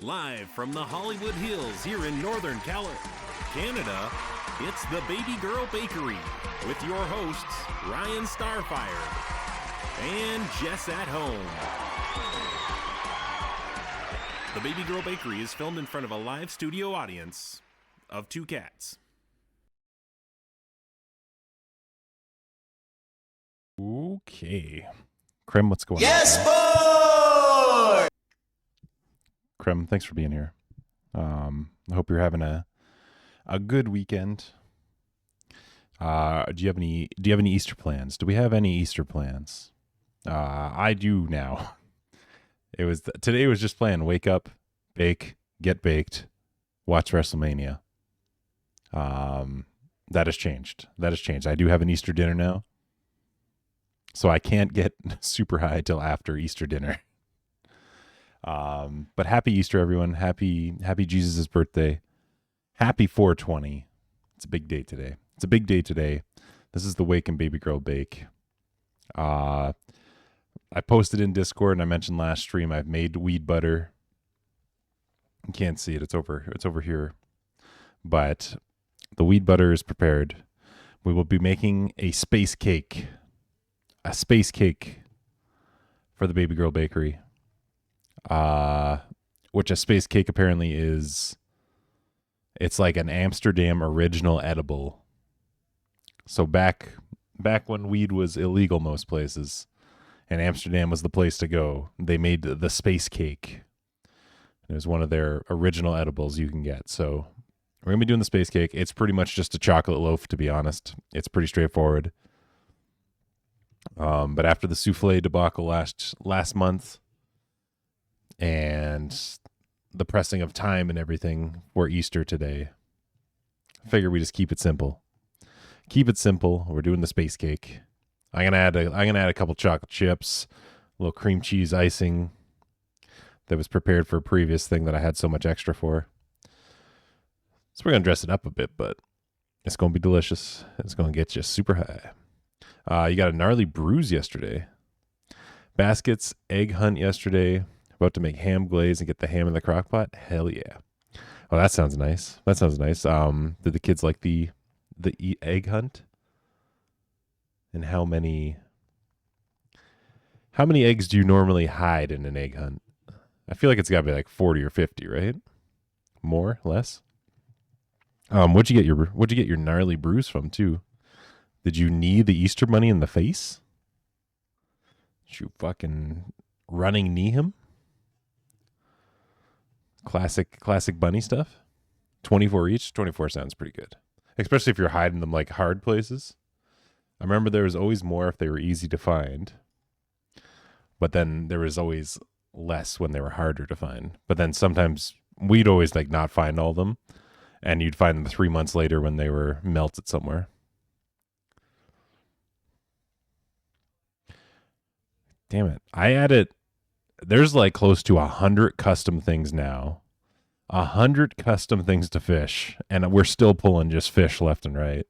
Live from the Hollywood Hills here in Northern Canada, it's the Baby Girl Bakery with your hosts, Ryan Starfire and Jess at Home. The Baby Girl Bakery is filmed in front of a live studio audience of 2 cats. Okay. Krem, what's going on? Yes, boy! Krem, thanks for being here. I hope you're having a good weekend. Do you have any Easter plans? Do we have any Easter plans? I do now. Today was just plan, wake up, bake, get baked, watch WrestleMania. That has changed. I do have an Easter dinner now. So I can't get super high till after Easter dinner. But happy Easter, everyone. Happy Jesus' birthday. Happy 420. It's a big day today. This is the Wake and Baby Girl Bake. I posted in Discord and I mentioned last stream I've made weed butter. You can't see it. It's over here. But the weed butter is prepared. We will be making a space cake. For the Baby Girl Bakery. Which a space cake apparently is, it's like an Amsterdam original edible. So back when weed was illegal most places, and Amsterdam was the place to go, they made the space cake. It was one of their original edibles you can get. So we're going to be doing the space cake. It's pretty much just a chocolate loaf, to be honest. It's pretty straightforward. But after the souffle debacle last month and the pressing of time and everything for Easter today, I figure we just keep it simple. We're doing the space cake. I'm gonna add a couple chocolate chips, a little cream cheese icing that was prepared for a previous thing that I had so much extra for. So we're gonna dress it up a bit, but it's gonna be delicious. It's gonna get you super high. You got a gnarly bruise yesterday. Baskets egg hunt yesterday. About to make ham glaze and get the ham in the crock pot. Hell yeah. Oh, that sounds nice. Did the kids like the egg hunt? And how many eggs do you normally hide in an egg hunt? I feel like it's got to be like 40 or 50, right? More, less? What'd you get your gnarly bruise from too? Did you knee the Easter Bunny in the face? Did you fucking running knee him? Classic bunny stuff. 24 each. 24 sounds pretty good. Especially if you're hiding them like hard places. I remember there was always more if they were easy to find. But then there was always less when they were harder to find. But then sometimes we'd always like not find all of them. And you'd find them 3 months later when they were melted somewhere. Damn it. I added, there's like close to 100 custom things now. 100 custom things to fish. And we're still pulling just fish left and right.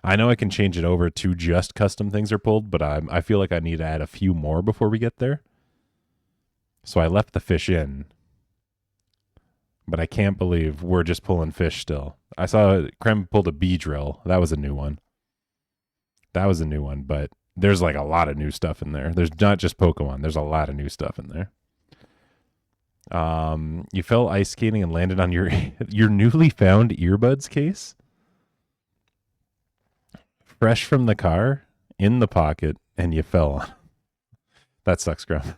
I know I can change it over to just custom things are pulled, but I feel like I need to add a few more before we get there. So I left the fish in. But I can't believe we're just pulling fish still. I saw Krem pulled a bee drill. That was a new one. But there's like a lot of new stuff in there. There's not just Pokemon. There's a lot of new stuff in there. You fell ice skating and landed on your newly found earbuds case. Fresh from the car, in the pocket, and you fell on. That sucks, Gruff.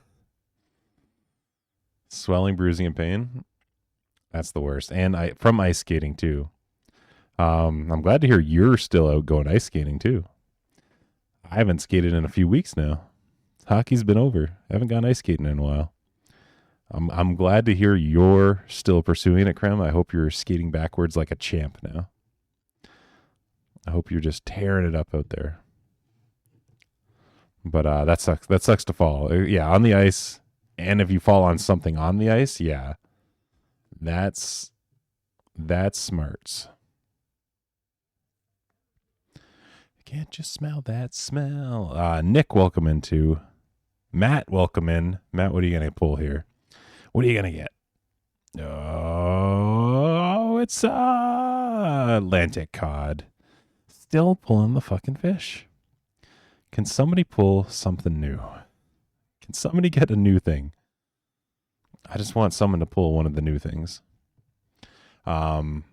Swelling, bruising, and pain. That's the worst. And from ice skating too. I'm glad to hear you're still out going ice skating too. I haven't skated in a few weeks now. Hockey's been over. I haven't gone ice skating in a while. I'm glad to hear you're still pursuing it, Krem. I hope you're skating backwards like a champ now. I hope you're just tearing it up out there. But that sucks. That sucks to fall. Yeah, on the ice. And if you fall on something on the ice, yeah. That's smarts. Can't you smell that smell? Nick, welcome into. Matt, welcome in. Matt, what are you going to pull here? What are you going to get? Oh, it's Atlantic cod. Still pulling the fucking fish. Can somebody pull something new? Can somebody get a new thing? I just want someone to pull one of the new things. Matt,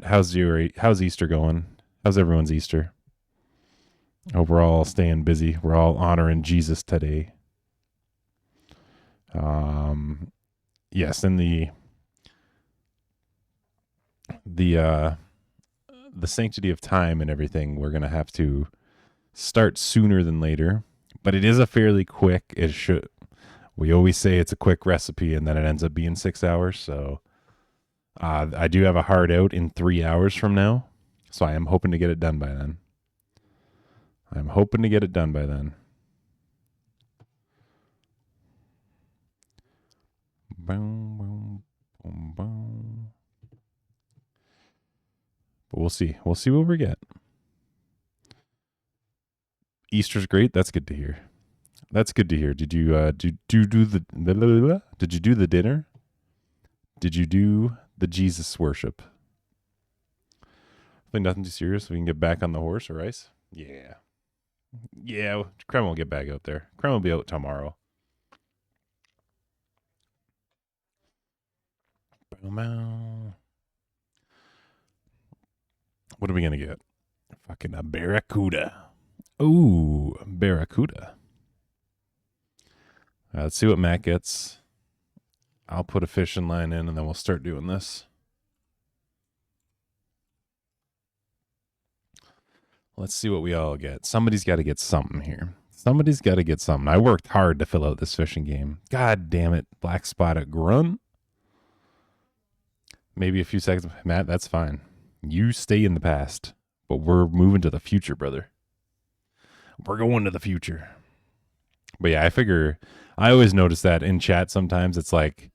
how's Easter going? How's everyone's Easter? Hope we're all staying busy. We're all honoring Jesus today. Yes, in the sanctity of time and everything, we're gonna have to start sooner than later. But it is a fairly quick. We always say it's a quick recipe, and then it ends up being 6 hours. So I do have a hard out in 3 hours from now, so I am hoping to get it done by then. Boom, boom, boom, boom. But we'll see. We'll see what we get. Easter's great. That's good to hear. Did you do the Did you do the dinner? Did you do the Jesus worship? I think nothing too serious. We can get back on the horse or ice. Yeah. Krem will get back out there. Krem will be out tomorrow. What are we gonna get? Fucking a barracuda. Ooh, barracuda. Let's see what Matt gets. I'll put a fishing line in, and then we'll start doing this. Let's see what we all get. Somebody's got to get something here. I worked hard to fill out this fishing game. God damn it, black spotted grunt. Maybe a few seconds. Matt, that's fine. You stay in the past, but we're moving to the future, brother. We're going to the future. But yeah, I always notice that in chat sometimes it's like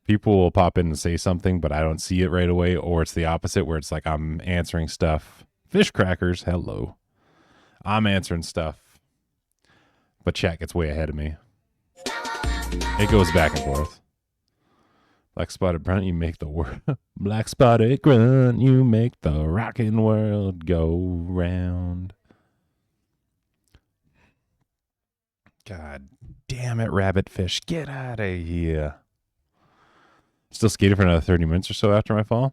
people will pop in and say something, but I don't see it right away, or it's the opposite where it's like I'm answering stuff. Fish crackers, hello. I'm answering stuff, but chat gets way ahead of me. It goes back and forth. Black spotted grunt, you make the world. Black spotted grunt, you make the rockin' world go round. God damn it, rabbit fish, get out of here. Still skating for another 30 minutes or so after my fall.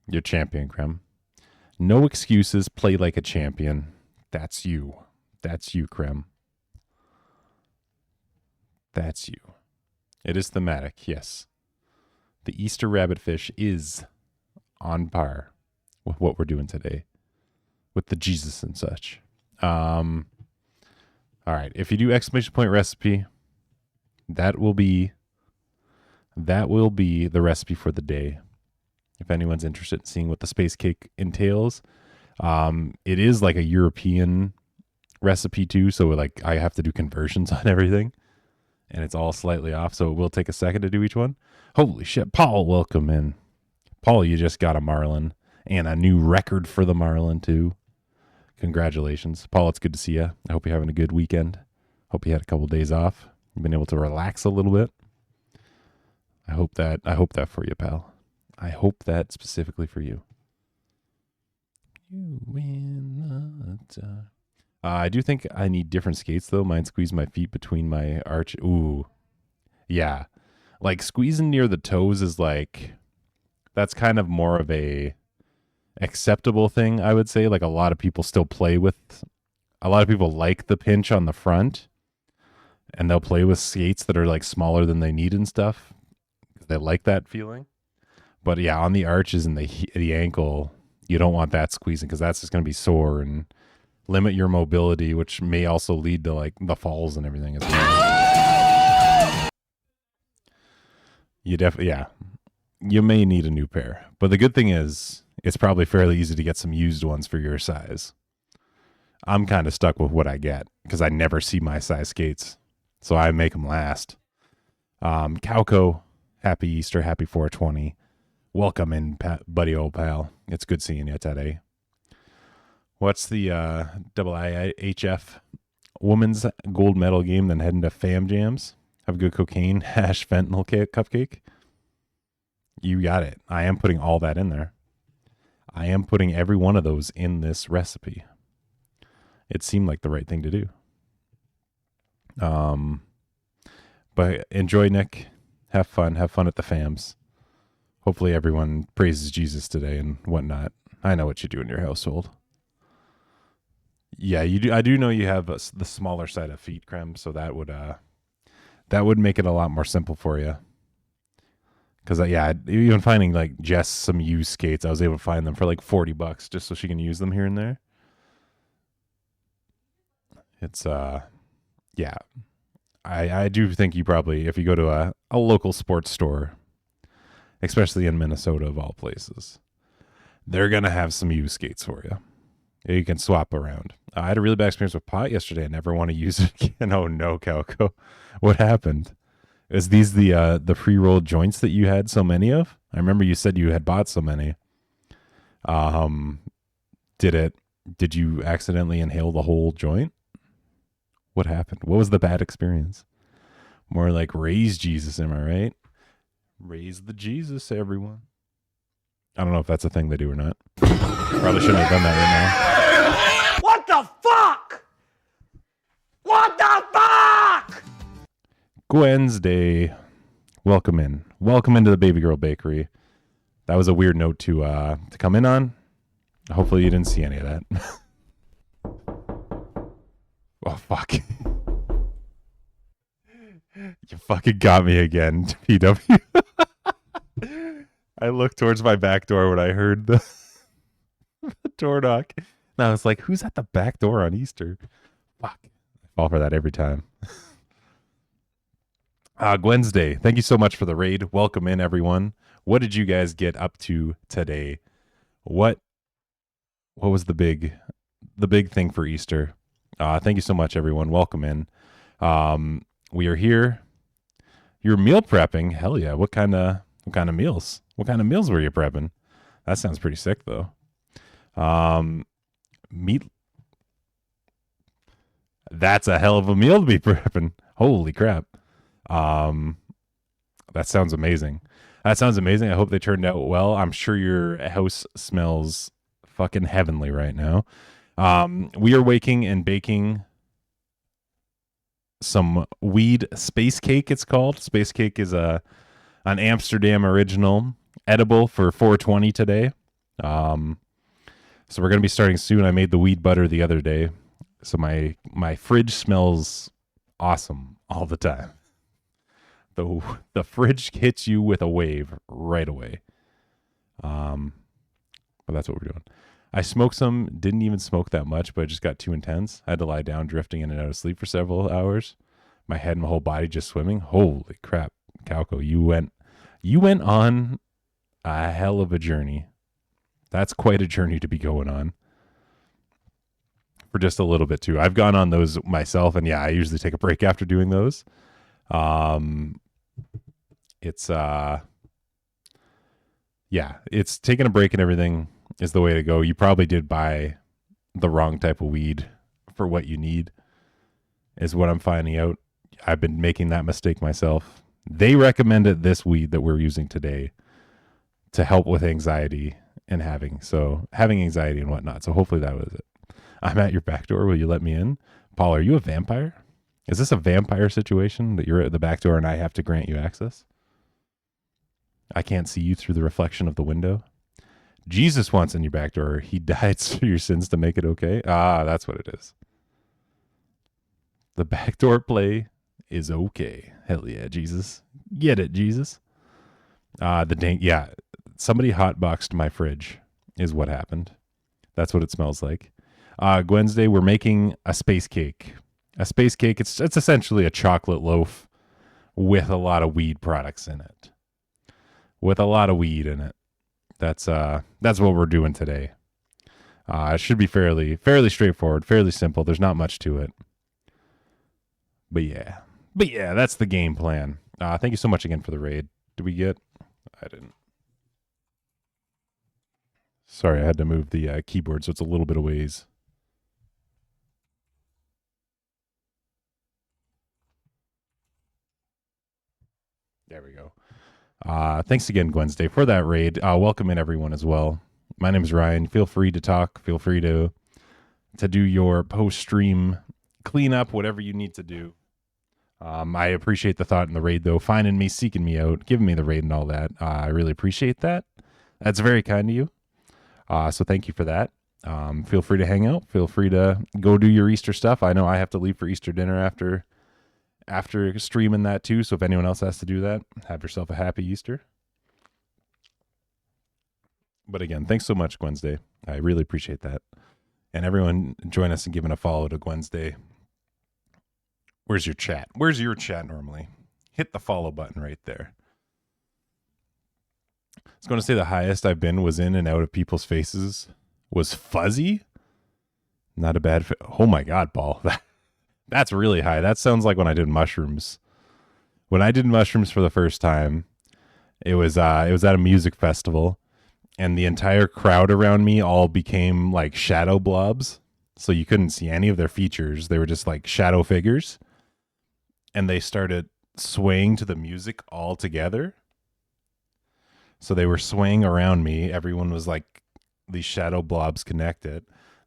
You're champion, Krem. No excuses, play like a champion. That's you, Krem. That's you. It is thematic, yes. The Easter rabbit fish is on par with what we're doing today with the Jesus and such. All right. If you do exclamation point recipe, that will be the recipe for the day. If anyone's interested in seeing what the space cake entails, it is like a European recipe too. So like I have to do conversions on everything. And it's all slightly off, so it will take a second to do each one. Holy shit. Paul, welcome in. Paul, you just got a Marlin and a new record for the Marlin, too. Congratulations. Paul, it's good to see you. I hope you're having a good weekend. Hope you had a couple days off. You've been able to relax a little bit. I hope that for you, pal. I hope that specifically for you. You win the time. I do think I need different skates, though. Mine squeeze my feet between my arch. Ooh. Yeah. Like, squeezing near the toes is like... That's kind of more of a acceptable thing, I would say. Like, a lot of people still play with... A lot of people like the pinch on the front. And they'll play with skates that are, like, smaller than they need and stuff. They like that feeling. But, yeah, on the arches and the ankle, you don't want that squeezing because that's just going to be sore and... limit your mobility, which may also lead to like the falls and everything as well. You may need a new pair, but the good thing is it's probably fairly easy to get some used ones for your size. I'm kind of stuck with what I get because I never see my size skates, so I make them last. Cowco, happy Easter, happy 420. Welcome in, buddy, old pal. It's good seeing you today. What's the IIHF women's gold medal game then heading to Fam Jams? Have a good cocaine hash fentanyl cupcake. You got it. I am putting all that in there. I am putting every one of those in this recipe. It seemed like the right thing to do. But enjoy, Nick. Have fun. Have fun at the fams. Hopefully everyone praises Jesus today and whatnot. I know what you do in your household. Yeah, you do. I do know you have the smaller side of feet creme, so that would make it a lot more simple for you. Because even finding like Jess some used skates, I was able to find them for like $40 just so she can use them here and there. It's I do think you probably, if you go to a local sports store, especially in Minnesota of all places, they're gonna have some used skates for you. You can swap around. I had a really bad experience with pot yesterday. I never want to use it again. Oh no, Calco, what happened? Is these the pre-rolled joints that you had so many of? I remember you said you had bought so many. Did you accidentally inhale the whole joint? What happened? What was the bad experience? More like raise Jesus, am I right? Raise the Jesus, everyone. I don't know if that's a thing they do or not. Probably shouldn't have done that right now. What the fuck? What the fuck? Wednesday. Welcome in. Welcome into the Baby Girl Bakery. That was a weird note to come in on. Hopefully you didn't see any of that. Oh, fuck. You fucking got me again, PW. I looked towards my back door when I heard the door knock. And I was like, who's at the back door on Easter? Fuck. I fall for that every time. Wednesday. Thank you so much for the raid. Welcome in, everyone. What did you guys get up to today? What was the big thing for Easter? Thank you so much, everyone. Welcome in. We are here. You're meal prepping. Hell yeah. What kind of meals? What kind of meals were you prepping? That sounds pretty sick, though. Meat. That's a hell of a meal to be prepping. Holy crap. That sounds amazing. I hope they turned out well. I'm sure your house smells fucking heavenly right now. We are waking and baking some weed space cake, it's called. Space cake is an Amsterdam original, edible for 420 today. So we're going to be starting soon. I made the weed butter the other day. So my fridge smells awesome all the time. The fridge hits you with a wave right away. But that's what we're doing. I smoked some, didn't even smoke that much, but it just got too intense. I had to lie down, drifting in and out of sleep for several hours. My head and my whole body just swimming. Holy crap, Calco, you went on a hell of a journey. That's quite a journey to be going on. For just a little bit too. I've gone on those myself, and yeah, I usually take a break after doing those. It's taking a break and everything is the way to go. You probably did buy the wrong type of weed for what you need, is what I'm finding out. I've been making that mistake myself. They recommended this weed that we're using today to help with anxiety and having anxiety and whatnot. So hopefully that was it. I'm at your back door. Will you let me in? Paul, are you a vampire? Is this a vampire situation that you're at the back door and I have to grant you access? I can't see you through the reflection of the window. Jesus wants in your back door. He died for your sins to make it okay. That's what it is. The backdoor play is okay. Hell yeah, Jesus. Get it, Jesus. Somebody hotboxed my fridge is what happened. That's what it smells like. Wednesday, we're making a space cake. A space cake, it's essentially a chocolate loaf with a lot of weed products in it. With a lot of weed in it. That's what we're doing today. It should be fairly straightforward, fairly simple. There's not much to it. But yeah, that's the game plan. Thank you so much again for the raid. Did we get? I didn't. Sorry, I had to move the keyboard, so it's a little bit of ways. There we go. Thanks again, Wednesday, for that raid. Welcome in everyone as well. My name is Ryan. Feel free to talk. Feel free to do your post stream cleanup, whatever you need to do. I appreciate the thought in the raid, though. Finding me, seeking me out, giving me the raid and all that. I really appreciate that. That's very kind of you. So thank you for that. Feel free to hang out. Feel free to go do your Easter stuff. I know I have to leave for Easter dinner after streaming that too. So if anyone else has to do that, have yourself a happy Easter. But again, thanks so much, Wednesday. I really appreciate that. And everyone join us in giving a follow to Wednesday. Where's your chat? Where's your chat normally? Hit the follow button right there. I was going to say the highest I've been was in and out of people's faces was fuzzy. Not a bad oh my God, Paul. That's really high. That sounds like when I did mushrooms. When I did mushrooms for the first time, it was at a music festival, and the entire crowd around me all became like shadow blobs. So you couldn't see any of their features. They were just like shadow figures. And they started swaying to the music all together. So they were swaying around me. Everyone was like these shadow blobs connected.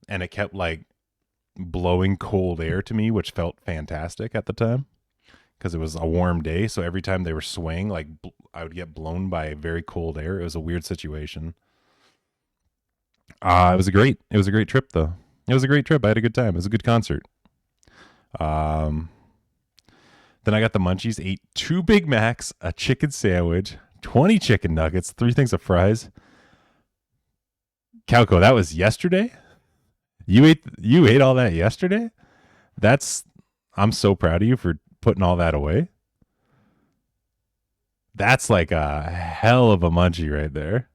And it kept like blowing cold air to me, which felt fantastic at the time because it was a warm day. So every time they were swaying, like I would get blown by very cold air. It was a weird situation. It was a great trip though. It was a great trip. I had a good time. It was a good concert. Then I got the munchies, ate 2 Big Macs, a chicken sandwich, 20 chicken nuggets, 3 things of fries. Calco, that was yesterday? You ate all that yesterday? I'm so proud of you for putting all that away. That's like a hell of a munchie right there.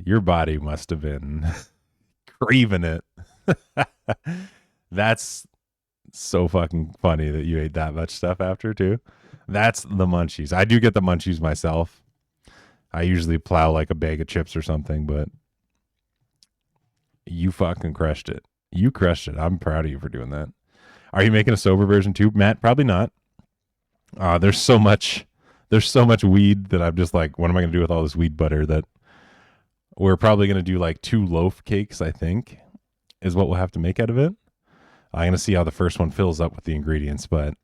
Your body must have been craving it. That's so fucking funny that you ate that much stuff after too. That's the munchies. I do get the munchies myself. I usually plow like a bag of chips or something, but you fucking crushed it. You crushed it. I'm proud of you for doing that. Are you making a sober version too, Matt? Probably not. There's so much weed that I'm just like, what am I going to do with all this weed butter? That we're probably going to do like 2 loaf cakes, I think, is what we'll have to make out of it. I'm going to see how the first one fills up with the ingredients, but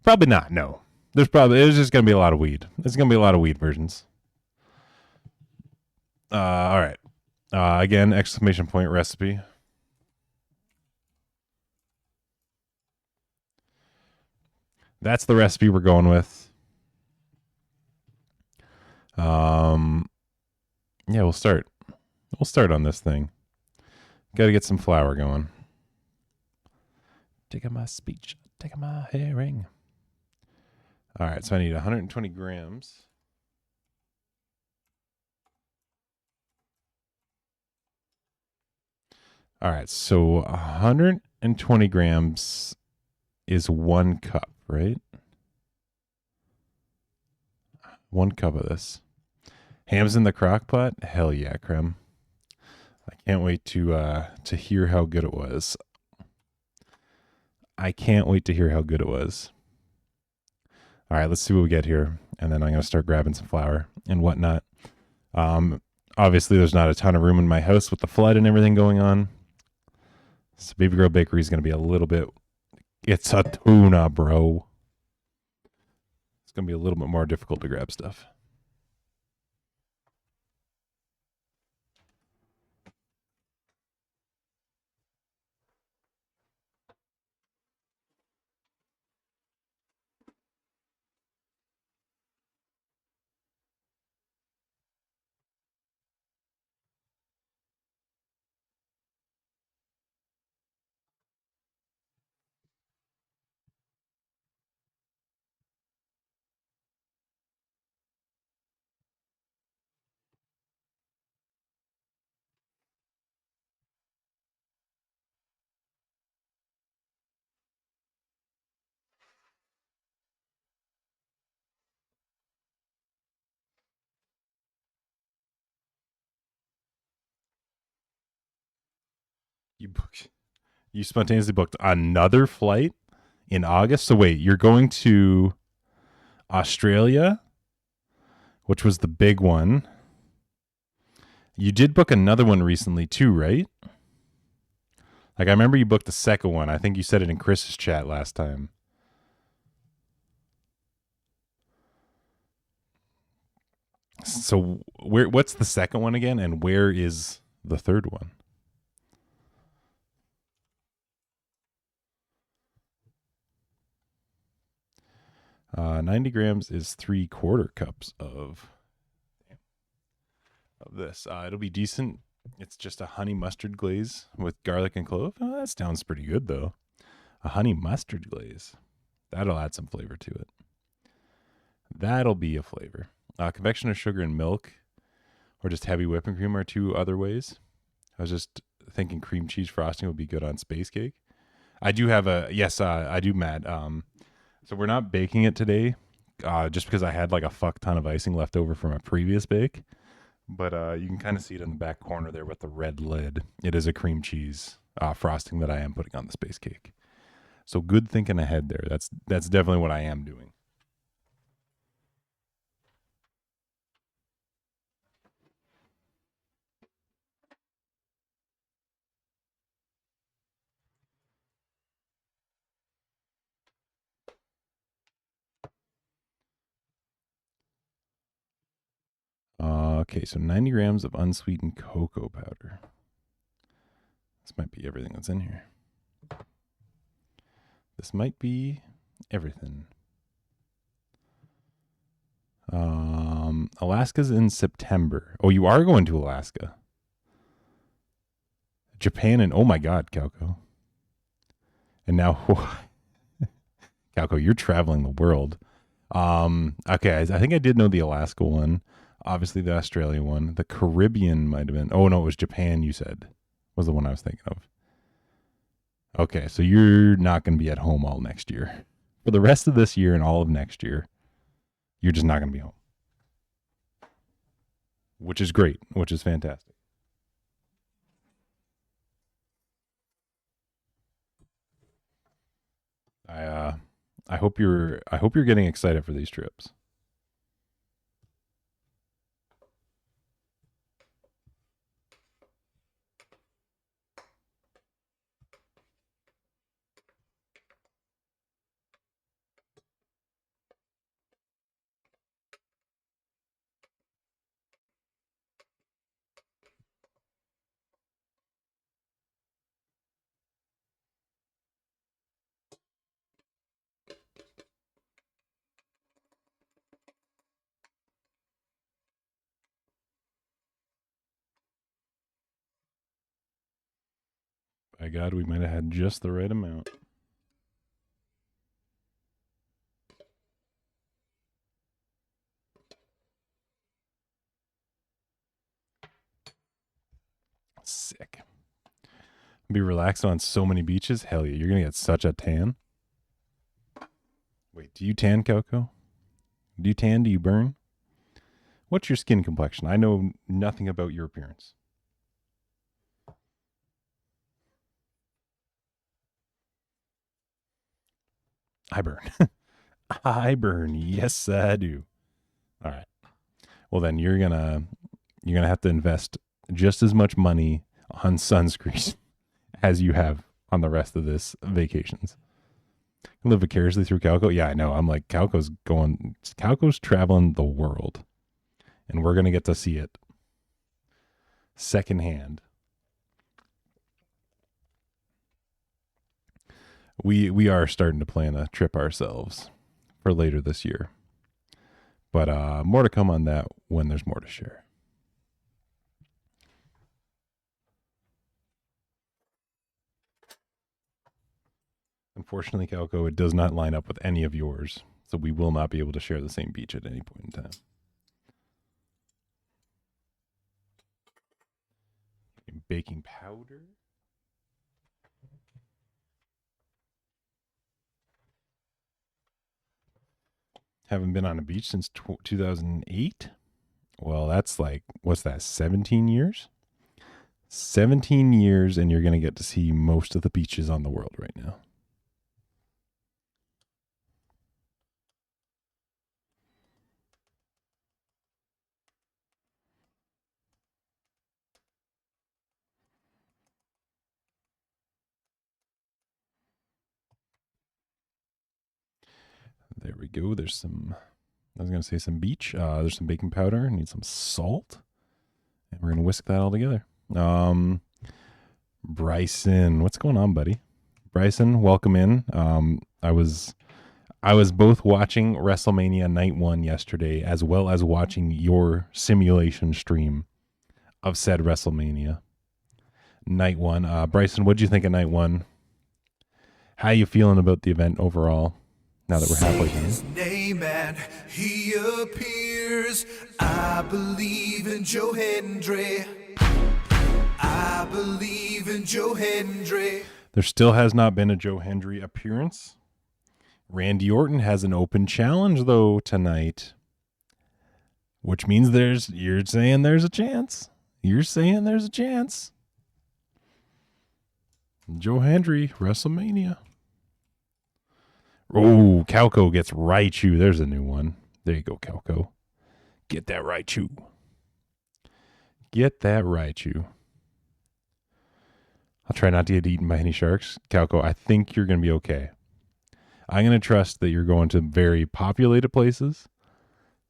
probably not. No, there's just going to be a lot of weed. There's going to be a lot of weed versions. All right. Again, exclamation point recipe. That's the recipe we're going with. Yeah, we'll start on this thing. Got to get some flour going. Taking my speech, taking my hearing. All right, so I need 120 grams. All right, so 120 grams is 1 cup, right? 1 cup of this. Ham's in the crock pot? Hell yeah, creme. I can't wait to hear how good it was. I can't wait to hear how good it was. All right, let's see what we get here. And then I'm going to start grabbing some flour and whatnot. Obviously, there's not a ton of room in my house with the flood and everything going on. So Baby Girl Bakery is going to be a little bit... It's a tuna, bro. It's going to be a little bit more difficult to grab stuff. You spontaneously booked another flight in August. So wait, you're going to Australia, which was the big one. You did book another one recently too, right? Like, I remember you booked the second one. I think you said it in Chris's chat last time. So what's the second one again, and where is the third one? Uh, 90 grams is 3/4 cups of this. It'll be decent. It's just a honey mustard glaze with garlic and clove. Oh, that sounds pretty good, though. A honey mustard glaze. That'll add some flavor to it. That'll be a flavor. Convection of sugar and milk, or just heavy whipping cream are two other ways. I was just thinking cream cheese frosting would be good on space cake. I do have I do, Matt. So we're not baking it today, just because I had like a fuck ton of icing left over from a previous bake. But you can kind of see it in the back corner there with the red lid. It is a cream cheese frosting that I am putting on the space cake. So good thinking ahead there. That's definitely what I am doing. Okay, so 90 grams of unsweetened cocoa powder. This might be everything that's in here. This might be everything. Alaska's in September. Oh, you are going to Alaska. Japan and oh my God, Calco. And now, Calco, you're traveling the world. Okay, I think I did know the Alaska one. Obviously, the Australian one. The Caribbean might have been. Oh, no, it was Japan, you said. Was the one I was thinking of. Okay, so you're not going to be at home all next year. For the rest of this year and all of next year, you're just not going to be home. Which is great, which is fantastic. I hope you're getting excited for these trips. By God, we might have had just the right amount. Sick. Be relaxed on so many beaches. Hell yeah, you're going to get such a tan. Wait, do you tan, Calco? Do you tan? Do you burn? What's your skin complexion? I know nothing about your appearance. I burn. I burn. Yes, I do. All right. Well, then you're gonna have to invest just as much money on sunscreen as you have on the rest of this vacations. You live vicariously through Calco. Yeah, I know. I'm like, Calco's traveling the world, and we're gonna get to see it secondhand. We are starting to plan a trip ourselves for later this year. But more to come on that when there's more to share. Unfortunately, Calco, it does not line up with any of yours, so we will not be able to share the same beach at any point in time. Baking powder. Haven't been on a beach since 2008. Well, that's like, what's that, 17 years? 17 years, and you're going to get to see most of the beaches on the world right now. There we go. There's some, I was going to say some beach. There's some baking powder. Need some salt. And we're going to whisk that all together. Bryson, what's going on, buddy? Bryson, welcome in. I was both watching WrestleMania Night 1 yesterday, as well as watching your simulation stream of said WrestleMania Night 1. Bryson, what'd you think of Night 1? How you feeling about the event overall, now that we're halfway through? His name and he appears. I believe in Joe Hendry. I believe in Joe Hendry. There still has not been a Joe Hendry appearance. Randy Orton has an open challenge, though, tonight. Which means you're saying there's a chance. You're saying there's a chance. Joe Hendry, WrestleMania. Oh, Calco gets Raichu. There's a new one. There you go, Calco. Get that Raichu. Get that Raichu. I'll try not to get eaten by any sharks. Calco, I think you're going to be okay. I'm going to trust that you're going to very populated places,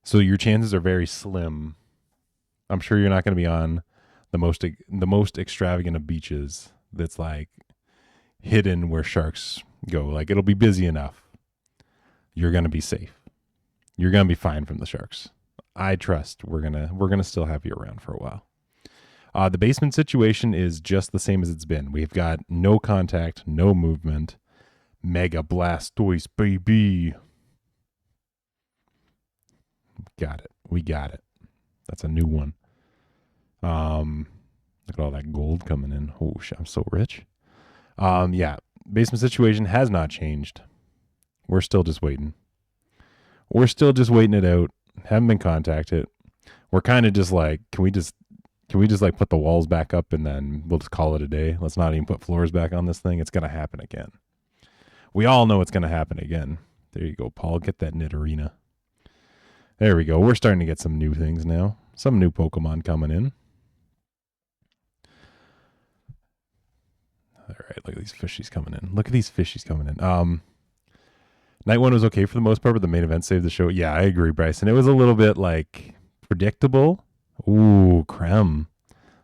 so your chances are very slim. I'm sure you're not going to be on the most extravagant of beaches that's like hidden where sharks go. Like, it'll be busy enough. You're going to be safe. You're going to be fine from the sharks. I trust we're going to still have you around for a while. The basement situation is just the same as it's been. We've got no contact, no movement. Mega Blastoise, baby. Got it. We got it. That's a new one. Look at all that gold coming in. Oh, I'm so rich. Yeah, basement situation has not changed. We're still just waiting. We're still just waiting it out. Haven't been contacted. We're kind of just like, can we just like put the walls back up and then we'll just call it a day? Let's not even put floors back on this thing. It's going to happen again. We all know it's going to happen again. There you go, Paul. Get that Nidorina. There we go. We're starting to get some new things now. Some new Pokemon coming in. All right, look at these fishies coming in. Look at these fishies coming in. Night 1 was okay for the most part, but the main event saved the show. Yeah, I agree, Bryson. It was a little bit like predictable. Ooh, creme.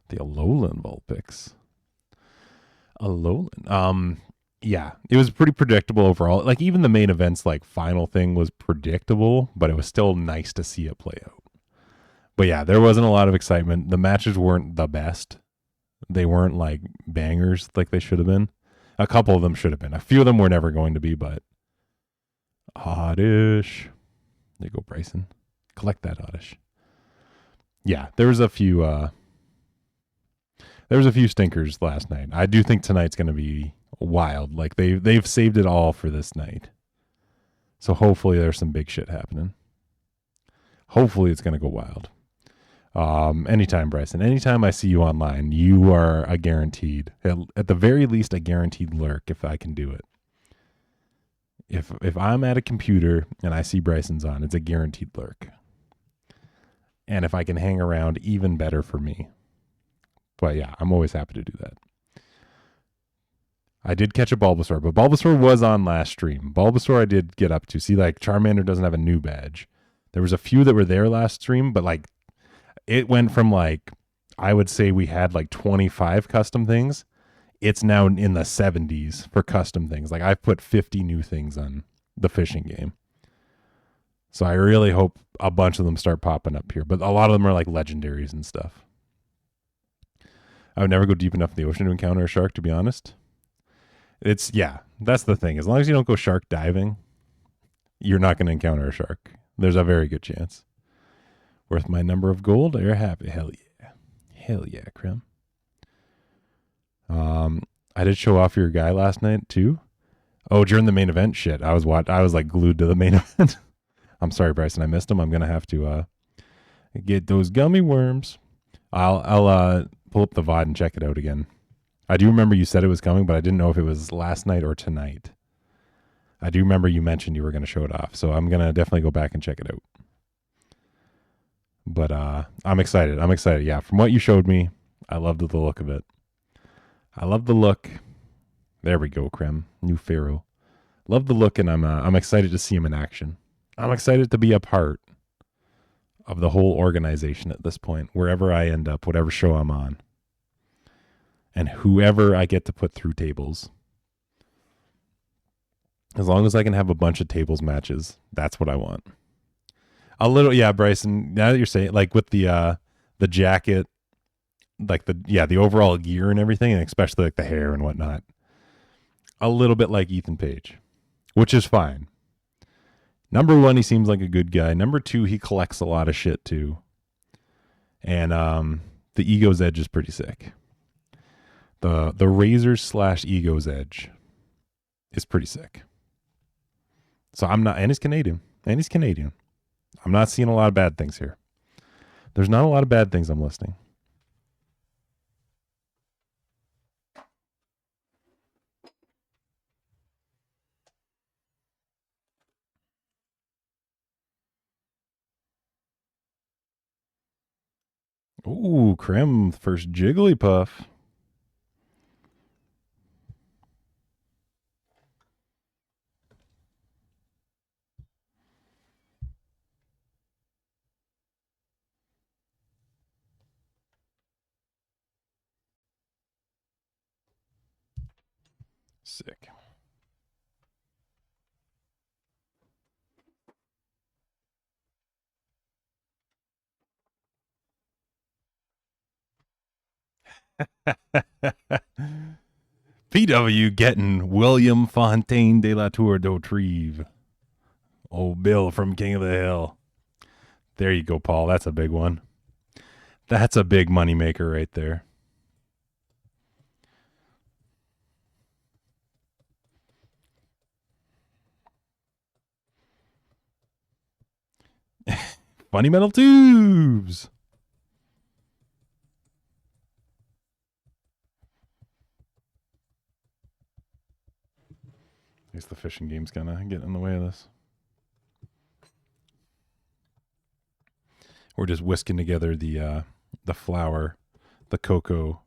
The Alolan Vulpix. Alolan. Yeah, it was pretty predictable overall. Like, even the main event's like final thing was predictable, but it was still nice to see it play out. But yeah, there wasn't a lot of excitement. The matches weren't the best. They weren't like bangers like they should have been. A couple of them should have been. A few of them were never going to be, but Oddish. There you go, Bryson. Collect that Oddish. Yeah, there was a few stinkers last night. I do think tonight's going to be wild. Like they've saved it all for this night. So hopefully there's some big shit happening. Hopefully it's going to go wild. Anytime, Bryson. Anytime I see you online, you are a guaranteed, at the very least, a guaranteed lurk if I can do it. If I'm at a computer and I see Bryson's on, it's a guaranteed lurk. And if I can hang around, even better for me. But yeah, I'm always happy to do that. I did catch a Bulbasaur, but Bulbasaur was on last stream. Bulbasaur I did get up to. See, like, Charmander doesn't have a new badge. There was a few that were there last stream, but like, it went from like, I would say we had like 25 custom things. It's now in the 70s for custom things. Like, I've put 50 new things on the fishing game. So I really hope a bunch of them start popping up here. But a lot of them are like legendaries and stuff. I would never go deep enough in the ocean to encounter a shark, to be honest. Yeah, that's the thing. As long as you don't go shark diving, you're not going to encounter a shark. There's a very good chance. Worth my number of gold? You're happy. Hell yeah. Hell yeah, Krem. I did show off your guy last night too. Oh, during the main event shit. I was like glued to the main event. I'm sorry, Bryson. I missed him. I'm going to have to get those gummy worms. I'll pull up the VOD and check it out again. I do remember you said it was coming, but I didn't know if it was last night or tonight. I do remember you mentioned you were going to show it off, so I'm going to definitely go back and check it out. But I'm excited. Yeah, from what you showed me, I loved the look of it. I love the look. There we go, Krem. New Pharaoh. Love the look, and I'm excited to see him in action. I'm excited to be a part of the whole organization at this point, wherever I end up, whatever show I'm on, and whoever I get to put through tables. As long as I can have a bunch of tables matches, that's what I want. A little, yeah, Bryson. Now that you're saying, like with the jacket, like the overall gear and everything, and especially like the hair and whatnot, a little bit like Ethan Page, which is fine. Number one, he seems like a good guy. Number two, he collects a lot of shit too, and the Ego's Edge is pretty sick. The Razors / Ego's Edge is pretty sick. So I'm not, and he's Canadian. I'm not seeing a lot of bad things here. There's not a lot of bad things I'm listing. Ooh, Krem first Jigglypuff. Sick. PW getting William Fontaine de la Tour d'Autrive. Old Bill from King of the Hill. There you go, Paul. That's a big one. That's a big moneymaker right there. Funny Metal Tubes. I guess the fishing game's gonna get in the way of this. We're just whisking together the flour, the cocoa.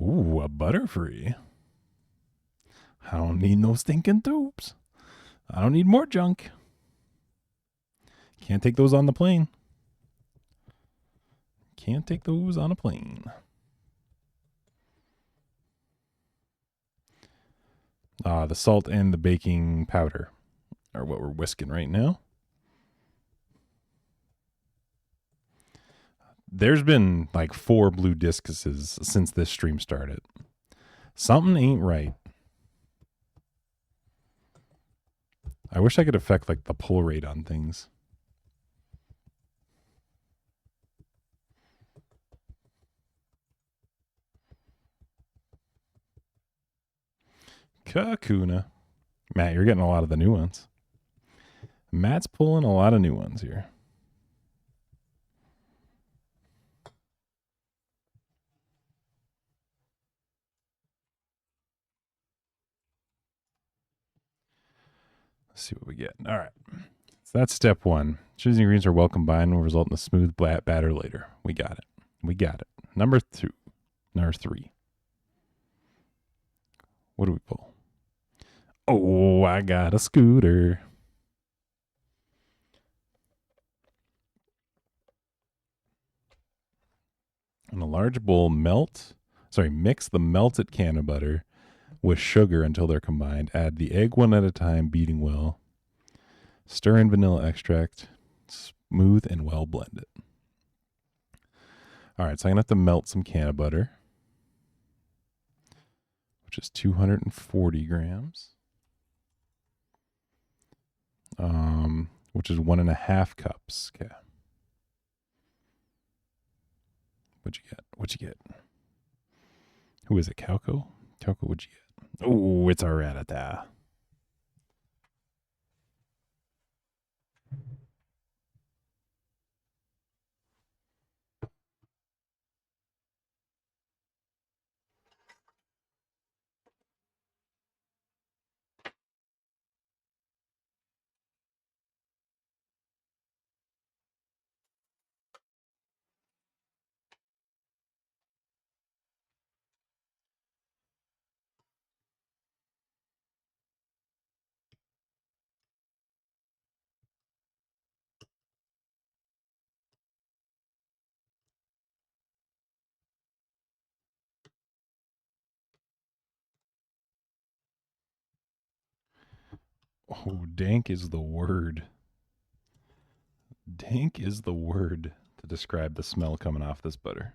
Ooh, a Butterfree. I don't need no stinking tubes. I don't need more junk. Can't take those on the plane. Can't take those on a plane. The salt and the baking powder are what we're whisking right now. There's been like 4 blue discuses since this stream started. Something ain't right. I wish I could affect like the pull rate on things. Kakuna. Matt, you're getting a lot of the new ones. Matt's pulling a lot of new ones here. Let's see what we get. All right. So that's step 1. Choosing greens are well combined and will result in a smooth batter later. We got it. We got it. Number 3. What do we pull? Oh, I got a scooter. In a large bowl, mix the melted can of butter with sugar until they're combined. Add the egg one at a time, beating well. Stir in vanilla extract. Smooth and well blended. All right, so I'm going to have to melt some can of butter, which is 240 grams. Which is 1.5 cups. Okay. What'd you get? Who is it? Calco? Calco, what'd you get? Oh, it's a Rattata. Oh, dank is the word. Dank is the word to describe the smell coming off this butter.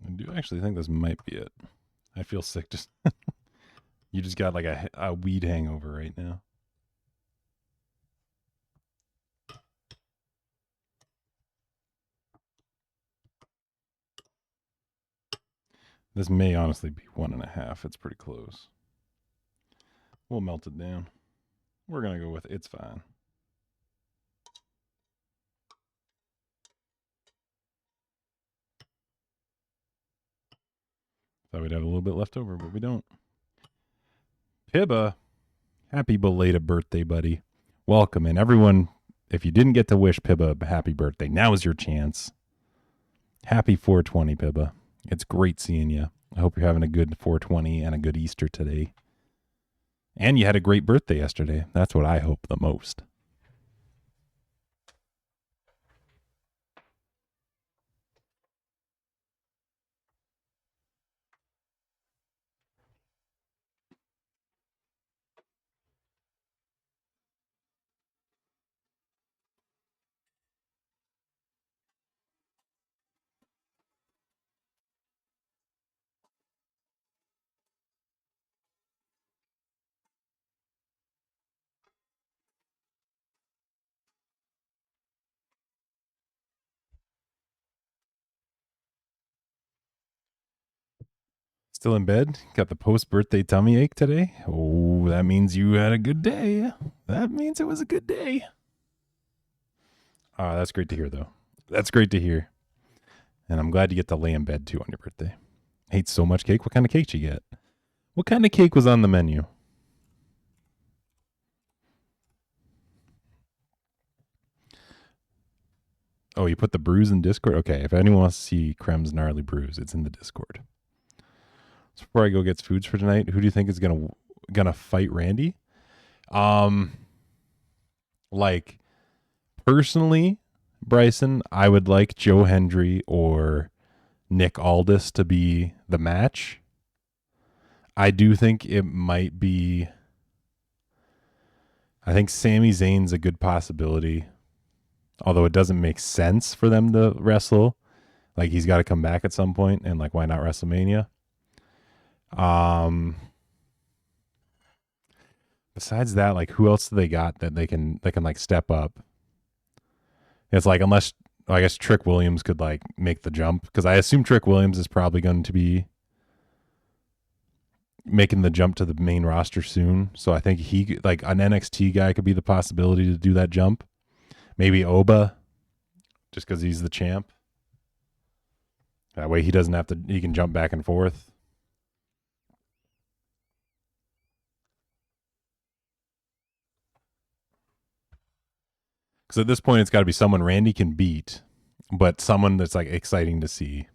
I do actually think this might be it. I feel sick just you just got like a weed hangover right now. This may honestly be 1.5. It's pretty close. We'll melt it down. We're going to go with it's fine. Thought we'd have a little bit left over, but we don't. Pibba, happy belated birthday, buddy. Welcome. And everyone, if you didn't get to wish Pibba a happy birthday, now is your chance. Happy 420, Pibba. It's great seeing you. I hope you're having a good 420 and a good Easter today. And you had a great birthday yesterday. That's what I hope the most. Still in bed? Got the post-birthday tummy ache today? Oh, that means you had a good day. That means it was a good day. That's great to hear, though. That's great to hear. And I'm glad you get to lay in bed, too, on your birthday. Ate so much cake. What kind of cake did you get? What kind of cake was on the menu? Oh, you put the brews in Discord? Okay, if anyone wants to see Krem's gnarly brews, it's in the Discord. So before I go get foods for tonight, who do you think is gonna fight Randy? Like personally, Bryson, I would like Joe Hendry or Nick Aldis to be the match. I do think it might be. I think Sami Zayn's a good possibility, although it doesn't make sense for them to wrestle. Like he's got to come back at some point, and like why not WrestleMania? Besides that, like who else do they got that they can like step up? It's like unless I guess Trick Williams could like make the jump, because I assume Trick Williams is probably going to be making the jump to the main roster soon. So I think he like an NXT guy could be the possibility to do that jump. Maybe Oba, just because he's the champ. That way he doesn't have to. He can jump back and forth. Because at this point, it's got to be someone Randy can beat, but someone that's like exciting to see.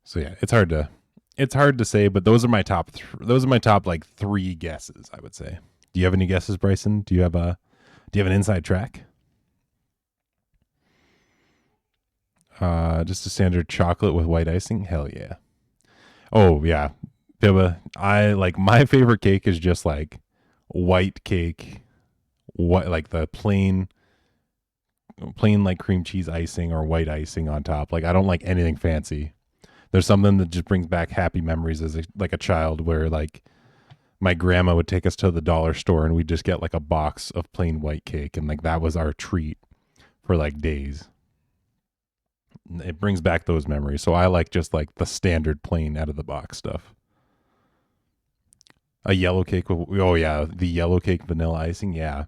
So yeah, it's hard to say, but those are my top. Those are my top like 3 guesses. I would say. Do you have any guesses, Bryson? Do you have an inside track? Just a standard chocolate with white icing. Hell yeah. Oh yeah, Pibba. I like my favorite cake is just like white cake, what like the plain like cream cheese icing or white icing on top. Like I don't like anything fancy. There's something that just brings back happy memories as a child where like my grandma would take us to the dollar store and we'd just get like a box of plain white cake, and like that was our treat for like days. It brings back those memories. So I like just like the standard plain out of the box stuff. A yellow cake with, oh yeah, the yellow cake vanilla icing, yeah.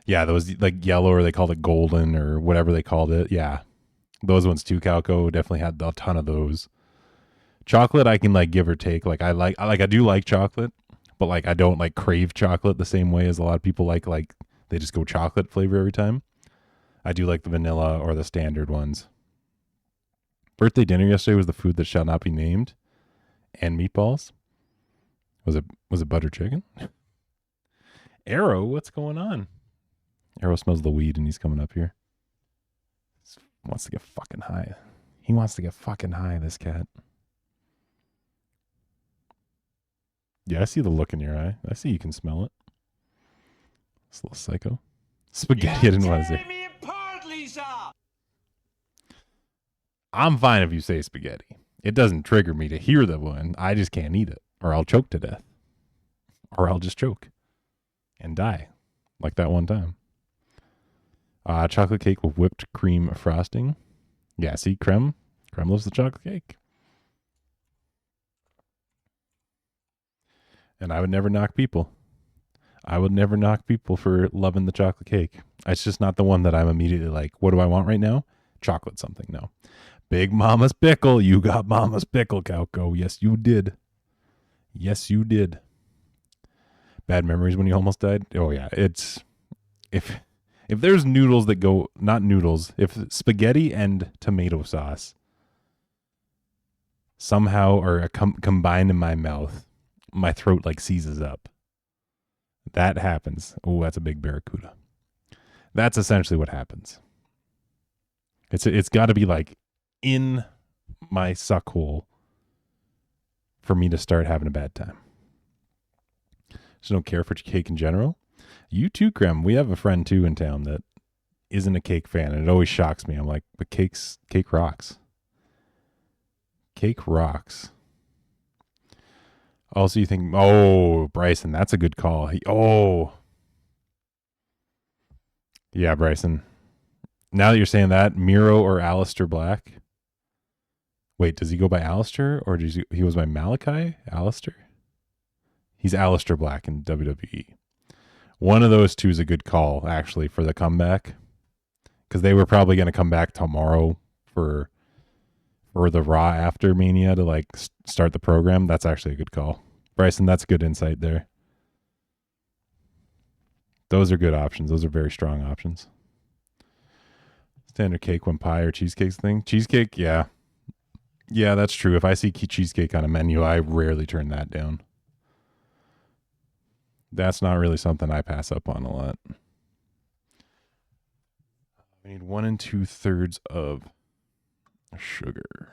Yeah, those like yellow, or they called it golden or whatever they called it. Yeah. Those ones too, Calco definitely had a ton of those. Chocolate I can like give or take. Like I do like chocolate, but like I don't like crave chocolate the same way as a lot of people like they just go chocolate flavor every time. I do like the vanilla or the standard ones. Birthday dinner yesterday was the food that shall not be named, and meatballs. Was it butter chicken? Arrow, what's going on? Arrow smells the weed and he's coming up here. He wants to get fucking high. He wants to get fucking high, this cat. Yeah, I see the look in your eye. I see you can smell it. This little psycho. Spaghetti, I didn't want to say. I'm fine if you say spaghetti. It doesn't trigger me to hear the one. I just can't eat it, or I'll choke to death. Or I'll just choke and die, like that one time. Chocolate cake with whipped cream frosting. Yeah, see, Creme loves the chocolate cake. And I would never knock people. I would never knock people for loving the chocolate cake. It's just not the one that I'm immediately like, what do I want right now? Chocolate something, no. Big Mama's pickle. You got Mama's pickle, Calco. Yes, you did. Yes, you did. Bad memories when you almost died. Oh, yeah. It's... If there's noodles that go... Not noodles. If spaghetti and tomato sauce somehow are combined in my mouth, my throat like seizes up. That happens. Oh, that's a big barracuda. That's essentially what happens. It's got to be like in my suck hole for me to start having a bad time. Just don't care for cake in general. You too, Creme. We have a friend too in town that isn't a cake fan, and it always shocks me. I'm like, but cake rocks. Cake rocks. Also, you think, oh, Bryson, that's a good call. Yeah, Bryson. Now that you're saying that, Miro or Aleister Black. Wait, does he go by Aleister or he was by Malachi? Aleister? He's Aleister Black in WWE. One of those two is a good call, actually, for the comeback. Because they were probably going to come back tomorrow for the Raw after Mania to like start the program. That's actually a good call. Bryson, that's good insight there. Those are good options. Those are very strong options. Standard cake when pie or cheesecake's thing. Cheesecake, yeah. Yeah, that's true. If I see cheesecake on a menu, I rarely turn that down. That's not really something I pass up on a lot. We need 1 2/3 of sugar.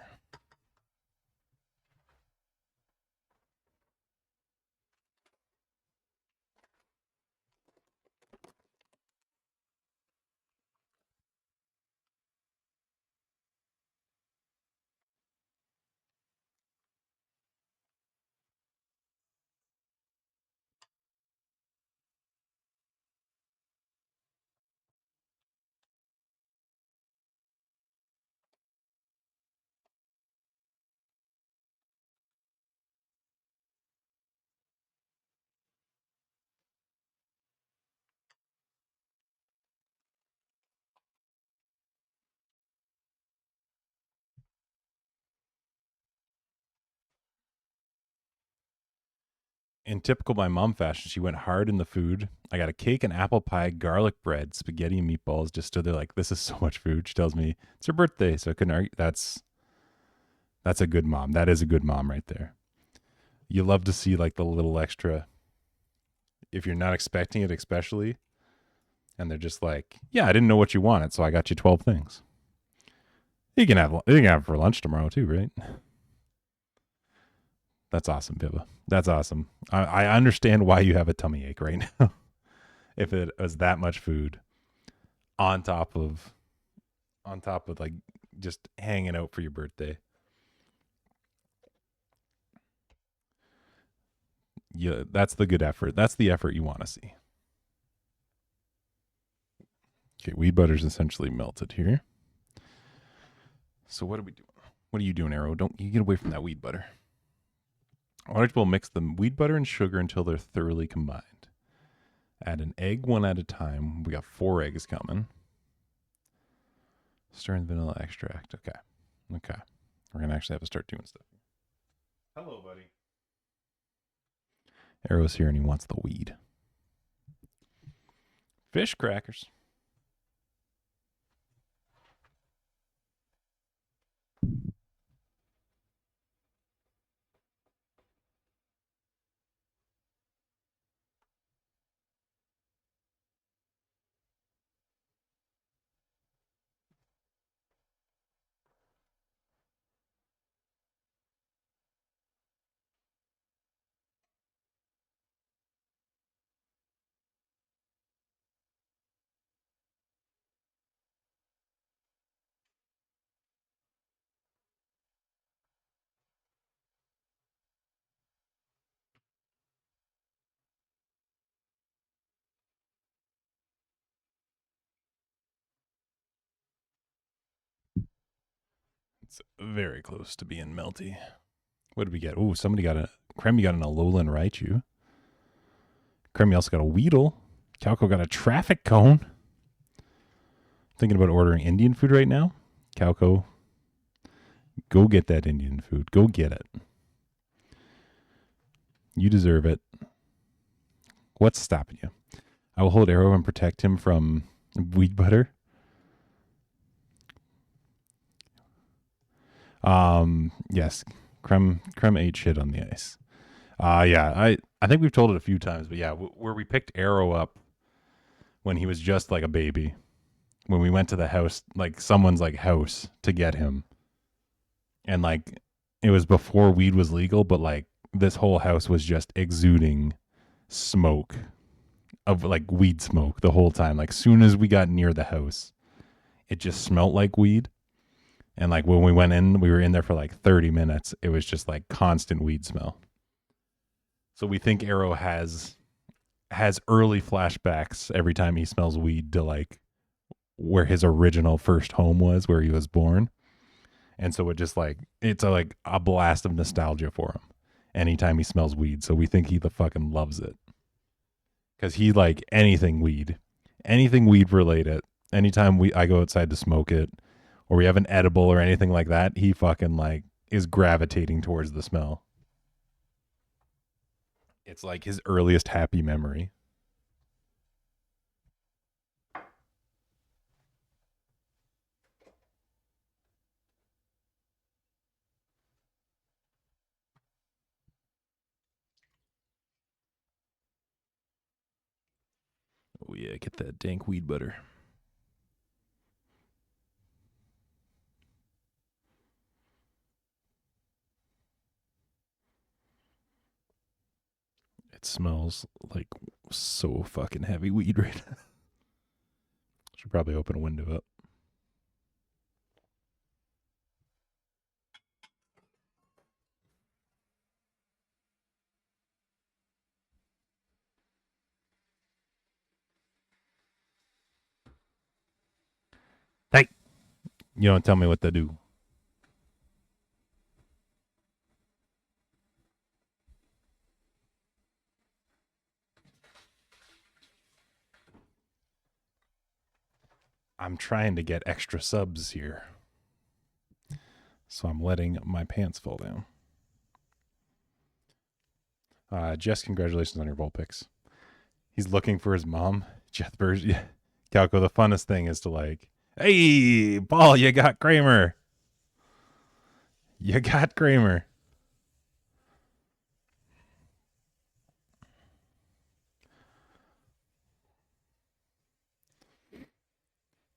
In typical my mom fashion, she went hard in the food. I got a cake, an apple pie, garlic bread, spaghetti, and meatballs. Just stood there like, this is so much food. She tells me it's her birthday, so I couldn't argue. That's a good mom. That is a good mom right there. You love to see like the little extra, if you're not expecting it, especially, and they're just like, yeah, I didn't know what you wanted, so I got you 12 things. You can have it for lunch tomorrow too, right? That's awesome, Pippa. That's awesome. I understand why you have a tummy ache right now. If it was that much food on top of like just hanging out for your birthday. Yeah, that's the good effort. That's the effort you want to see. Okay, wheat butter's essentially melted here. So what are we doing? What are you doing, Arrow? Don't you get away from that wheat butter. Orange Bowl, mix the wheat butter and sugar until they're thoroughly combined. Add an egg one at a time. We got 4 eggs coming. Stir in vanilla extract. Okay. We're going to actually have to start doing stuff. Hello, buddy. Arrow's here and he wants the weed. Fish crackers. It's very close to being melty. What did we get? Ooh, Cremy got an Alolan Raichu. Cremy also got a Weedle. Calco got a traffic cone. Thinking about ordering Indian food right now. Calco, go get that Indian food. Go get it. You deserve it. What's stopping you? I will hold Arrow and protect him from weed butter. Yes. Creme ate shit on the ice. Yeah, I think we've told it a few times, but yeah, where we picked Arrow up when he was just like a baby, when we went to the house, like someone's like house to get him. And like, it was before weed was legal, but like this whole house was just exuding smoke of like weed smoke the whole time. Like soon as we got near the house, it just smelled like weed. And like when we went in, we were in there for like 30 minutes. It was just like constant weed smell. So we think Arrow has early flashbacks every time he smells weed to like where his original first home was, where he was born. And so it just like, it's like a blast of nostalgia for him anytime he smells weed. So we think he fucking loves it. Cause he like anything weed related. Anytime I go outside to smoke it, or we have an edible or anything like that, he fucking like is gravitating towards the smell. It's like his earliest happy memory. Oh yeah, get that dank weed butter. It smells like so fucking heavy weed right now. Should probably open a window up. Hey, you don't tell me what to do. I'm trying to get extra subs here. So I'm letting my pants fall down. Jess, congratulations on your bowl picks. He's looking for his mom. Jethber's, yeah. Calco, the funnest thing is to like, hey, Paul, you got Kramer. You got Kramer.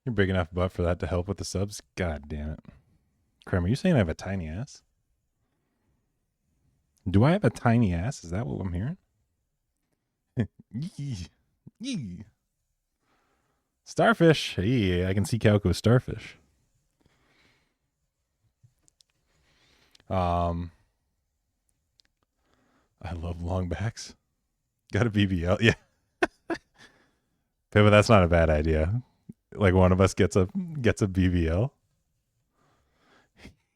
You're big enough butt for that to help with the subs? God damn it. Kramer, you saying I have a tiny ass? Do I have a tiny ass? Is that what I'm hearing? Yee. Yee. Starfish. Hey, I can see Calco's starfish. I love long backs. Got a BBL. Yeah. Okay, but that's not a bad idea. Like one of us gets a BBL.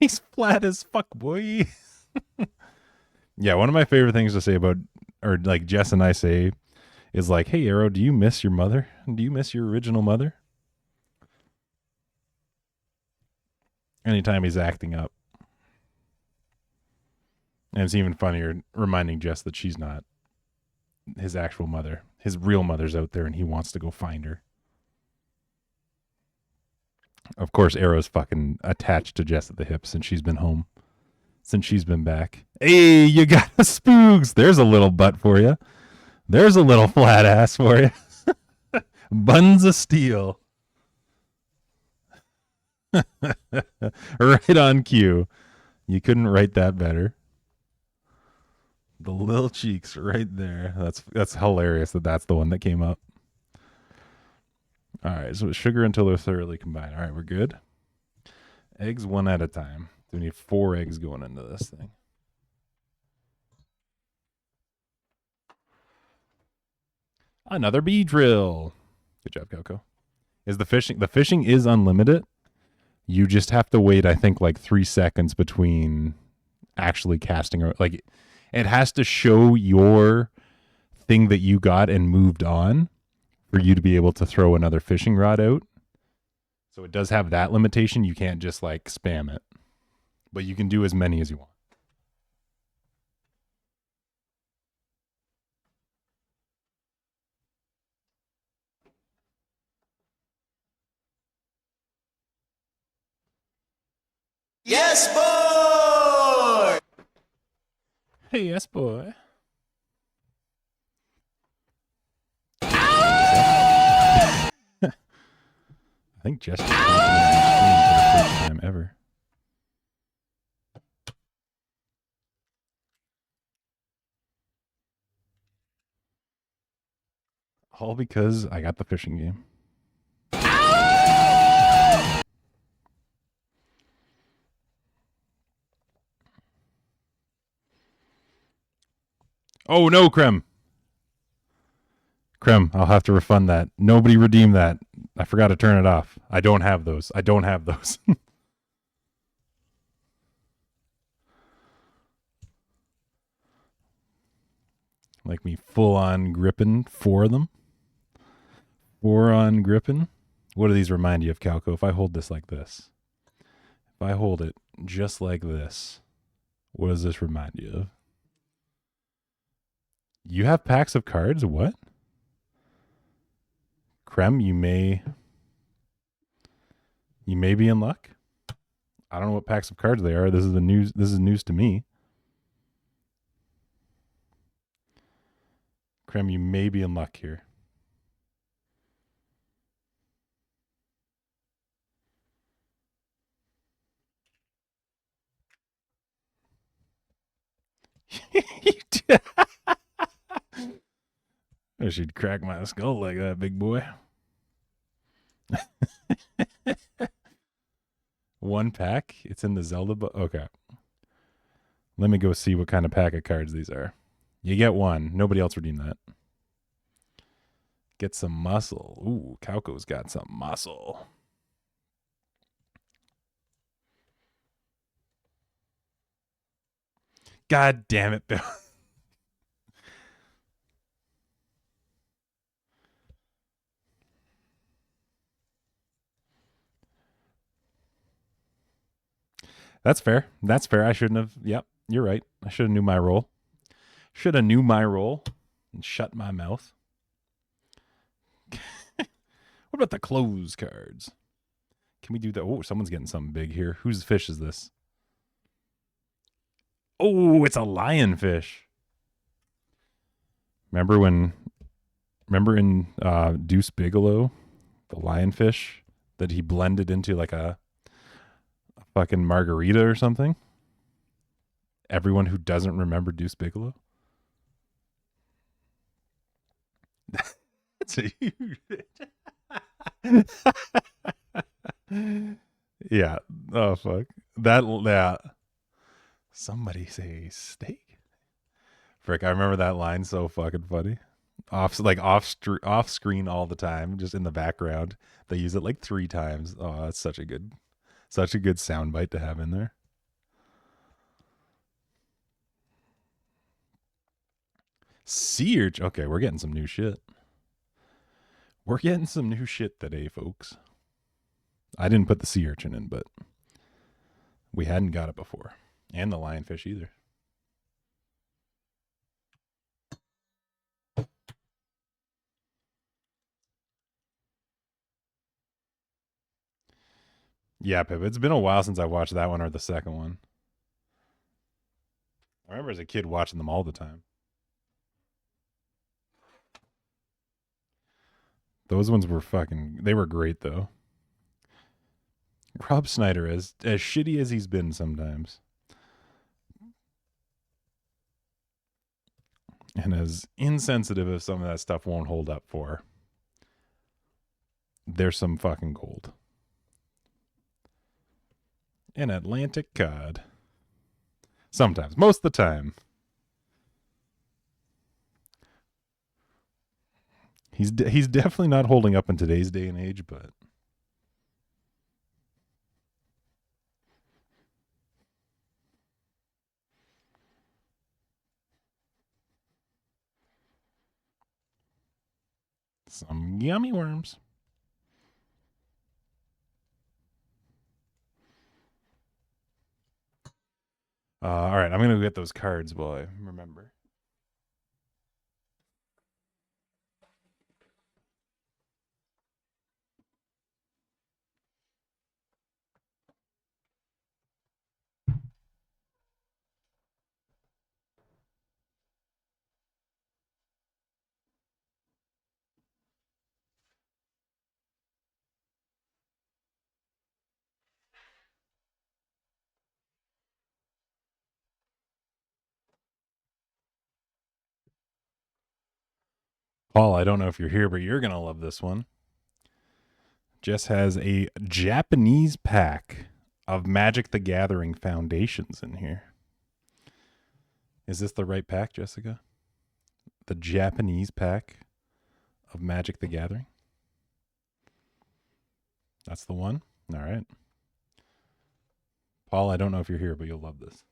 He's flat as fuck, boy. Yeah, one of my favorite things to say about, or like Jess and I say, is like, hey, Arrow, do you miss your mother? Do you miss your original mother? Anytime he's acting up. And it's even funnier reminding Jess that she's not his actual mother. His real mother's out there and he wants to go find her. Of course, Arrow's fucking attached to Jess at the hip since she's been home. Since she's been back. Hey, you got a Spooks. There's a little butt for you. There's a little flat ass for you. Buns of steel. Right on cue. You couldn't write that better. The little cheeks right there. That's hilarious that that's the one that came up. All right, so sugar until they're thoroughly combined. All right, we're good. Eggs one at a time. We need 4 eggs going into this thing. Another bee drill. Good job, Coco. The fishing is unlimited. You just have to wait, I think, like 3 seconds between actually casting, or like it has to show your thing that you got and moved on for you to be able to throw another fishing rod out. So it does have that limitation. You can't just like spam it, but you can do as many as you want. Yes, boy! Hey, yes, boy. I think Jess just came on my screen for the first time ever. All because I got the fishing game. Oh no, Krem. Krem, I'll have to refund that. Nobody redeemed that. I forgot to turn it off. I don't have those. I don't have those. Like me full on gripping for them. 4 on gripping. What do these remind you of, Calco? If I hold this like this. If I hold it just like this, what does this remind you of? You have packs of cards? What? Krem, you may be in luck. I don't know what packs of cards they are. This is news to me. Krem, you may be in luck here. I should crack my skull like that, big boy. 1 pack? It's in the Zelda book? Okay. Let me go see what kind of pack of cards these are. You get 1. Nobody else redeemed that. Get some muscle. Ooh, Calco's got some muscle. God damn it, Bill. That's fair. That's fair. I shouldn't have. Yep, you're right. I should have knew my role. Should have knew my role and shut my mouth. What about the close cards? Can we do that? Oh, someone's getting something big here. Whose fish is this? Oh, it's a lionfish. Remember in Deuce Bigelow, the lionfish that he blended into like a fucking margarita or something? Everyone who doesn't remember Deuce Bigelow? That's a huge yeah. Oh fuck. That somebody say steak. Frick, I remember that line so fucking funny. Off screen all the time, just in the background. They use it like 3 times. Oh, that's such a good soundbite to have in there. Sea urchin. Okay, we're getting some new shit. We're getting some new shit today, folks. I didn't put the sea urchin in, but we hadn't got it before. And the lionfish either. Yeah, Pip, it's been a while since I watched that one or the second one. I remember as a kid watching them all the time. Those ones were they were great though. Rob Schneider, as shitty as he's been sometimes, and as insensitive as some of that stuff won't hold up for, there's some fucking gold. An Atlantic cod. Sometimes. Most of the time. He's definitely not holding up in today's day and age, but Some yummy worms. All right, I'm going to get those cards while I remember. Paul, I don't know if you're here, but you're going to love this one. Jess has a Japanese pack of Magic the Gathering foundations in here. Is this the right pack, Jessica? The Japanese pack of Magic the Gathering? That's the one? All right. Paul, I don't know if you're here, but you'll love this.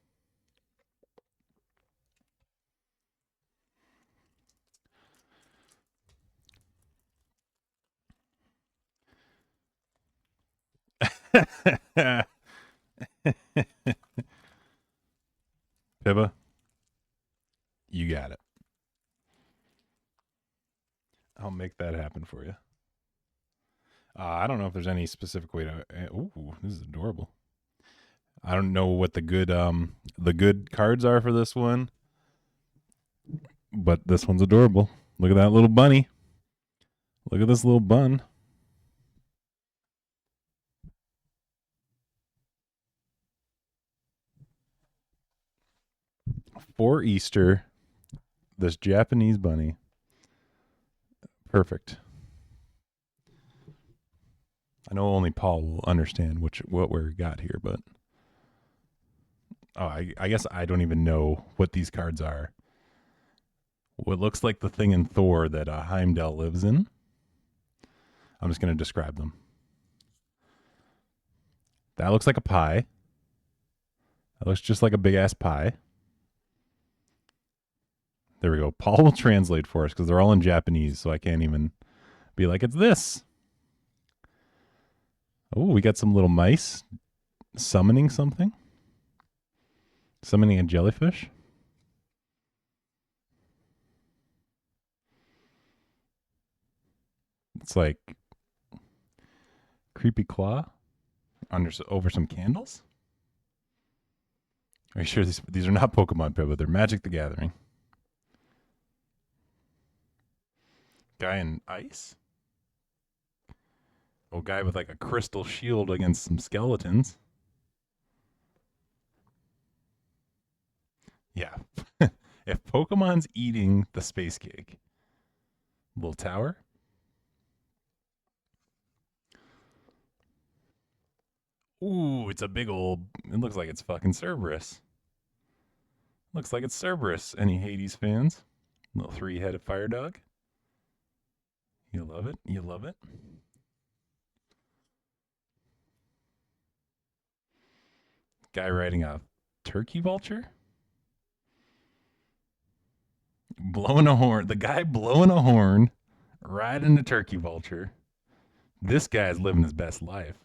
Pibba, you got it. I'll make that happen for you. I don't know if there's any specific way to. Ooh, this is adorable. I don't know what the good cards are for this one, but this one's adorable. Look at that little bunny. Look at this little bun. For Easter, this Japanese bunny. Perfect. I know only Paul will understand what we got here, but I guess I don't even know what these cards are. What looks like the thing in Thor that Heimdall lives in. I'm just going to describe them. That looks like a pie. That looks just like a big ass pie. There we go. Paul will translate for us because they're all in Japanese, so I can't even be like, it's this. Oh, we got some little mice summoning something. Summoning a jellyfish. It's like creepy claw over some candles. Are you sure these are not Pokemon, but they're Magic the Gathering? Guy in ice. Oh, guy with like a crystal shield against some skeletons. Yeah. If Pokemon's eating the space cake. Little tower. Ooh, it's a big old... It looks like it's fucking Cerberus. Looks like it's Cerberus. Any Hades fans? Little 3-headed fire dog. You love it. You love it. Guy riding a turkey vulture. Blowing a horn. The guy blowing a horn, riding a turkey vulture. This guy's living his best life.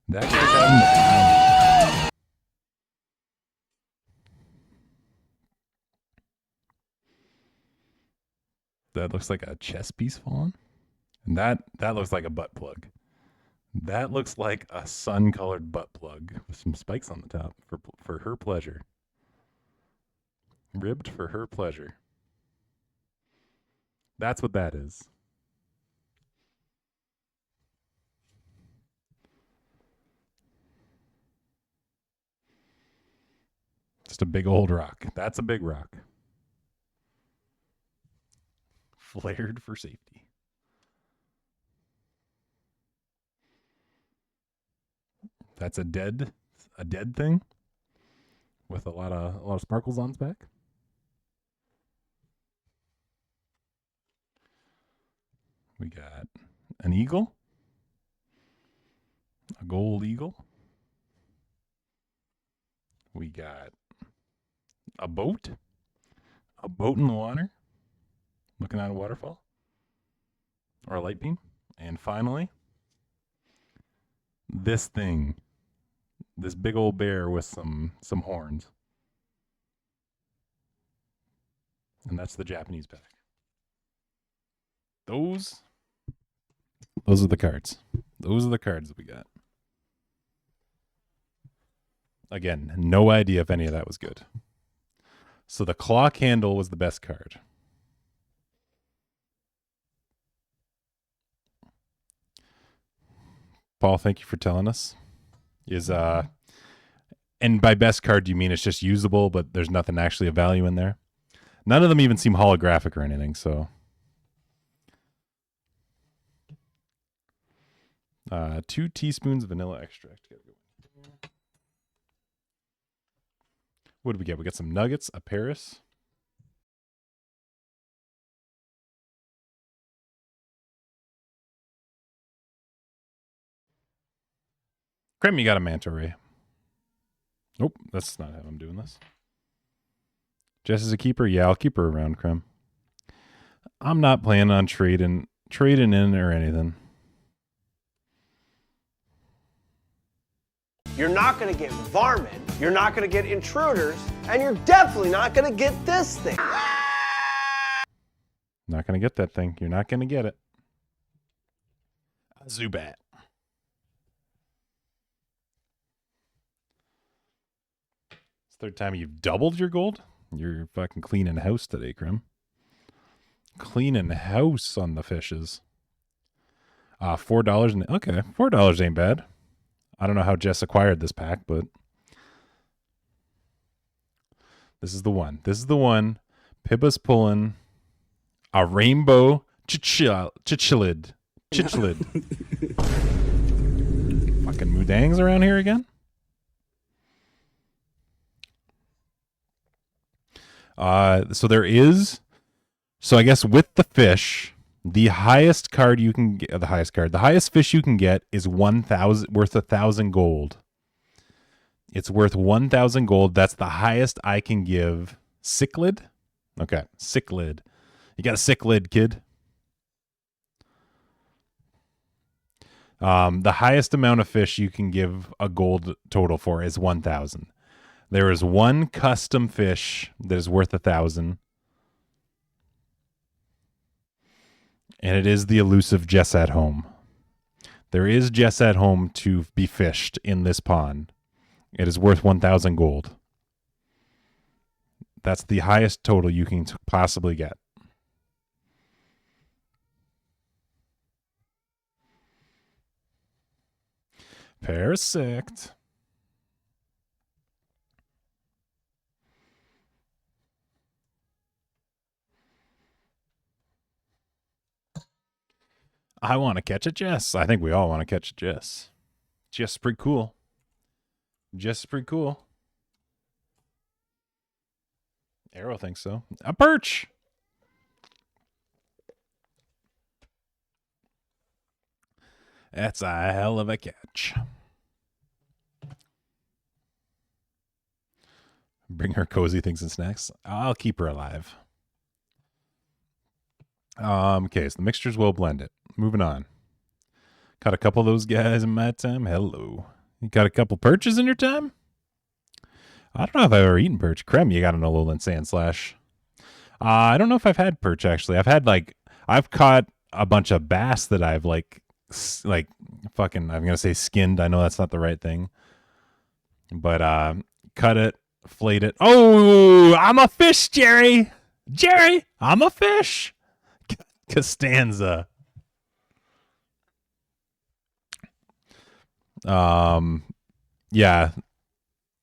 That guy's having the time. That looks like a chess piece falling. And that looks like a butt plug. That looks like a sun-colored butt plug with some spikes on the top for her pleasure. Ribbed for her pleasure. That's what that is. Just a big old rock. That's a big rock. Flared for safety. That's a dead thing with a lot of sparkles on its back. We got an eagle, a gold eagle. We got a boat in the water, looking at a waterfall. or a light beam. And finally, this thing. This big old bear with some horns. And that's the Japanese pack. Those are the cards. Those are the cards that we got. Again, no idea if any of that was good. So the clock handle was the best card. Paul, thank you for telling us. And by best card, do you mean it's just usable, but there's nothing actually of value in there? None of them even seem holographic or anything, so. 2 teaspoons vanilla extract. What did we get? We got some nuggets, a Paris. Krem, you got a manta ray. Nope, that's not how I'm doing this. Jess is a keeper? Yeah, I'll keep her around, Krem. I'm not planning on trading in or anything. You're not gonna get varmint, you're not gonna get intruders, and you're definitely not gonna get this thing. Not going to get that thing. You're not going to get it. Zubat. It's the third time you've doubled your gold. You're fucking cleaning house today, Krim. Cleaning house on the fishes. $4. Okay, $4 ain't bad. I don't know how Jess acquired this pack, but this is the one. This is the one. Pibba's pulling a rainbow chichlid. Fucking Mudangs around here again. So there is. So I guess with the fish, the highest card you can get, the highest fish you can get is 1,000, worth 1,000 gold. It's worth 1,000 gold. That's the highest I can give. Cichlid? Okay, cichlid. You got a cichlid, kid. The highest amount of fish you can give a gold total for is 1,000. There is one custom fish that is worth 1,000. And it is the elusive Jess at Home. There is Jess at Home to be fished in this pond. It is worth 1,000 gold. That's the highest total you can possibly get. Parasect. I want to catch a Jess. I think we all want to catch a Jess. Jess is pretty cool. Jess is pretty cool. Arrow thinks so. A perch. That's a hell of a catch. Bring her cozy things and snacks. I'll keep her alive. Okay, so the mixture's well blended. Moving on. Caught a couple of those guys in my time. Hello. You got a couple perches in your time? I don't know if I've ever eaten perch. Krem, you got an Alolan Sandslash. I don't know if I've had perch, actually. I've caught a bunch of bass that I've fucking, I'm going to say skinned. I know that's not the right thing. But cut it, flayed it. Oh, I'm a fish, Jerry. Jerry, I'm a fish. Costanza. Yeah,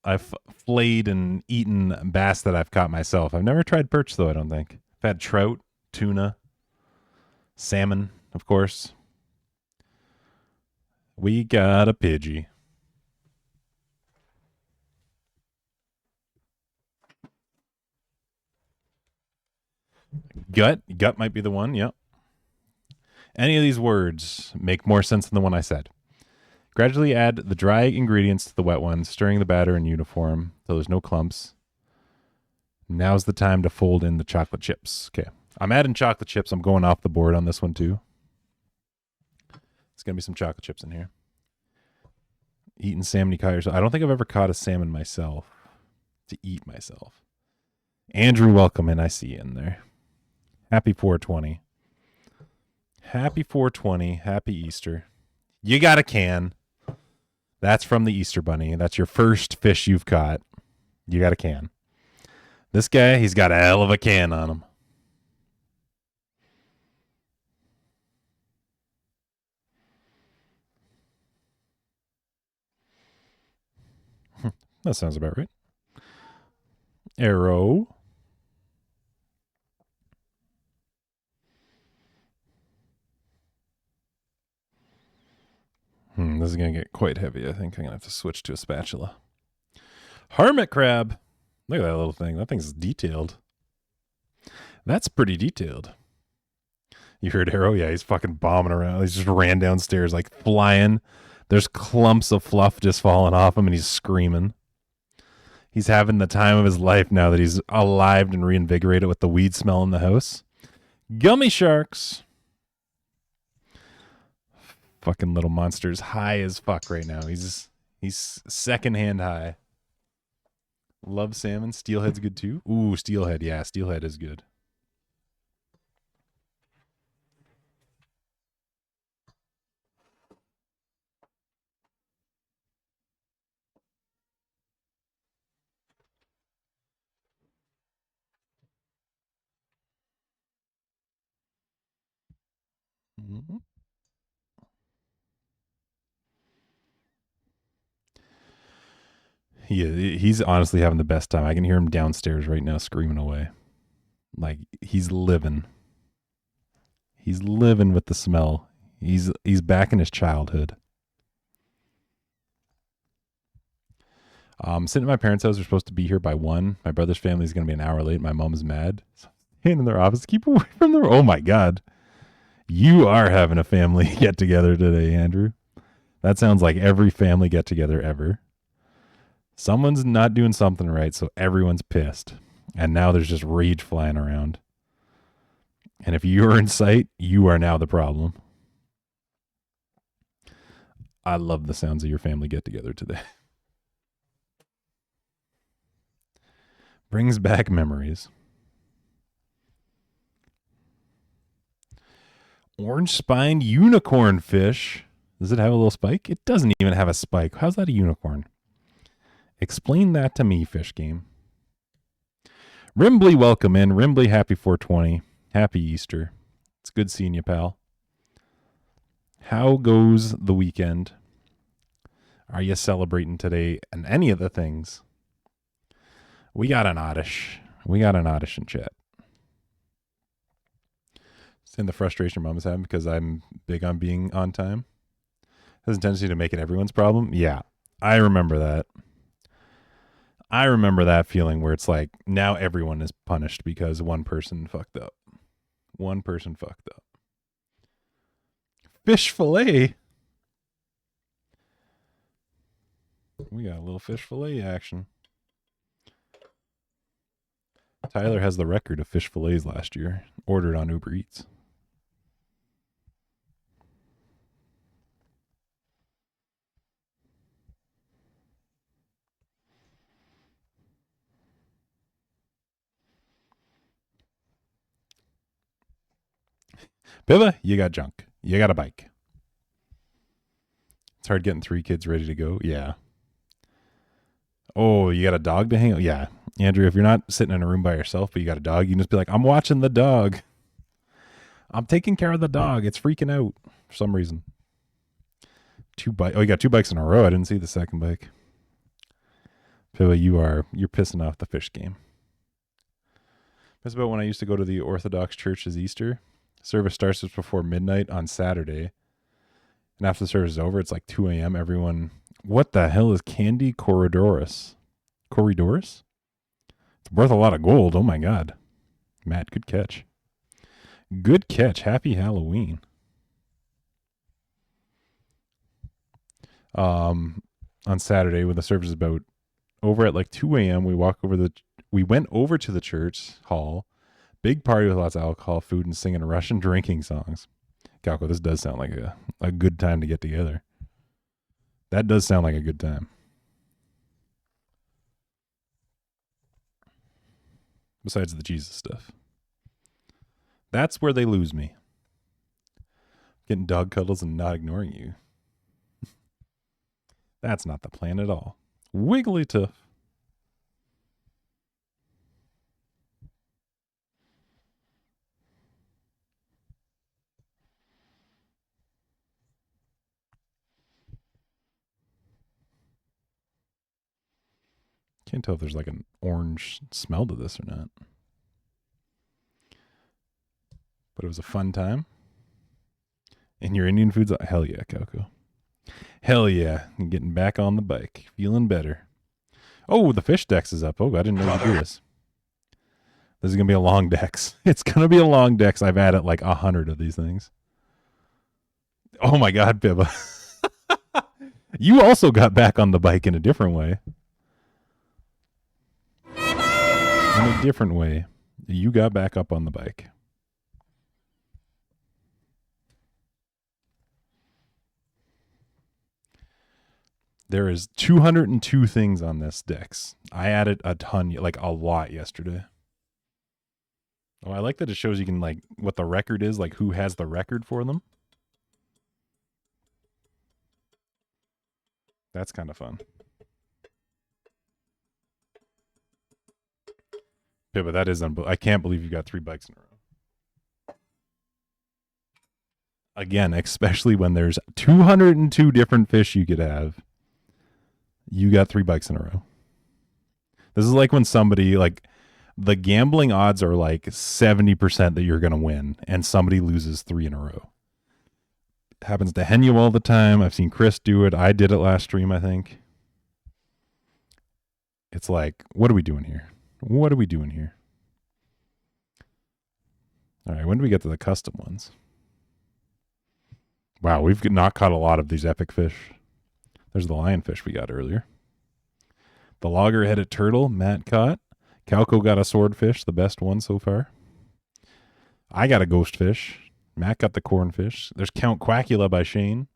I've flayed and eaten bass that I've caught myself. I've never tried perch, though, I don't think. I've had trout, tuna, salmon, of course. We got a Pidgey. Gut might be the one, yep. Any of these words make more sense than the one I said. Gradually add the dry ingredients to the wet ones, stirring the batter in uniform so there's no clumps. Now's the time to fold in the chocolate chips. Okay, I'm adding chocolate chips. I'm going off the board on this one too. It's going to be some chocolate chips in here. Eating salmon, you caught yourself. I don't think I've ever caught a salmon myself to eat myself. Andrew, welcome in. I see you in there. Happy 420. Happy 420. Happy Easter. You got a can. That's from the Easter Bunny. That's your first fish you've caught. You got a can. This guy, he's got a hell of a can on him. That sounds about right. Arrow. This is going to get quite heavy. I think I'm going to have to switch to a spatula. Hermit crab. Look at that little thing. That thing's detailed. That's pretty detailed. You heard Arrow? Yeah, he's fucking bombing around. He's just ran downstairs like flying. There's clumps of fluff just falling off him and he's screaming. He's having the time of his life now that he's alive and reinvigorated with the weed smell in the house. Gummy sharks. Fucking little monster's high as fuck right now. He's secondhand high. Love salmon. Steelhead's good too. Ooh, steelhead. Yeah, steelhead is good. Mm-hmm. He's honestly having the best time. I can hear him downstairs right now screaming away. Like he's living. He's living with the smell. He's back in his childhood. Sitting at my parents' house. We're supposed to be here by 1. My brother's family is going to be an hour late. My mom's mad. So in their office, keep away from them. Oh my God. You are having a family get together today, Andrew. That sounds like every family get together ever. Someone's not doing something right, so everyone's pissed. And now there's just rage flying around. And if you're in sight, you are now the problem. I love the sounds of your family get together today. Brings back memories. Orange-spined unicorn fish. Does it have a little spike? It doesn't even have a spike. How's that a unicorn? Explain that to me, Fish Game. Rimbley, welcome in. Rimbley, happy 420. Happy Easter. It's good seeing you, pal. How goes the weekend? Are you celebrating today and any of the things? We got an oddish. We got an oddish in chat. Seeing the frustration mom is having because I'm big on being on time. Has a tendency to make it everyone's problem. Yeah, I remember that. I remember that feeling where it's like now everyone is punished because one person fucked up. One person fucked up. Fish fillet. We got a little fish fillet action. Tyler has the record of fish fillets last year. Ordered on Uber Eats. Piva, you got junk. You got a bike. It's hard getting 3 kids ready to go. Yeah. Oh, you got a dog to hang out? Yeah. Andrew, if you're not sitting in a room by yourself, but you got a dog, you can just be like, I'm watching the dog. I'm taking care of the dog. It's freaking out for some reason. 2 bikes. Oh, you got 2 bikes in a row. I didn't see the second bike. Piva, you're pissing off the Fish Game. That's about when I used to go to the Orthodox Church's Easter. Service starts just before midnight on Saturday. And after the service is over, it's like 2 a.m. Everyone, what the hell is Candy Corridorus? Corridorus? It's worth a lot of gold. Oh my God. Matt, good catch. Good catch. Happy Halloween. On Saturday, when the service is about over at like 2 a.m., we went over to the church hall. Big party with lots of alcohol, food, and singing Russian drinking songs. Calco, this does sound like a good time to get together. That does sound like a good time. Besides the Jesus stuff. That's where they lose me. Getting dog cuddles and not ignoring you. That's not the plan at all. Wigglytuff. Can't tell if there's like an orange smell to this or not. But it was a fun time. And your Indian food's hell yeah, Calco. Hell yeah. I'm getting back on the bike. Feeling better. Oh, the fish dex is up. Oh, I didn't know you do this. This is going to be a long dex. It's going to be a long dex. I've added like 100 of these things. Oh my God, Bibba. You also got back on the bike in a different way. In a different way. You got back up on the bike. There is 202 things on this dex. I added a ton, like a lot yesterday. Oh, I like that it shows you can like what the record is, like who has the record for them. That's kind of fun. Yeah, but that is unbelievable. I can't believe you got 3 bikes in a row. Again, especially when there's 202 different fish you could have. You got 3 bikes in a row. This is like when somebody, like, the gambling odds are like 70% that you're going to win, and somebody loses 3 in a row. It happens to Henu all the time. I've seen Chris do it. I did it last stream, I think. It's like, what are we doing here? What are we doing here? All right, when do we get to the custom ones? Wow, we've not caught a lot of these epic fish. There's the lionfish we got earlier. The logger-headed turtle, Matt caught. Calco got a swordfish, the best one so far. I got a ghost fish. Matt got the cornfish. There's Count Quackula by Shane.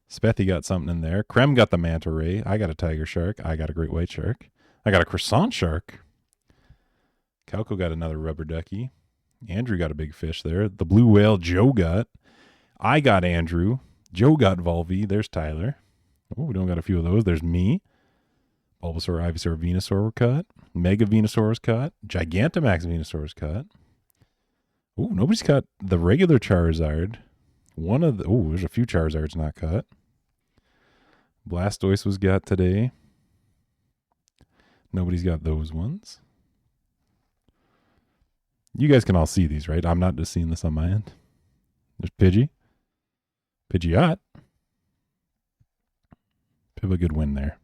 Spethy got something in there. Krem got the manta ray. I got a tiger shark. I got a great white shark. I got a croissant shark. Calco got another rubber ducky. Andrew got a big fish there. The blue whale Joe got. I got Andrew. Joe got Volvi. There's Tyler. Oh, we don't got a few of those. There's me. Bulbasaur, Ivysaur, Venusaur were caught. Mega Venusaur was caught. Gigantamax Venusaur was caught. Oh, nobody's caught the regular Charizard. There's a few Charizards not caught. Blastoise was got today. Nobody's got those ones. You guys can all see these, right? I'm not just seeing this on my end. There's Pidgey. Pidgeot. Have a good win there.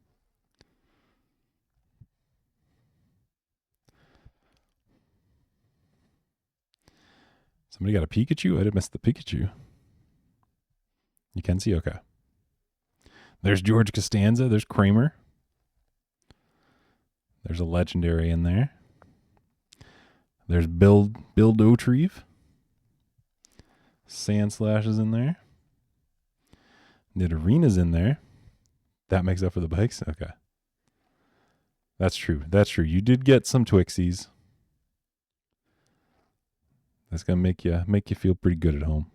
Somebody got a Pikachu? I did miss the Pikachu. You can see? Okay. There's George Costanza. There's Kramer. There's a legendary in there. There's Bill Dotrieve. Sandslash is in there. Nidorena's in there. That makes up for the bikes? Okay. That's true. That's true. You did get some Twixies. That's going to make you feel pretty good at home.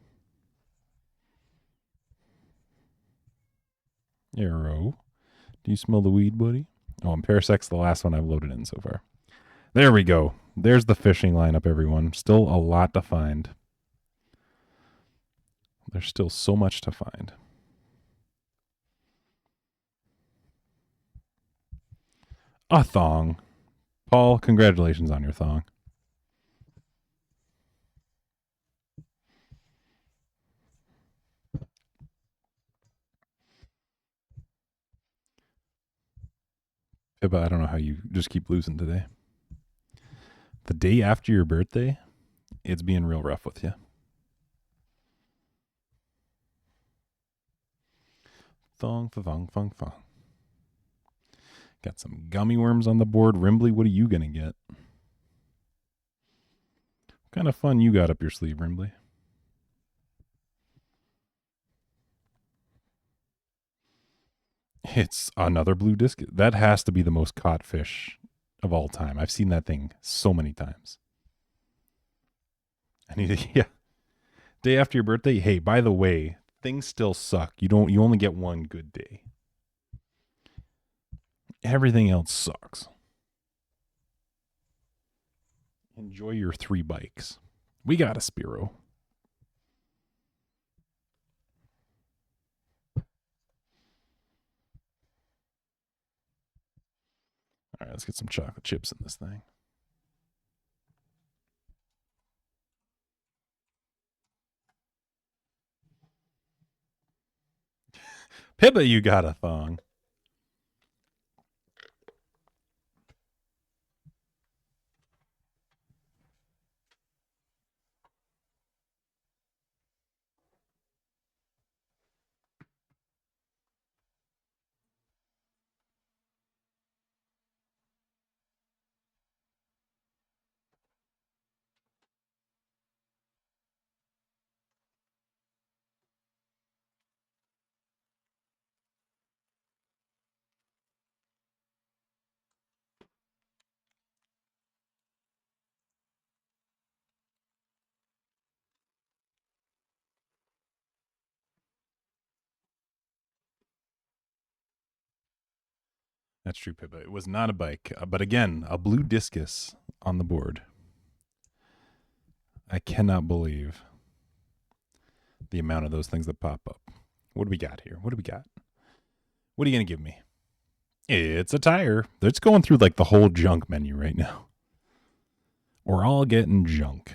Arrow. Do you smell the weed, buddy? Oh, and Parasec's the last one I've loaded in so far. There we go. There's the fishing lineup, everyone. Still a lot to find. There's still so much to find. A thong. Paul, congratulations on your thong. But I don't know how you just keep losing today. The day after your birthday, it's being real rough with you. Thong, thong, thong, thong. Got some gummy worms on the board. Rimbley, what are you going to get? What kind of fun you got up your sleeve, Rimbley? It's another blue disc. That has to be the most caught fish of all time. I've seen that thing so many times. I need to, yeah. Day after your birthday. Hey, by the way, things still suck. You only get one good day. Everything else sucks. Enjoy your 3 bikes. We got a Spiro. All right, let's get some chocolate chips in this thing. Pippa, you got a thong. That's true, Pippa. It was not a bike, but again, a blue discus on the board. I cannot believe the amount of those things that pop up. What do we got here? What do we got? What are you going to give me? It's a tire. It's going through like the whole junk menu right now. We're all getting junk.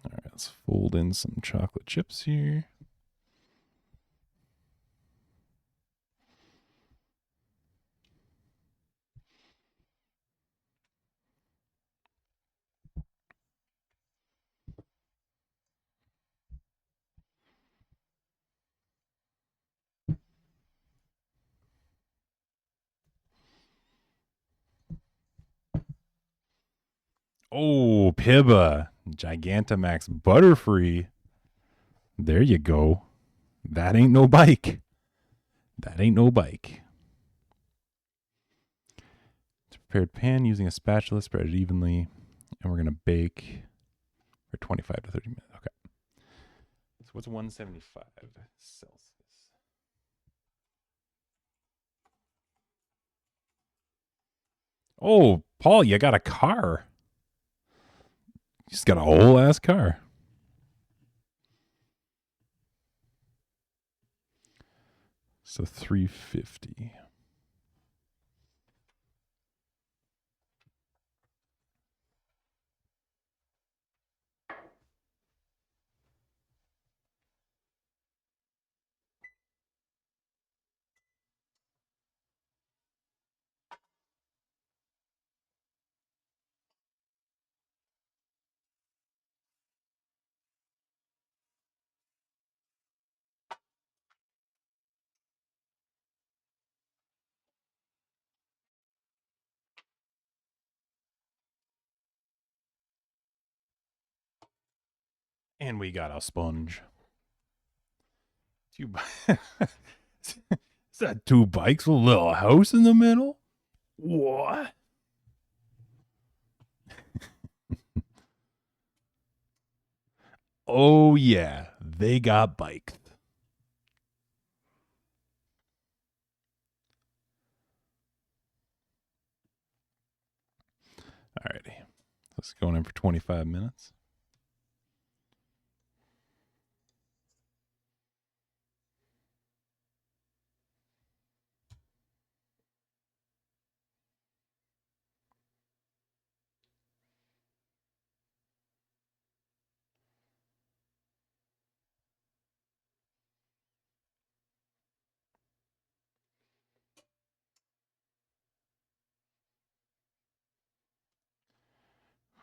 All right, let's fold in some chocolate chips here. Oh, Pibba. Gigantamax Butterfree. There you go. That ain't no bike. That ain't no bike. It's a prepared pan using a spatula, spread it evenly, and we're going to bake for 25 to 30 minutes. Okay. So what's 175 Celsius? Oh, Paul, you got a car. You just got a whole ass car. So 350. And we got a sponge. Is that 2 bikes with a little house in the middle? What? Oh, yeah. They got biked. Alrighty. Let's go in for 25 minutes.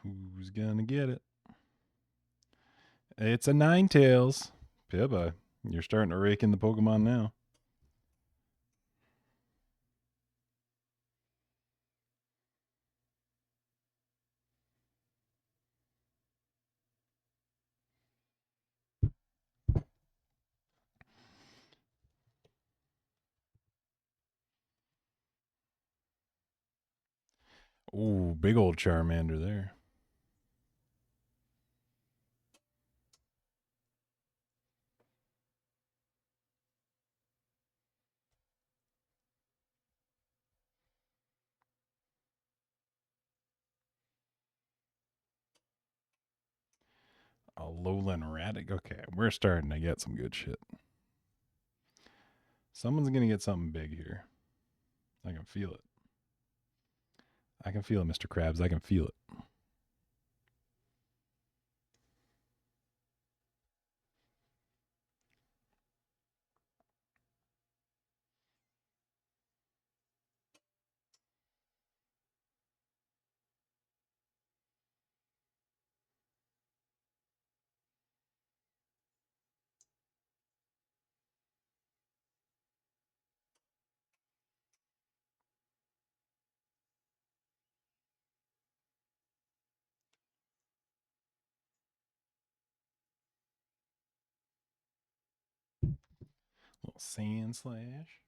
Who's gonna get it? It's a Ninetales. Pibba, you're starting to rake in the Pokemon now. Ooh, big old Charmander there. A Lowland Radic. Okay, we're starting to get some good shit. Someone's going to get something big here. I can feel it. I can feel it, Mr. Krabs. I can feel it. Little Sand Slash.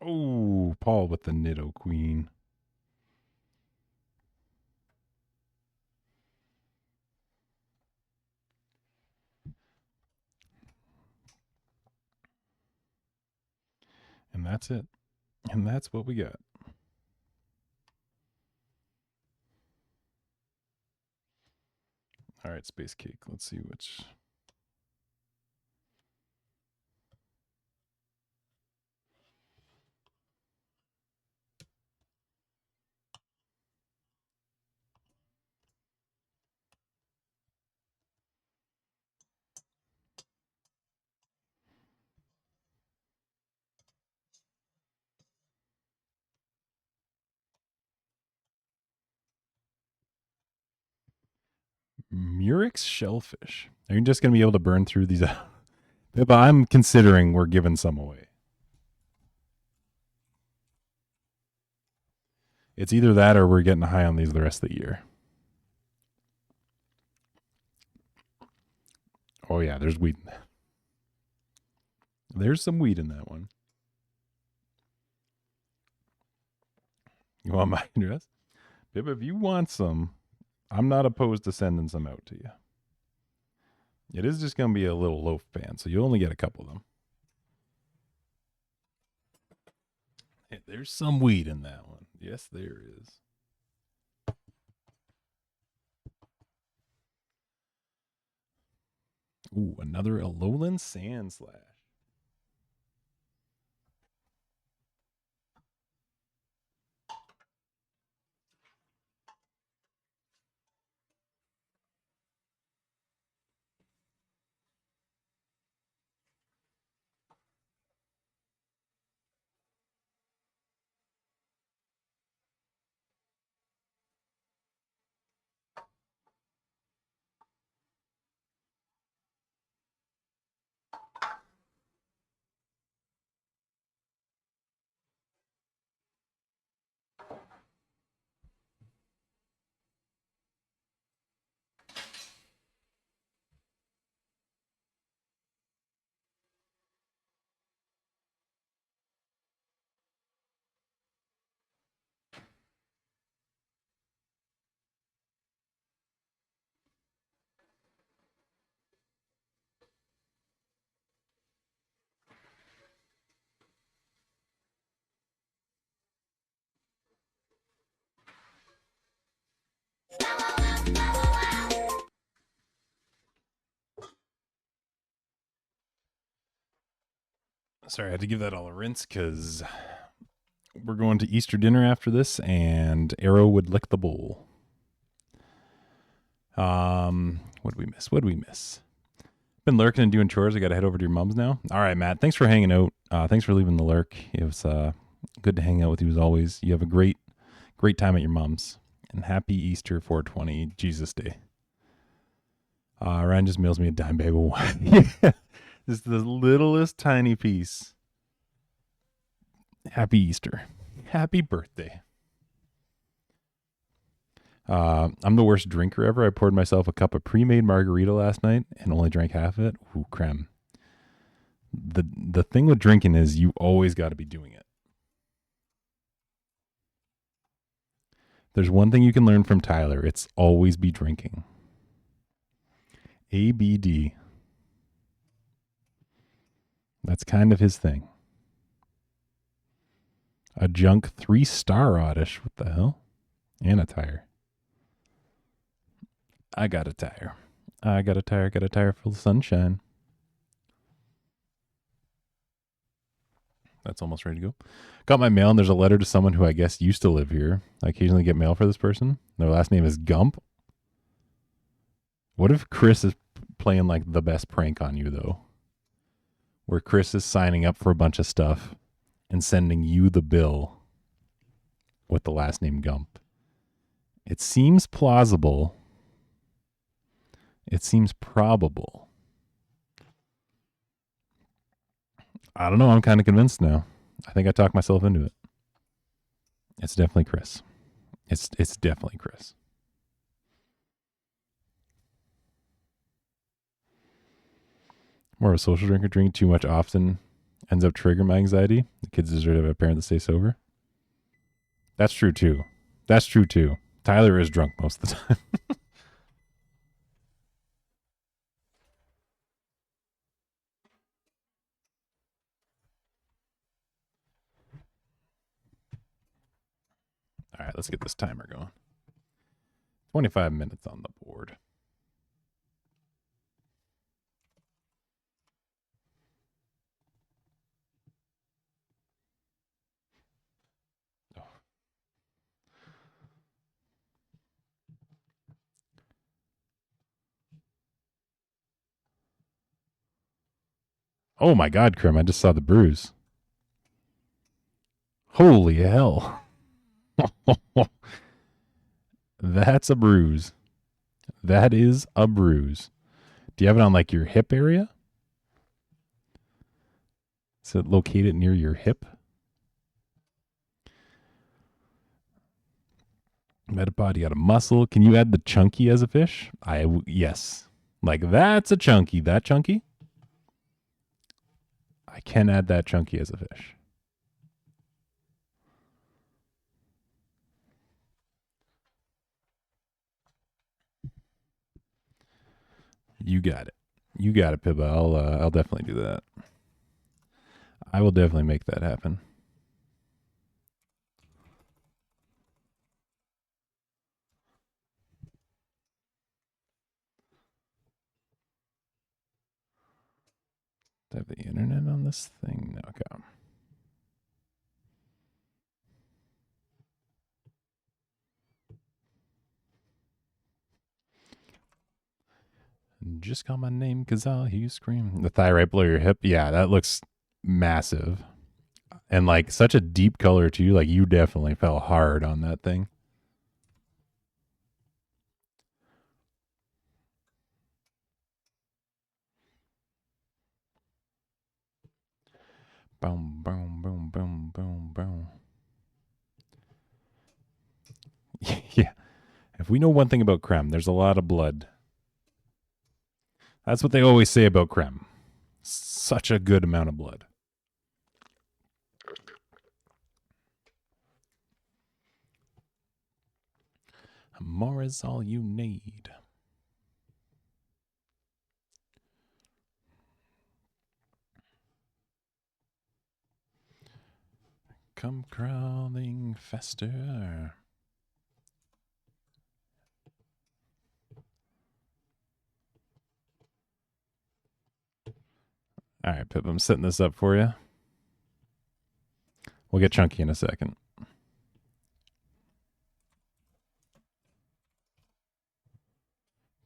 Oh, Paul with the Nido Queen. And that's it. And that's what we got. All right, Space Cake. Let's see which. Murex Shellfish. Are you just going to be able to burn through these? But I'm considering we're giving some away. It's either that or we're getting high on these the rest of the year. Oh, yeah, there's weed. There's some weed in that one. You want my address? Bib, if you want some, I'm not opposed to sending some out to you. It is just going to be a little loaf pan, so you only get a couple of them. Hey, there's some weed in that one. Yes, there is. Ooh, another Alolan Sand Slash. Sorry, I had to give that all a rinse because we're going to Easter dinner after this, and Arrow would lick the bowl. What did we miss? What did we miss? Been lurking and doing chores. I got to head over to your mom's now. All right, Matt. Thanks for hanging out. Thanks for leaving the lurk. It was good to hang out with you as always. You have a great time at your mom's. And happy Easter 420 Jesus Day. Ryan just mails me a dime bag of wine. Yeah. This is the littlest tiny piece. Happy Easter. Happy birthday. I'm the worst drinker ever. I poured myself a cup of pre-made margarita last night and only drank half of it. Ooh, creme. The thing with drinking is you always got to be doing it. There's one thing you can learn from Tyler. It's always be drinking. ABD. That's kind of his thing. A junk 3-star oddish. What the hell? And a tire. I got a tire. I got a tire. Got a tire full of sunshine. That's almost ready to go. Got my mail, and there's a letter to someone who I guess used to live here. I occasionally get mail for this person. Their last name is Gump. What if Chris is playing like the best prank on you, though? Where Chris is signing up for a bunch of stuff and sending you the bill with the last name Gump. It seems plausible. It seems probable. I don't know. I'm kind of convinced now. I think I talked myself into it. It's definitely Chris. It's definitely Chris. More of a social drinker. Drinking too much often ends up triggering my anxiety. The kids deserve to have a parent that stays sober. That's true too. That's true too. Tyler is drunk most of the time. All right, let's get this timer going. 25 minutes on the board. Oh my God, Krim, I just saw the bruise. Holy hell. That's a bruise. That is a bruise. Do you have it on like your hip area? Is it located near your hip? Metapod, you got a muscle. Can you add the chunky as a fish? Yes. Like that's a chunky. That chunky? I can add that chunky as a fish. You got it. You got it, Pibba. I'll definitely do that. I will definitely make that happen. Do I have the internet on this thing? No, okay. Just call my name because I'll hear you scream. The thigh right below your hip. Yeah, that looks massive. And like such a deep color too. Like you definitely fell hard on that thing. Boom, boom, boom, boom, boom, boom. Yeah. If we know one thing about creme, there's a lot of blood. That's what they always say about creme. Such a good amount of blood. More is all you need. Come crawling faster. All right, Pip, I'm setting this up for you. We'll get chunky in a second.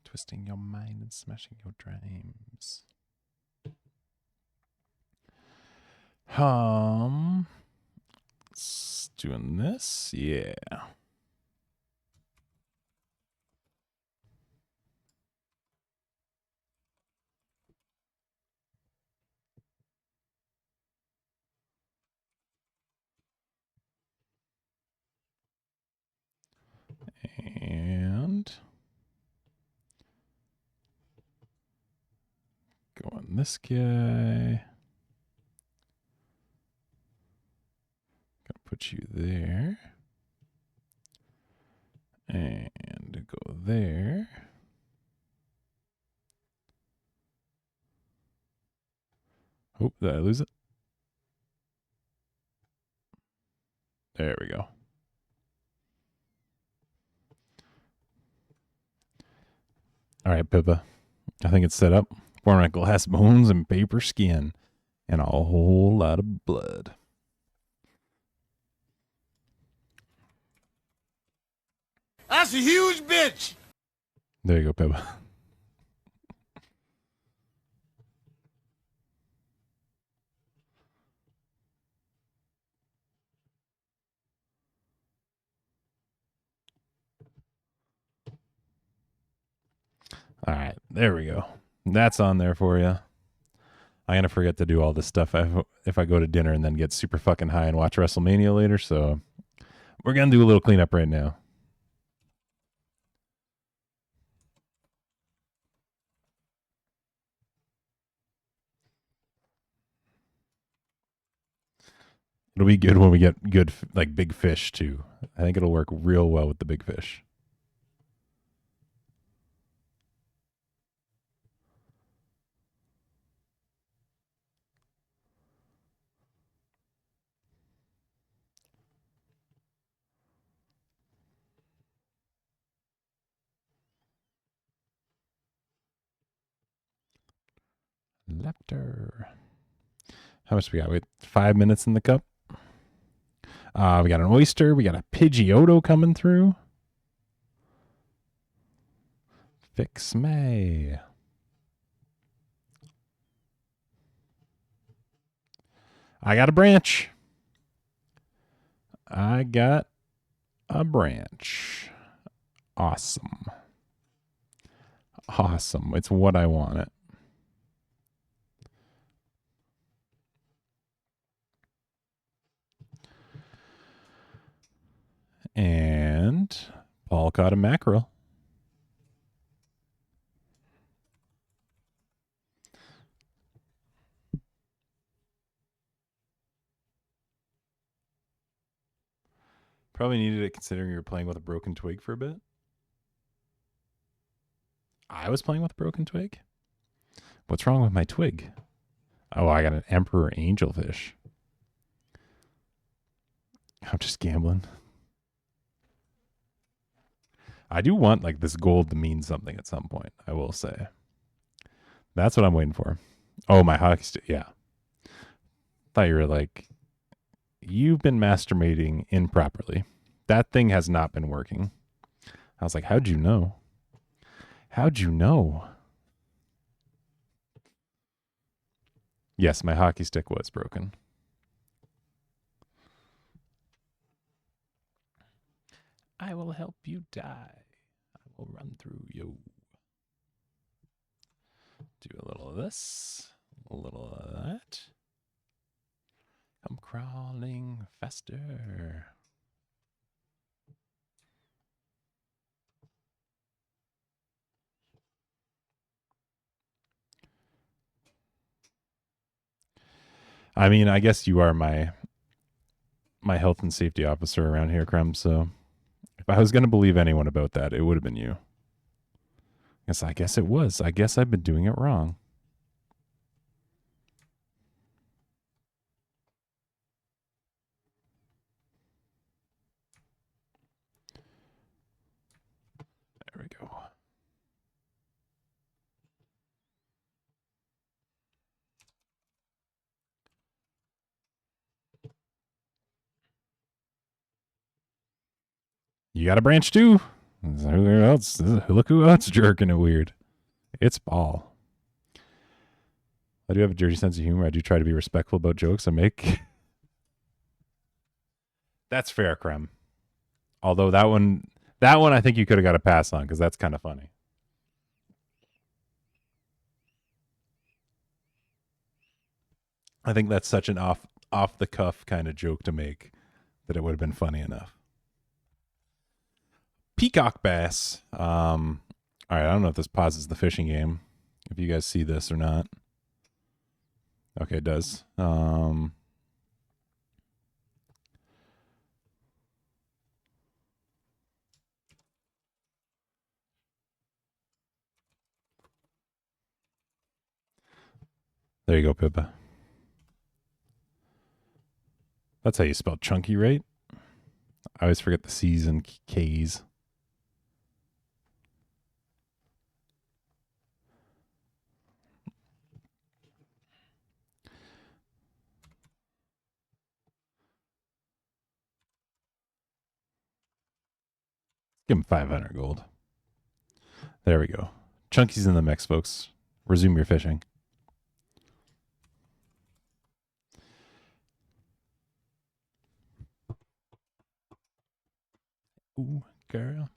Twisting your mind and smashing your dreams. Doing this, yeah. this guy. Gonna put you there. And go there. Oh, did I lose it? There we go. All right, Pippa. I think it's set up. Format glass bones and paper skin. And a whole lot of blood. That's a huge bitch. There you go, Pippa. All right, there we go. That's on there for you. I'm going to forget to do all this stuff if I go to dinner and then get super fucking high and watch WrestleMania later. So we're going to do a little cleanup right now. It'll be good when we get good, like big fish too. I think it'll work real well with the big fish. Lepter. How much we got? We got 5 minutes in the cup. We got an oyster. We got a Pidgeotto coming through. Fix May. I got a branch. I got a branch. Awesome. Awesome. It's what I wanted. And Paul caught a mackerel. Probably needed it considering you were playing with a broken twig for a bit. I was playing with a broken twig? What's wrong with my twig? Oh, I got an emperor angelfish. I'm just gambling. I do want like this gold to mean something at some point, I will say. That's what I'm waiting for. Oh, my hockey stick. Yeah. Thought you were like, you've been masturbating improperly. That thing has not been working. I was like, how'd you know? How'd you know? Yes, my hockey stick was broken. I will help you die. I will run through you. Do a little of this, a little of that. I'm crawling faster. I mean, I guess you are my health and safety officer around here, Krem, so if I was going to believe anyone about that, it would have been you. Yes, I guess it was. I guess I've been doing it wrong. There we go. You got a branch too. Who else? Look who else jerking it weird. It's Paul. I do have a dirty sense of humor. I do try to be respectful about jokes I make. That's fair, Krem. Although that one I think you could have got a pass on because that's kind of funny. I think that's such an off the cuff kind of joke to make that it would have been funny enough. Peacock bass. All right, I don't know if this pauses the fishing game, if you guys see this or not. Okay, it does. There you go, Pippa. That's how you spell chunky, right? I always forget the C's and K's. Give him 500 gold. There we go. Chunky's in the mix, folks. Resume your fishing. Ooh, girl.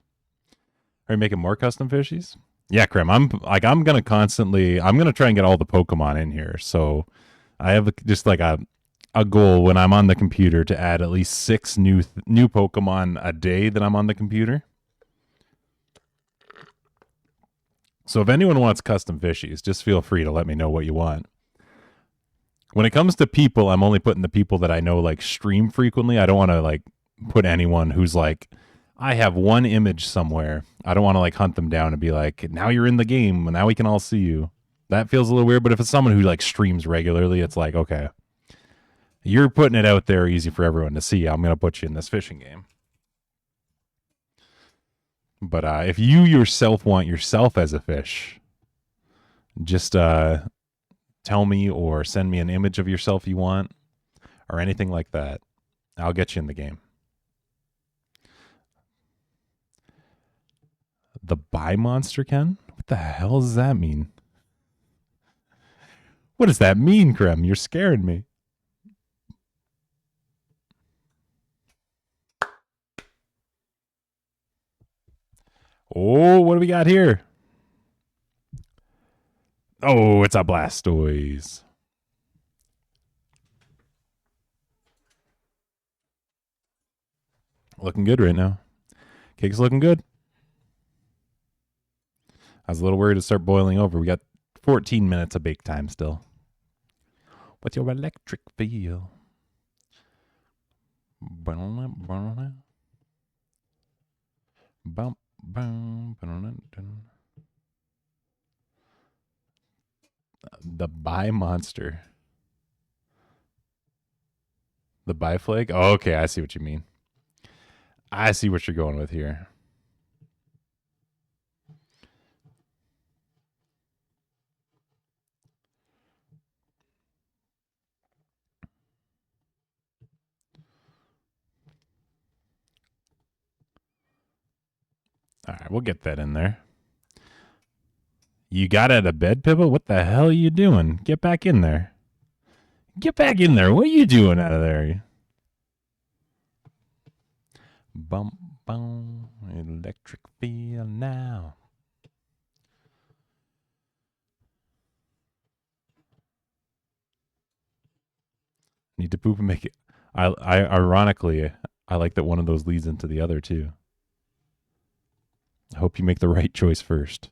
Are you making more custom fishies? Yeah, Krim. I'm gonna try and get all the Pokemon in here. So I have just like a goal when I'm on the computer to add at least 6 new Pokemon a day that I'm on the computer. So if anyone wants custom fishies, just feel free to let me know what you want. When it comes to people, I'm only putting the people that I know like stream frequently. I don't want to like put anyone who's like, I have one image somewhere. I don't want to like hunt them down and be like, now you're in the game. Now we can all see you. That feels a little weird. But if it's someone who like streams regularly, it's like, okay, you're putting it out there easy for everyone to see. I'm going to put you in this fishing game. But if you yourself want yourself as a fish, just tell me or send me an image of yourself you want or anything like that. I'll get you in the game. The buy monster, Ken? What the hell does that mean? What does that mean, Krem? You're scaring me. Oh, what do we got here? Oh, it's a Blastoise. Looking good right now. Cake's looking good. I was a little worried to start boiling over. We got 14 minutes of bake time still. What's your electric feel? Bump. The buy monster. The Biflag? Oh, okay, I see what you mean. I see what you're going with here. All right, we'll get that in there. You got out of bed, Pippa? What the hell are you doing? Get back in there. Get back in there. What are you doing out of there? Bump, bum, electric feel now. Need to poop and make it. I ironically, I like that one of those leads into the other too. I hope you make the right choice first.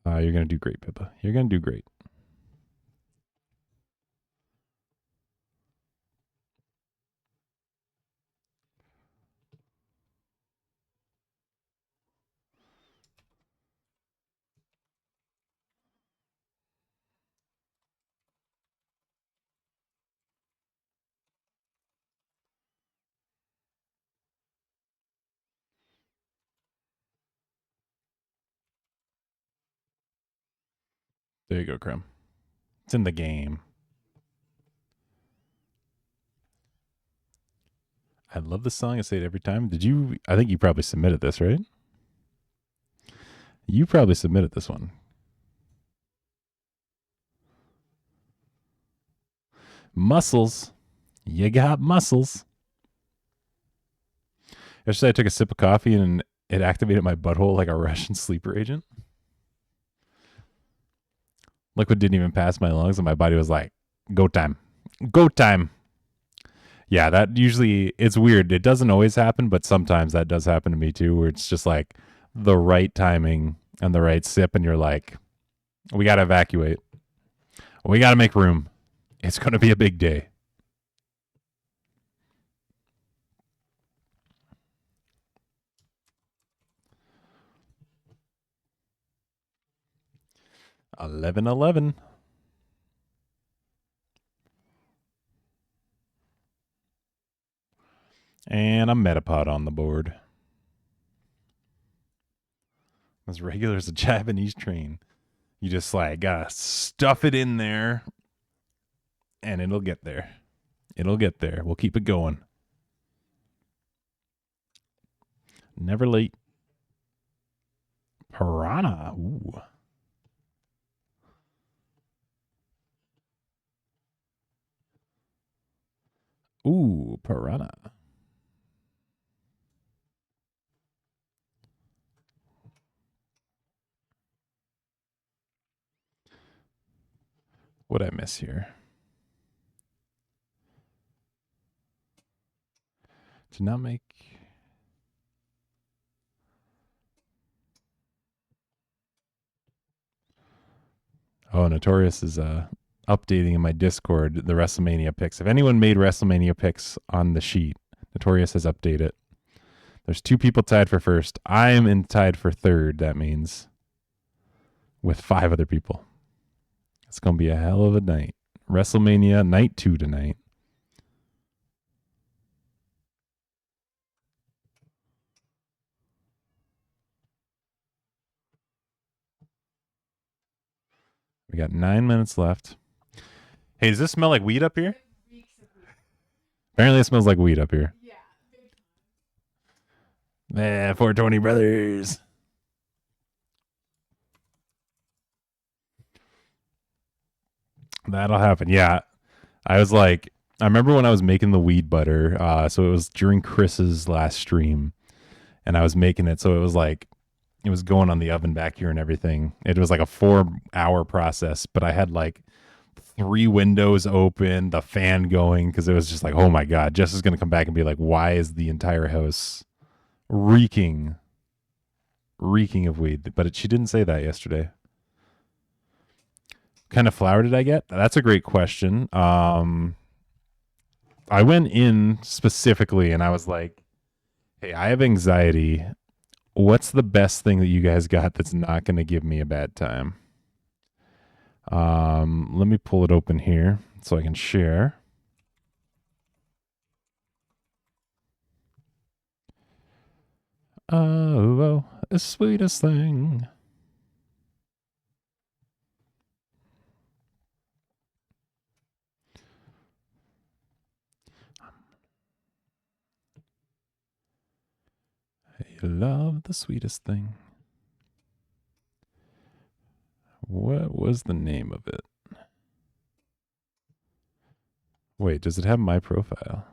You're going to do great, Pippa. You're going to do great. There you go, Krem. It's in the game. I love this song. I say it every time. I think you probably submitted this, right? You probably submitted this one. Muscles. You got muscles. Yesterday I took a sip of coffee and it activated my butthole like a Russian sleeper agent. Liquid didn't even pass my lungs and my body was like, go time. Go time. Yeah, that usually, it's weird. It doesn't always happen, but sometimes that does happen to me too, where it's just like the right timing and the right sip and you're like, we got to evacuate. We got to make room. It's going to be a big day. $11.11. And a Metapod on the board. As regular as a Japanese train. You just like gotta stuff it in there and it'll get there. It'll get there. We'll keep it going. Never late. Piranha. Ooh. Ooh, Piranha. What'd I miss here? Did not make... Oh, Notorious is updating in my Discord the WrestleMania picks. If anyone made WrestleMania picks on the sheet, Notorious has updated. There's 2 people tied for first. I am tied for third, that means, with 5 other people. It's going to be a hell of a night. WrestleMania Night 2 tonight. We got 9 minutes left. Hey, does this smell like weed up here? Apparently it smells like weed up here. Yeah. 420 brothers. That'll happen. Yeah. I was like, I remember when I was making the weed butter. So it was during Chris's last stream and I was making it. So it was like, it was going on the oven back here and everything. It was like a 4-hour process, but I had like 3 windows open, the fan going, because it was just like, oh my God, Jess is going to come back and be like, why is the entire house reeking of weed? But she didn't say that yesterday. What kind of flower did I get? That's a great question. I went in specifically and I was like, hey, I have anxiety. What's the best thing that you guys got that's not going to give me a bad time? Let me pull it open here so I can share. Oh, the sweetest thing. You love the sweetest thing. What was the name of it? Wait, does it have my profile?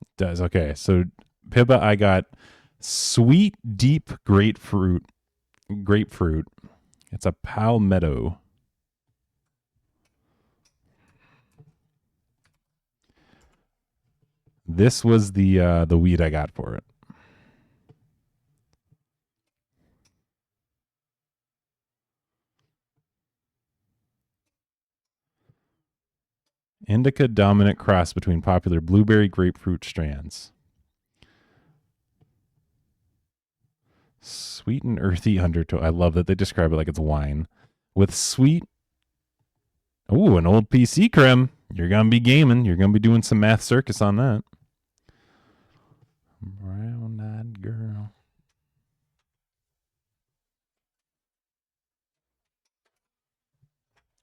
It does. Okay, so Pibba, I got sweet deep grapefruit. It's a palmetto. This was the weed I got for it. Indica dominant cross between popular blueberry grapefruit strands. Sweet and earthy undertone. I love that they describe it like it's wine. With sweet. Ooh, an old PC creme. You're going to be gaming. You're going to be doing some math circus on that. Brown-eyed girl.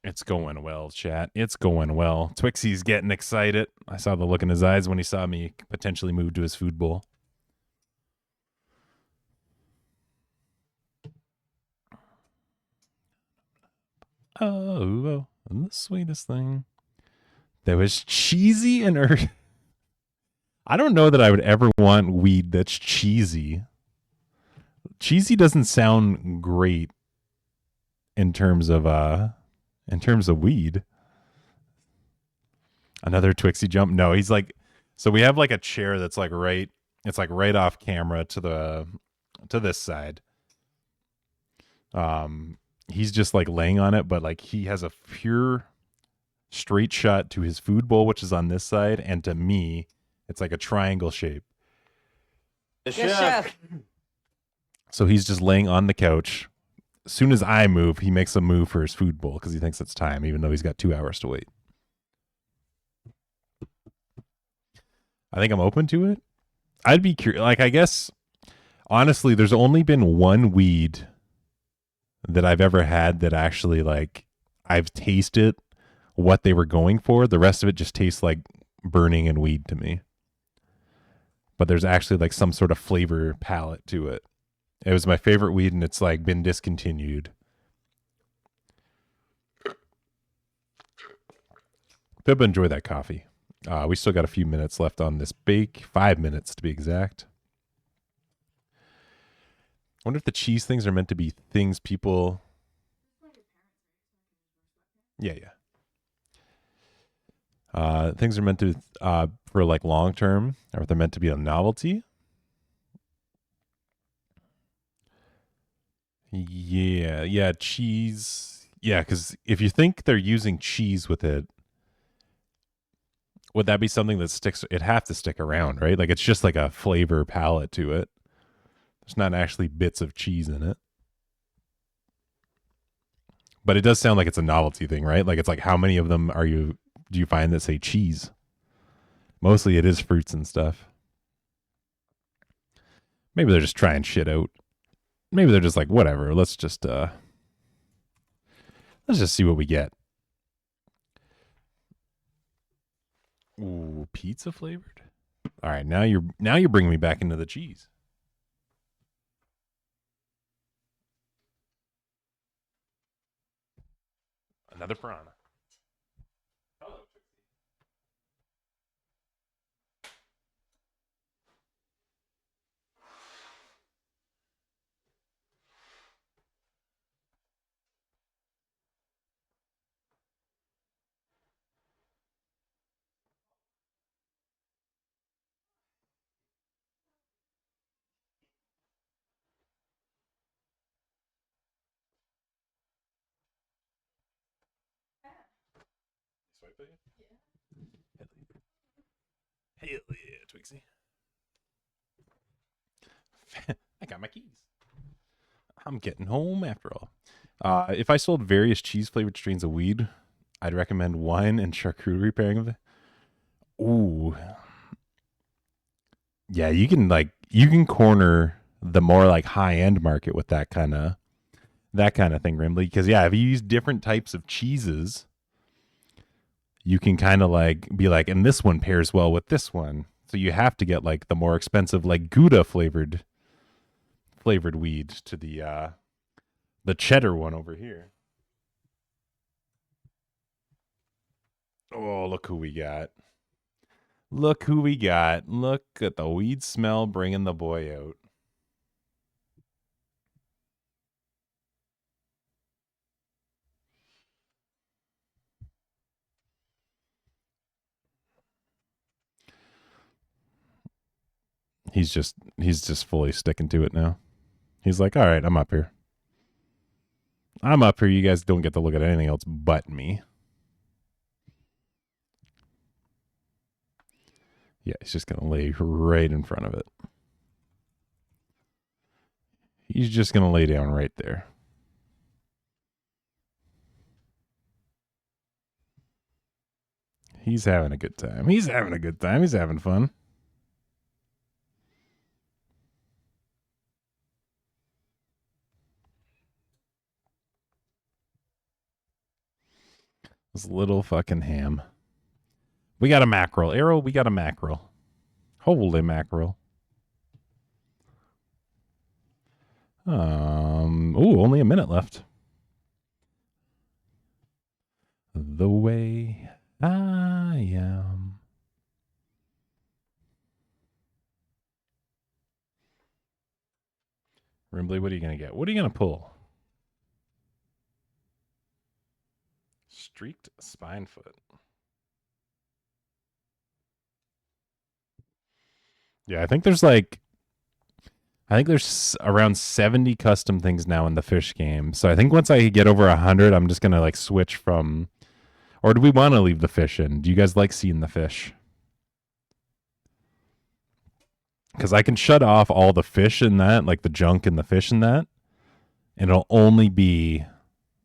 It's going well, chat. It's going well. Twixie's getting excited. I saw the look in his eyes when he saw me potentially move to his food bowl. Oh, the sweetest thing. There was cheesy and earth. I don't know that I would ever want weed that's cheesy. Cheesy doesn't sound great in terms of weed. Another Twixie jump? No, he's like, so we have like a chair that's like right, it's like right off camera to this side. He's just like laying on it, but like he has a pure straight shot to his food bowl, which is on this side, and to me, it's like a triangle shape. Yes, chef. So he's just laying on the couch. As soon as I move, he makes a move for his food bowl because he thinks it's time, even though he's got 2 hours to wait. I think I'm open to it. I'd be curious. Like, I guess, honestly, there's only been one weed that I've ever had that actually, like, I've tasted what they were going for. The rest of it just tastes like burning and weed to me. But there's actually, like, some sort of flavor palette to it. It was my favorite weed, and it's, like, been discontinued. Pippa, enjoy that coffee. We still got a few minutes left on this bake. 5 minutes to be exact. I wonder if the cheese things are meant to be things people... Yeah. Things are meant to for like long term, or if they're meant to be a novelty. Yeah, cheese. Yeah, because if you think they're using cheese with it, would that be something that sticks? It'd have to stick around, right? Like it's just like a flavor palette to it. There's not actually bits of cheese in it. But it does sound like it's a novelty thing, right? Like it's like how many of them do you find that say cheese? Mostly it is fruits and stuff. Maybe they're just trying shit out. Maybe they're just like, whatever, let's just see what we get. Ooh, pizza flavored? All right, now you're bringing me back into the cheese. Another piranha. Hell yeah, Twixie. I got my keys. I'm getting home after all. If I sold various cheese flavored strains of weed, I'd recommend wine and charcuterie pairing of it. Ooh. Yeah, you can corner the more like high end market with that kind of thing, Rimley. Because yeah, if you use different types of cheeses, you can kind of like be like, and this one pairs well with this one. So you have to get like the more expensive, like Gouda flavored weed to the cheddar one over here. Oh, look who we got. Look who we got. Look at the weed smell bringing the boy out. He's just fully sticking to it now. He's like, all right, I'm up here. You guys don't get to look at anything else but me. Yeah, he's just going to lay right in front of it. He's just going to lay down right there. He's having a good time. He's having fun. This little fucking ham. We got a mackerel. Arrow, we got a mackerel. Holy mackerel. Ooh, only a minute left. The way I am. Rimbley, what are you going to get? What are you going to pull? Streaked spine foot. Yeah, I think there's around 70 custom things now in the fish game. So I think once I get over 100, I'm just going to like switch from, or do we want to leave the fish in? Do you guys like seeing the fish? Because I can shut off all the fish in that, like the junk and the fish in that, and it'll only be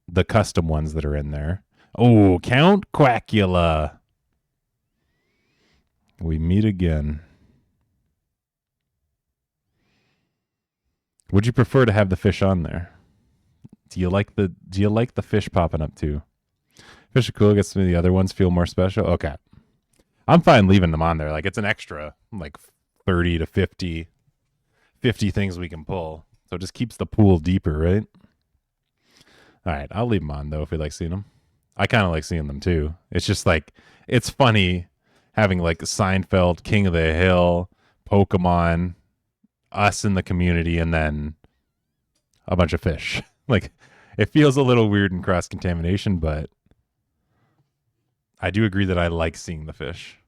the custom ones that are in there. Oh, Count Quackula. We meet again. Would you prefer to have the fish on there? Do you like the fish popping up too? Fish are cool. Gets me the other ones feel more special. Okay. I'm fine leaving them on there. Like it's an extra like 30 to 50 things we can pull. So it just keeps the pool deeper, right? All right, I'll leave them on though if you like seeing them. I kind of like seeing them too. It's just like it's funny having like Seinfeld, King of the Hill, Pokemon, us in the community, and then a bunch of fish. Like it feels a little weird in cross contamination, but I do agree that I like seeing the fish.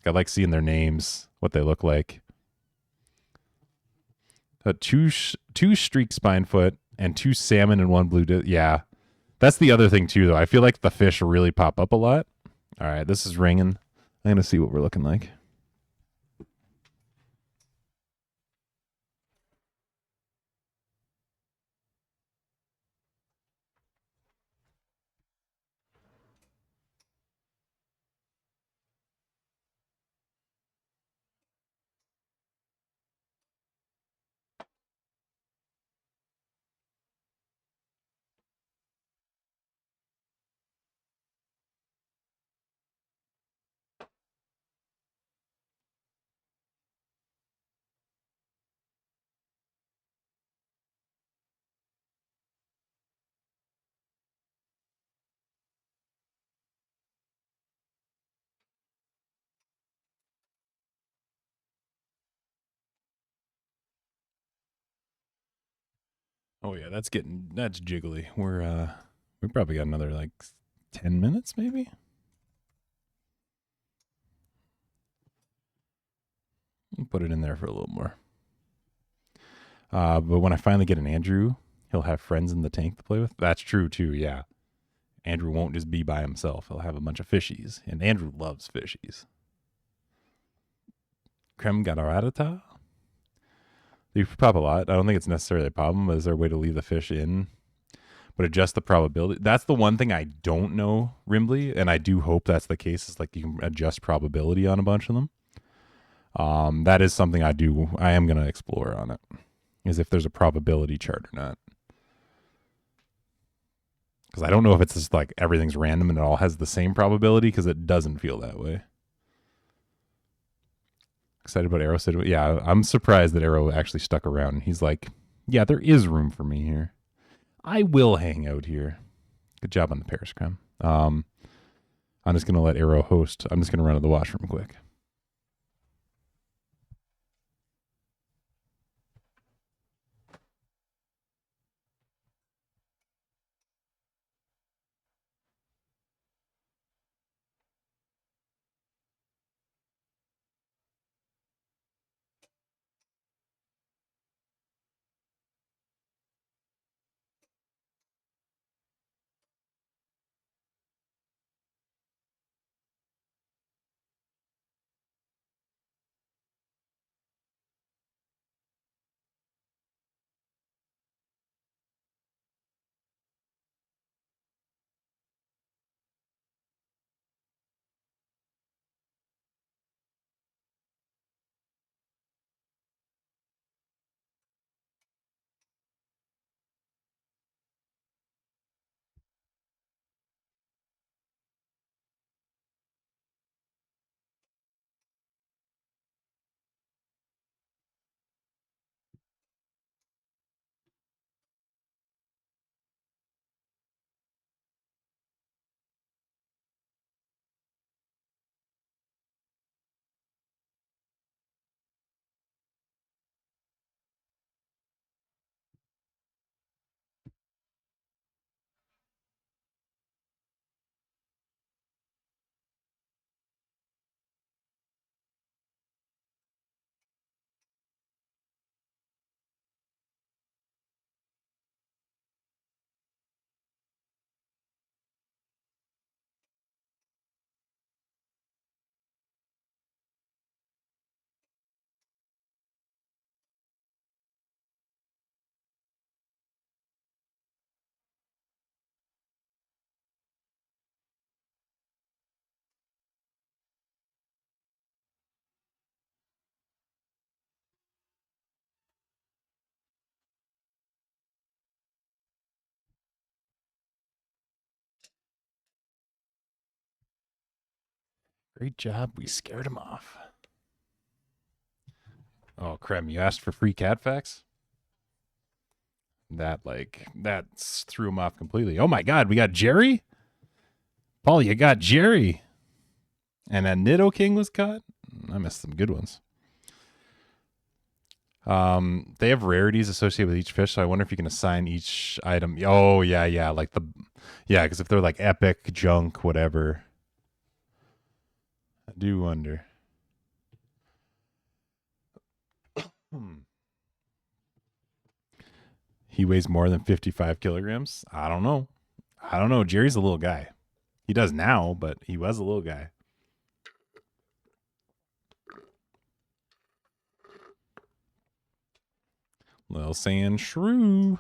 I like seeing their names, what they look like. Two streak spinefoot and 2 salmon and 1 blue. Yeah, that's the other thing too, though. I feel like the fish really pop up a lot. All right, this is ringing. I'm gonna see what we're looking like. Oh yeah, that's jiggly. We probably got another like 10 minutes maybe. I'll put it in there for a little more. But when I finally get an Andrew, he'll have friends in the tank to play with. That's true too, yeah. Andrew won't just be by himself. He'll have a bunch of fishies. And Andrew loves fishies. Creme Galarata? You pop a lot. I don't think it's necessarily a problem, but is there a way to leave the fish in but adjust the probability? That's the one thing I don't know, Rimbley, and I do hope that's the case, is like you can adjust probability on a bunch of them. That is something I am going to explore on it, is if there's a probability chart or not. Because I don't know if it's just like everything's random and it all has the same probability, because it doesn't feel that way. Excited about Arrow said, yeah, I'm surprised that Arrow actually stuck around. He's like, yeah, there is room for me here. I will hang out here. Good job on the Paris creme. I'm just going to let Arrow host. I'm just going to run to the washroom quick. Great job. We scared him off. Oh, Krem, you asked for free cat facts? That threw him off completely. Oh my God, we got Jerry? Paul, you got Jerry. And that Nidoking was caught? I missed some good ones. They have rarities associated with each fish, so I wonder if you can assign each item. Oh, yeah. Because if they're like epic, junk, whatever. I do wonder. He weighs more than 55 kilograms? I don't know. Jerry's a little guy. He does now, but he was a little guy. Little sand shrew.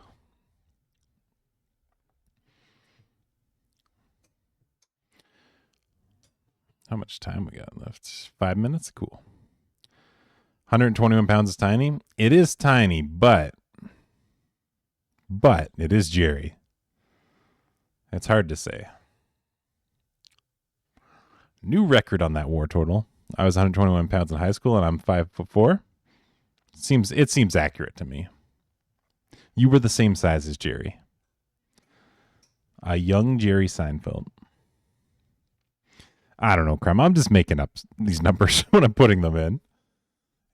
How much time we got left? 5 minutes? Cool. 121 pounds is tiny. It is tiny, but it is Jerry. It's hard to say. New record on that war total. I was 121 pounds in high school, and I'm 5'4". It seems accurate to me. You were the same size as Jerry. A young Jerry Seinfeld. I don't know, Creme. I'm just making up these numbers when I'm putting them in.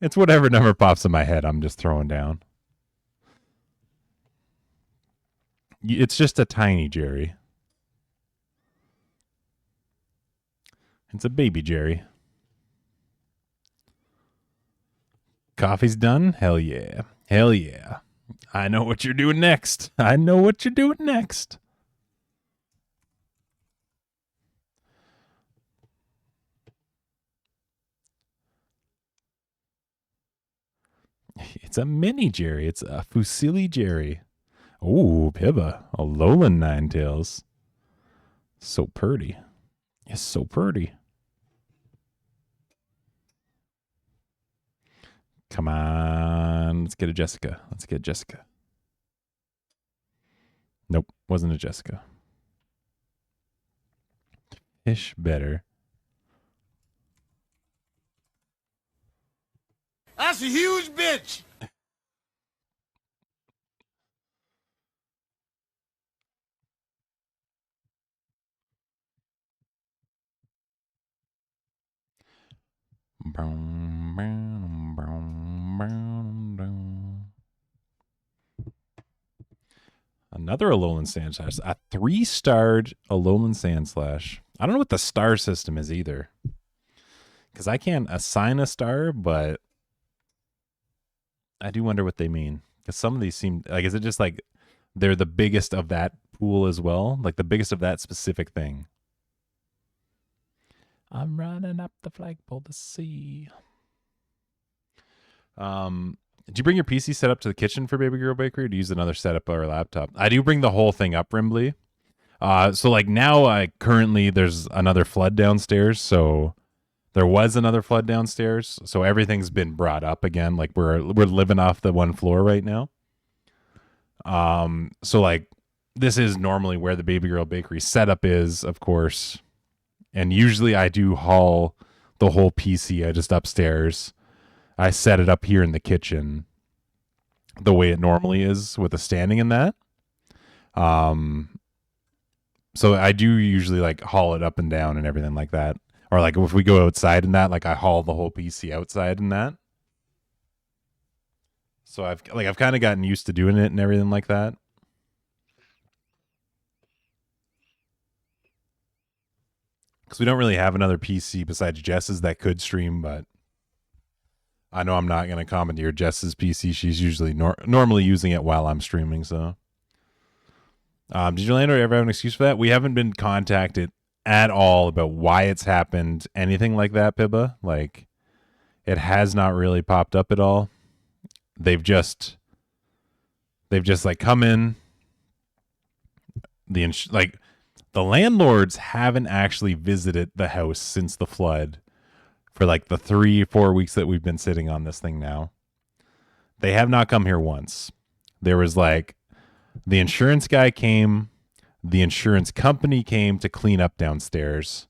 It's whatever number pops in my head, I'm just throwing down. It's just a tiny Jerry. It's a baby Jerry. Coffee's done? Hell yeah. Hell yeah. I know what you're doing next. It's a mini Jerry. It's a Fusilli Jerry. Ooh, Pibba. A Alolan Ninetales. So pretty. It's so pretty. Come on. Let's get a Jessica. Nope. Wasn't a Jessica. Fish better. That's a huge bitch. Another Alolan Sandslash. A 3-starred Alolan Sandslash. I don't know what the star system is either. Because I can't assign a star, but I do wonder what they mean. Because some of these seem like, is it just like they're the biggest of that pool as well? Like the biggest of that specific thing. I'm running up the flagpole to see. Did you bring your PC set up to the kitchen for Baby Girl Bakery, or do you use another setup or laptop? I do bring the whole thing up, Rimbly. So like now, currently there's another flood downstairs. So there was another flood downstairs. So everything's been brought up again. Like we're living off the one floor right now. So like this is normally where the Baby Girl Bakery setup is, of course. And usually I do haul the whole PC just upstairs. I set it up here in the kitchen the way it normally is with the standing in that. So I do usually like haul it up and down and everything like that. Or like if we go outside in that, like I haul the whole PC outside in that. So I've kind of gotten used to doing it and everything like that. Because we don't really have another PC besides Jess's that could stream, but I know I'm not going to commandeer Jess's PC. She's usually normally using it while I'm streaming. So, did Orlando ever have an excuse for that? We haven't been contacted at all about why it's happened, anything like that, Pibba. Like, it has not really popped up at all. They've just like come in. The landlords haven't actually visited the house since the flood. For like the 3-4 weeks that we've been sitting on this thing now. They have not come here once. There was like the insurance guy came, the insurance company came to clean up downstairs.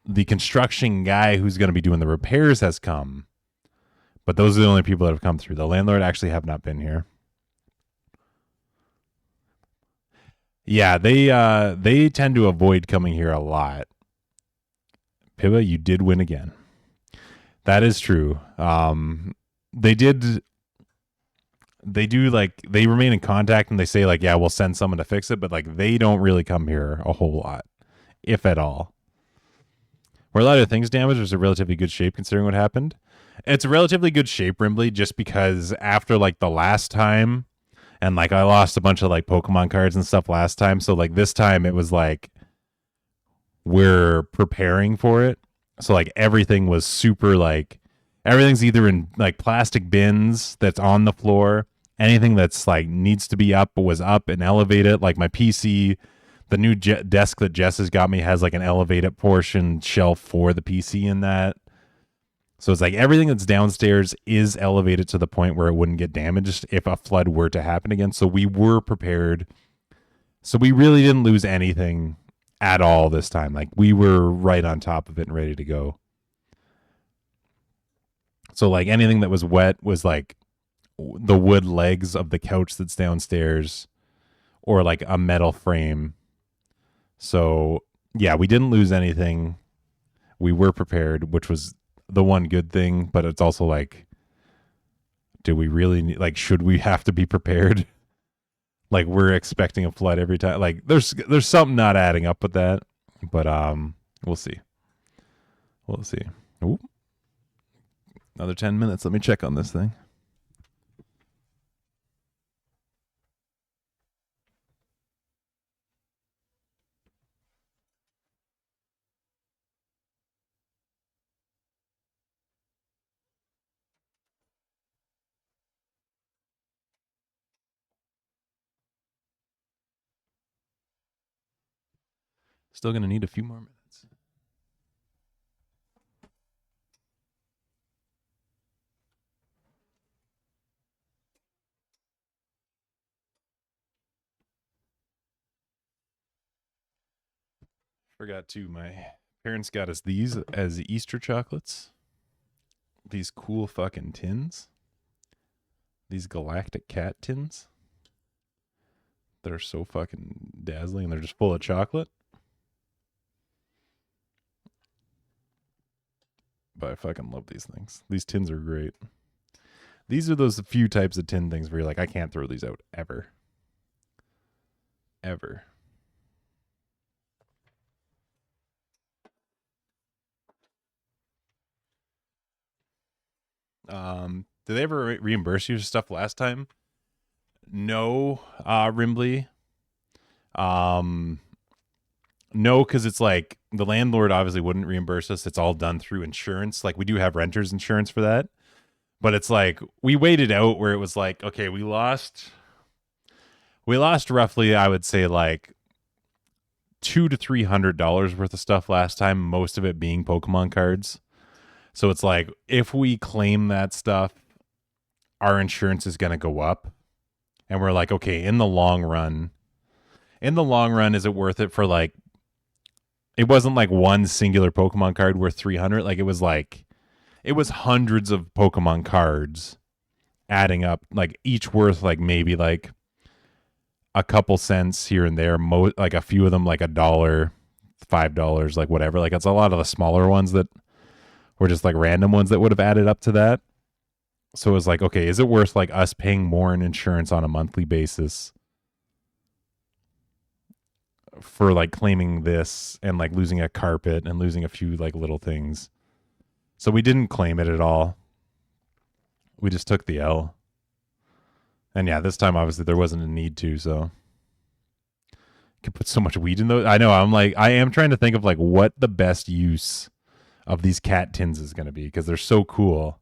the construction guy who's going to be doing the repairs has come, but those are the only people that have come through. The landlord actually have not been here. Yeah, they tend to avoid coming here a lot. Pibba, you did win again. That is true. They do like, they remain in contact and they say like, yeah, we'll send someone to fix it, but like they don't really come here a whole lot, if at all. Were a lot of things damaged? Or is it relatively good shape considering what happened? It's a relatively good shape, Rimbley, just because after like the last time, and like I lost a bunch of like Pokemon cards and stuff last time, so like this time it was like we're preparing for it. So like everything was super, like everything's either in like plastic bins that's on the floor. Anything that's like needs to be up was up and elevated. Like my PC, the new desk that Jess has got me has like an elevated portion shelf for the PC in that. So it's like everything that's downstairs is elevated to the point where it wouldn't get damaged if a flood were to happen again. So we were prepared. So we really didn't lose anything at all this time. Like we were right on top of it and ready to go. So like anything that was wet was like the wood legs of the couch that's downstairs or like a metal frame. So yeah, we didn't lose anything. We were prepared, which was the one good thing, but it's also like, do we really need, like, should we have to be prepared? Like we're expecting a flood every time. Like there's something not adding up with that, but we'll see. We'll see. Ooh. Another 10 minutes. Let me check on this thing. Still going to need a few more minutes. Forgot to, my parents got us these as Easter chocolates. These cool fucking tins. These galactic cat tins. That are so fucking dazzling and they're just full of chocolate. But I fucking love these things. These tins are great. These are those few types of tin things where you're like, I can't throw these out ever. Ever. Did they ever reimburse you for stuff last time? No, Rimbley. No, because it's like the landlord obviously wouldn't reimburse us. It's all done through insurance. Like we do have renter's insurance for that. But it's like we waited out where it was like, okay, we lost roughly, I would say like $200 to $300 worth of stuff last time, most of it being Pokemon cards. So it's like if we claim that stuff, our insurance is going to go up. And we're like, okay, in the long run, is it worth it for like, it wasn't like one singular Pokemon card worth 300. Like it was hundreds of Pokemon cards adding up, like each worth like maybe like a couple cents here and there. Like a few of them like $1, $5, like whatever. Like it's a lot of the smaller ones that were just like random ones that would have added up to that. So it was like, okay, is it worth like us paying more in insurance on a monthly basis for like claiming this and like losing a carpet and losing a few like little things? So we didn't claim it at all. We just took the L. And yeah, this time obviously there wasn't a need to, so you could put so much weed in those. I know, I am trying to think of like what the best use of these cat tins is going to be, because they're so cool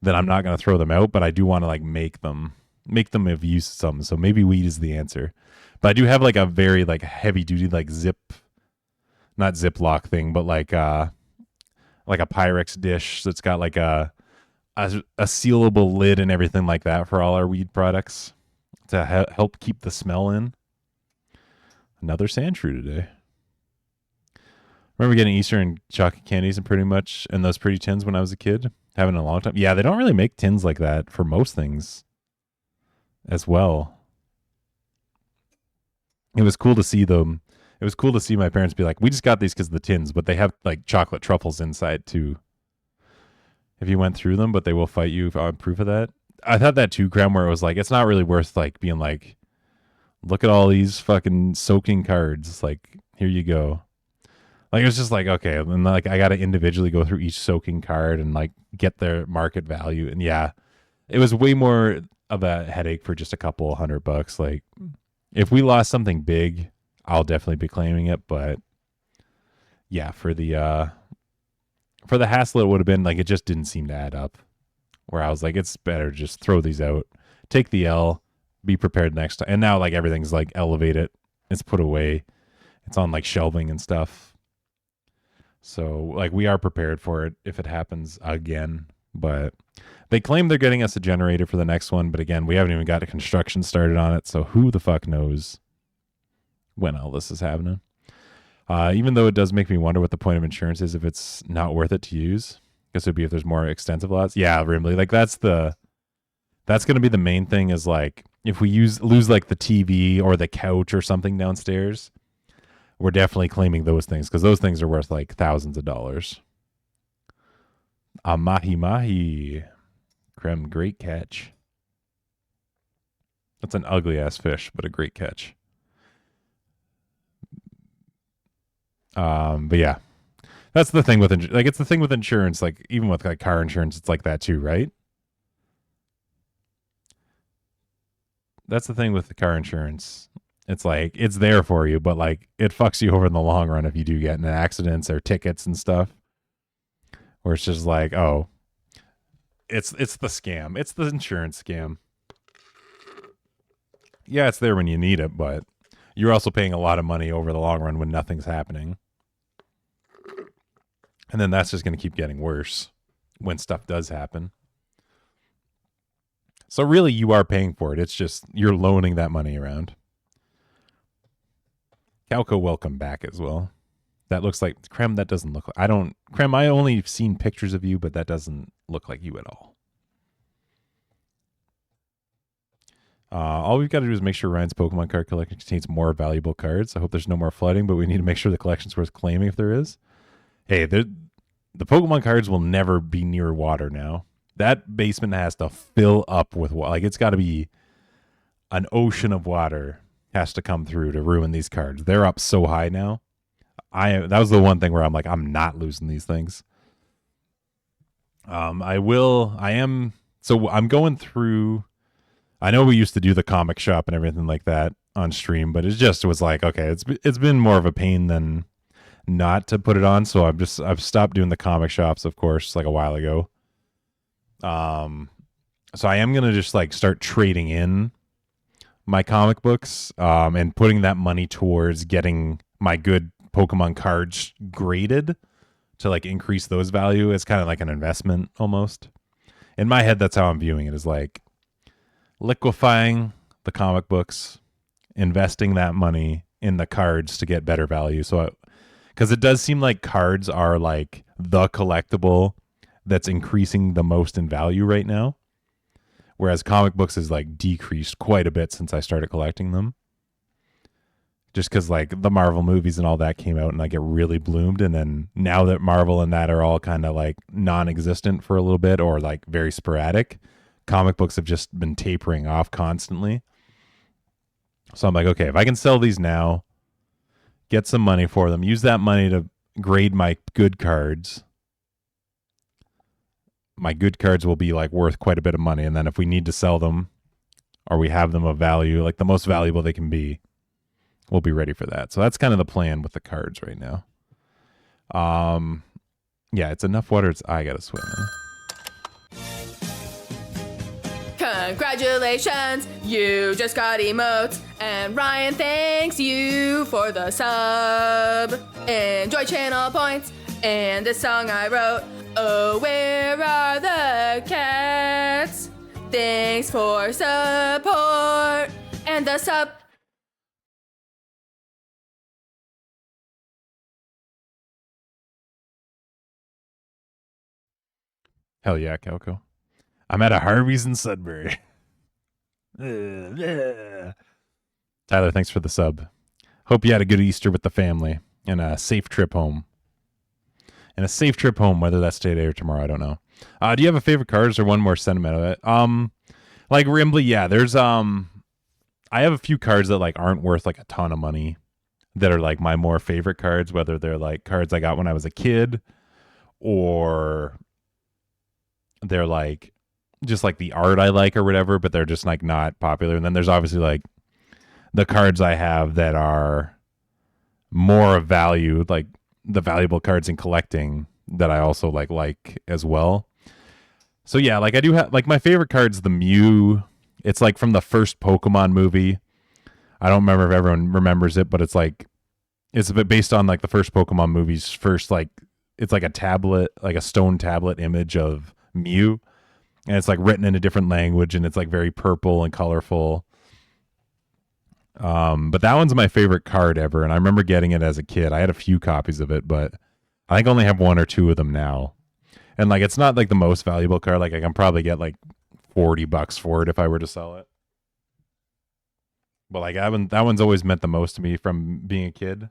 that I'm not going to throw them out, but I do want to like make them of use of something. So maybe weed is the answer. But I do have like a very like heavy duty like not Ziploc thing, but like a Pyrex dish that's got like a sealable lid and everything like that for all our weed products to help keep the smell in. Another Sandshrew today. Remember getting Easter and chocolate candies and pretty much and those pretty tins when I was a kid? Having a long time. Yeah, they don't really make tins like that for most things as well. It was cool to see them. It was cool to see my parents be like, we just got these because of the tins, but they have like chocolate truffles inside too. If you went through them, but they will fight you on proof of that. I thought that too, Graham, where it was like, it's not really worth like being like, look at all these fucking soaking cards. Like, here you go. Like, it was just like, okay, and like I got to individually go through each soaking card and like get their market value. And yeah, it was way more of a headache for just a couple $100. Like, if we lost something big, I'll definitely be claiming it. But yeah, for the hassle, it would have been like, it just didn't seem to add up. Where I was like, it's better to just throw these out, take the L, be prepared next time. And now like everything's like elevated, it's put away, it's on like shelving and stuff. So like we are prepared for it if it happens again. But they claim they're getting us a generator for the next one, but again, we haven't even got a construction started on it, so who the fuck knows when all this is happening. Even though it does make me wonder what the point of insurance is if it's not worth it to use. I guess it would be if there's more extensive lots. Yeah, Rimley, like that's going to be the main thing is like if we lose like the TV or the couch or something downstairs, we're definitely claiming those things because those things are worth like thousands of dollars. A mahi. Creme, great catch. That's an ugly ass fish, but a great catch. But yeah, that's the thing with like it's the thing with insurance. Like even with like car insurance, it's like that too, right? That's the thing with the car insurance. It's like it's there for you, but like it fucks you over in the long run if you do get in accidents or tickets and stuff. Where it's just like, oh, it's the scam. It's the insurance scam. Yeah, it's there when you need it, but you're also paying a lot of money over the long run when nothing's happening. And then that's just going to keep getting worse when stuff does happen. So really, you are paying for it. It's just you're loaning that money around. Calco, welcome back as well. That looks like Krem. That doesn't look like Krem. I only seen pictures of you, but that doesn't look like you at all. All we've got to do is make sure Ryan's Pokemon card collection contains more valuable cards. I hope there's no more flooding, but we need to make sure the collection's worth claiming if there is. Hey, the Pokemon cards will never be near water now. That basement has to fill up with water. Like, it's got to be an ocean of water has to come through to ruin these cards. They're up so high now. That was the one thing where I'm like, I'm not losing these things. So I'm going through. I know we used to do the comic shop and everything like that on stream, but it was like, okay, it's been more of a pain than not to put it on. So I've stopped doing the comic shops, of course, like a while ago. So I am going to just like start trading in my comic books, and putting that money towards getting my good Pokemon cards graded to like increase those value. It's kind of like an investment almost. In my head, that's how I'm viewing it, is like liquefying the comic books, investing that money in the cards to get better value. So, because it does seem like cards are like the collectible that's increasing the most in value right now. Whereas comic books has like decreased quite a bit since I started collecting them. Just because like the Marvel movies and all that came out and like it really bloomed. And then now that Marvel and that are all kind of like non-existent for a little bit or like very sporadic, comic books have just been tapering off constantly. So I'm like, okay, if I can sell these now, get some money for them, use that money to grade my good cards, my good cards will be like worth quite a bit of money. And then if we need to sell them or we have them of value, like the most valuable they can be, we'll be ready for that. So that's kind of the plan with the cards right now. Yeah, it's enough water. I gotta swim. Congratulations, you just got emotes, and Ryan thanks you for the sub. Enjoy channel points and the song I wrote. Oh, where are the cats? Thanks for support and the sub. Hell yeah, Calco. I'm at a Harvey's in Sudbury. Tyler, thanks for the sub. Hope you had a good Easter with the family and a safe trip home. And a safe trip home, whether that's today or tomorrow, I don't know. Do you have a favorite card? Or is there one more sentimental? Like Rimbly, yeah. There's I have a few cards that like aren't worth like a ton of money that are like my more favorite cards, whether they're like cards I got when I was a kid or they're like just like the art I like or whatever, but they're just like not popular. And then there's obviously like the cards I have that are more of value, like the valuable cards in collecting that I also like as well. So yeah, like I do have like my favorite card's the Mew. It's like from the first Pokemon movie. I don't remember if everyone remembers it, but it's like it's a bit based on like the first Pokemon movie's first like it's like a tablet, like a stone tablet image of Mew. And it's like written in a different language and it's like very purple and colorful. But that one's my favorite card ever, and I remember getting it as a kid. I had a few copies of it, but I think I only have one or two of them now. And like it's not like the most valuable card. Like I can probably get like $40 for it if I were to sell it. But like that one's always meant the most to me from being a kid.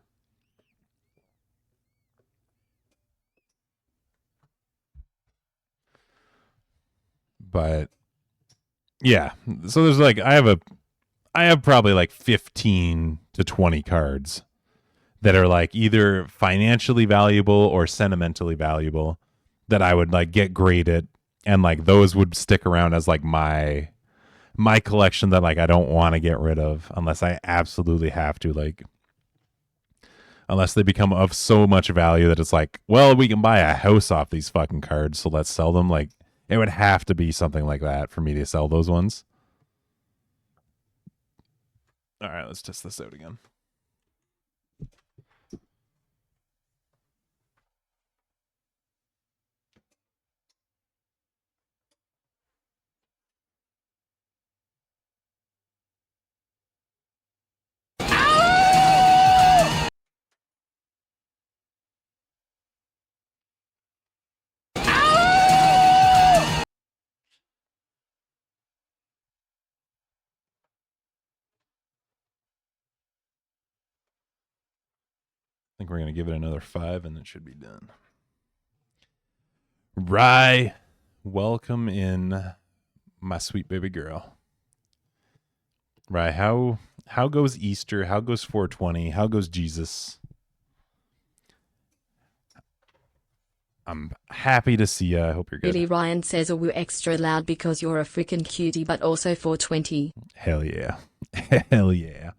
But yeah, so there's like I have probably like 15 to 20 cards that are like either financially valuable or sentimentally valuable that I would like get graded, and like those would stick around as like my collection that like I don't want to get rid of unless I absolutely have to, like unless they become of so much value that it's like, well, we can buy a house off these fucking cards, so let's sell them. Like it would have to be something like that for me to sell those ones. All right, let's test this out again. I think we're going to give it another 5 and it should be done. Rye, welcome in, my sweet baby girl. Rye, how goes Easter? How goes 420? How goes Jesus? I'm happy to see you. I hope you're good. Billy Ryan says, "Oh, we're extra loud because you're a freaking cutie, but also 420. Hell yeah. Hell yeah.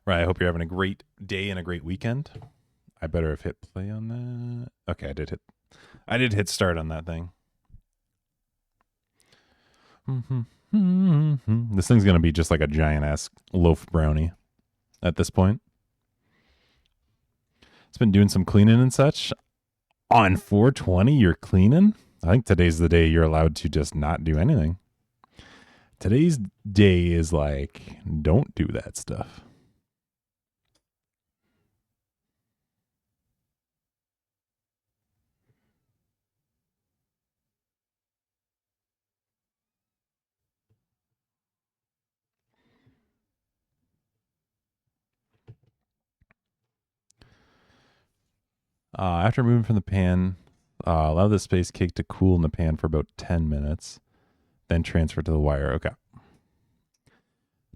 Right, I hope you're having a great day and a great weekend. I better have hit play on that. Okay, I did hit start on that thing. This thing's going to be just like a giant-ass loaf brownie at this point. It's been doing some cleaning and such. On 420, you're cleaning? I think today's the day you're allowed to just not do anything. Today's day is like, don't do that stuff. After moving from the pan, allow the space cake to cool in the pan for about 10 minutes, then transfer to the wire. Okay.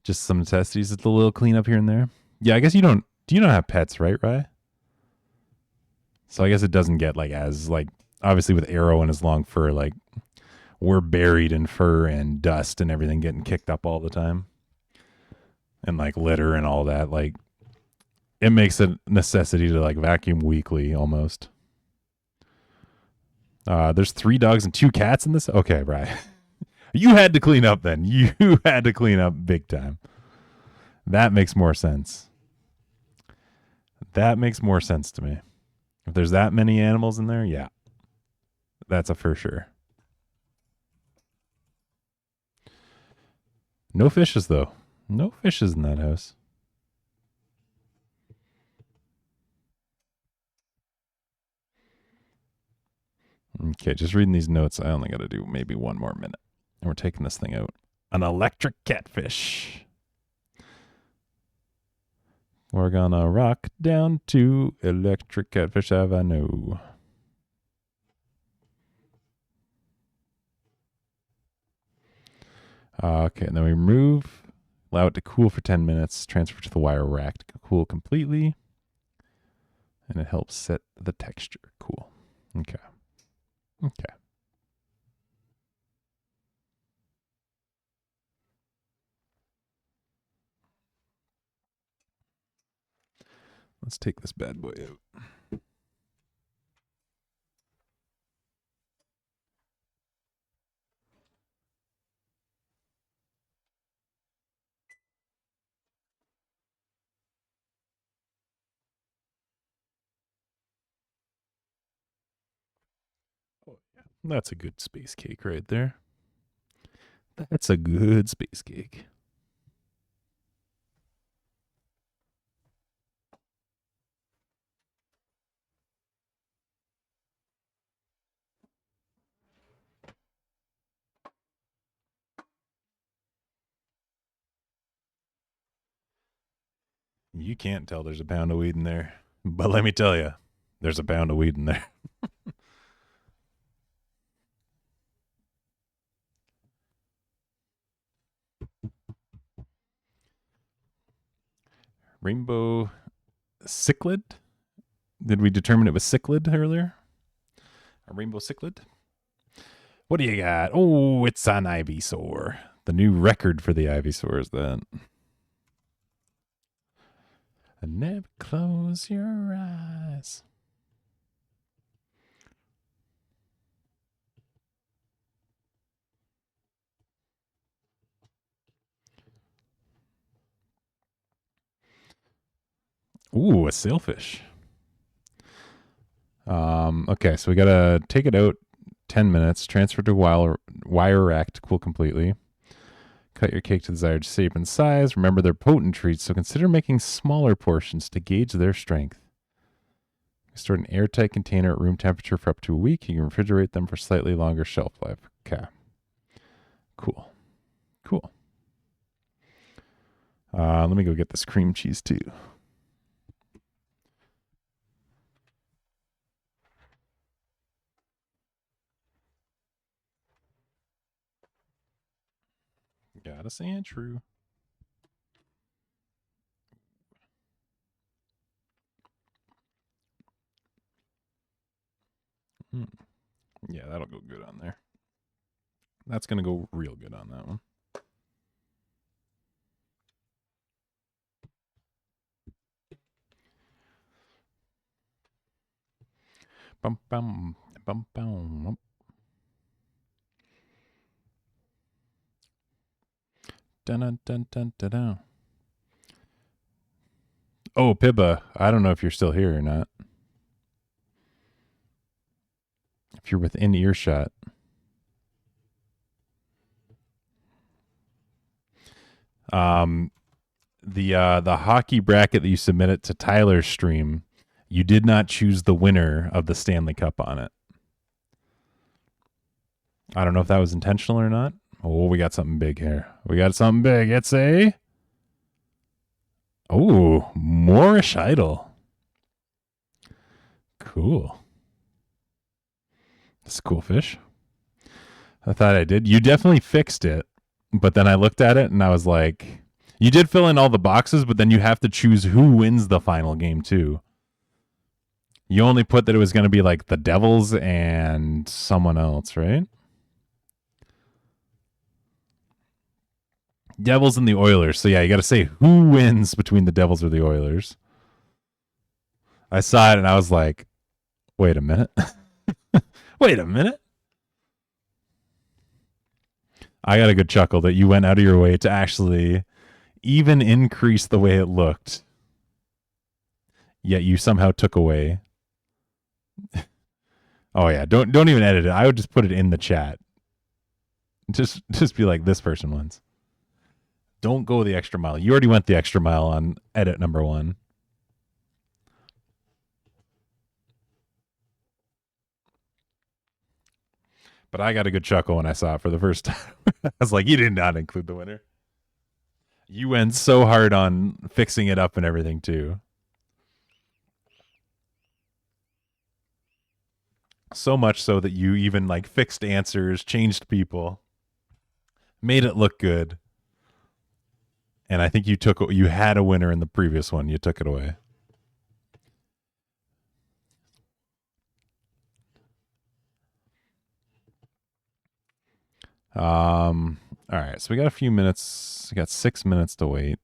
Just some necessities, a little cleanup here and there. Yeah, I guess you don't have pets, right, Rye? So I guess it doesn't get like as like, obviously with Arrow and his long fur, like we're buried in fur and dust and everything getting kicked up all the time. And like litter and all that, like it makes a necessity to like vacuum weekly almost. There's 3 dogs and 2 cats in this. Okay, right. You had to clean up then. You had to clean up big time. That makes more sense. That makes more sense to me. If there's that many animals in there, yeah. That's a for sure. No fishes though. No fishes in that house. Okay, just reading these notes. I only got to do maybe one more minute. And we're taking this thing out. An electric catfish. We're gonna rock down to Electric Catfish Avenue. Okay, and then we remove, allow it to cool for 10 minutes, transfer to the wire rack to cool completely. And it helps set the texture. Cool. Okay. Okay. Let's take this bad boy out. Oh, yeah. That's a good space cake right there. That's a good space cake. You can't tell there's a pound of weed in there. But let me tell you, there's a pound of weed in there. Rainbow cichlid? Did we determine it was cichlid earlier? A rainbow cichlid? What do you got? Oh, it's an Ivysaur. The new record for the Ivysaur is that. And never close your eyes. Ooh, a sailfish. Okay, so we gotta take it out 10 minutes, transfer to wire rack to cool completely. Cut your cake to the desired shape and size. Remember, they're potent treats, so consider making smaller portions to gauge their strength. Store in an airtight container at room temperature for up to a week. You can refrigerate them for slightly longer shelf life. Okay. Cool. Cool. Let me go get this cream cheese too. Gotta say it true. Yeah, that'll go good on there. That's going to go real good on that one. Bum, bum, bum, bum, bum. Dun, dun, dun, dun, dun, dun. Oh, Pibba, I don't know if you're still here or not. If you're within earshot. The hockey bracket that you submitted to Tyler's stream, you did not choose the winner of the Stanley Cup on it. I don't know if that was intentional or not. Oh, we got something big here. We got something big. It's a... Oh, Moorish Idol. Cool. That's a cool fish. I thought I did. You definitely fixed it. But then I looked at it and I was like... You did fill in all the boxes, but then you have to choose who wins the final game too. You only put that it was going to be like the Devils and someone else, right? Devils and the Oilers. So yeah, you got to say who wins between the Devils or the Oilers. I saw it and I was like, wait a minute. Wait a minute. I got a good chuckle that you went out of your way to actually even increase the way it looked. Yet you somehow took away. Oh yeah, don't even edit it. I would just put it in the chat. Just be like, this person wins. Don't go the extra mile. You already went the extra mile on edit number 1. But I got a good chuckle when I saw it for the first time. I was like, you did not include the winner. You went so hard on fixing it up and everything too. So much so that you even like fixed answers, changed people, made it look good. And I think you had a winner in the previous one. You took it away. All right, so we got a few minutes. We got 6 minutes to wait.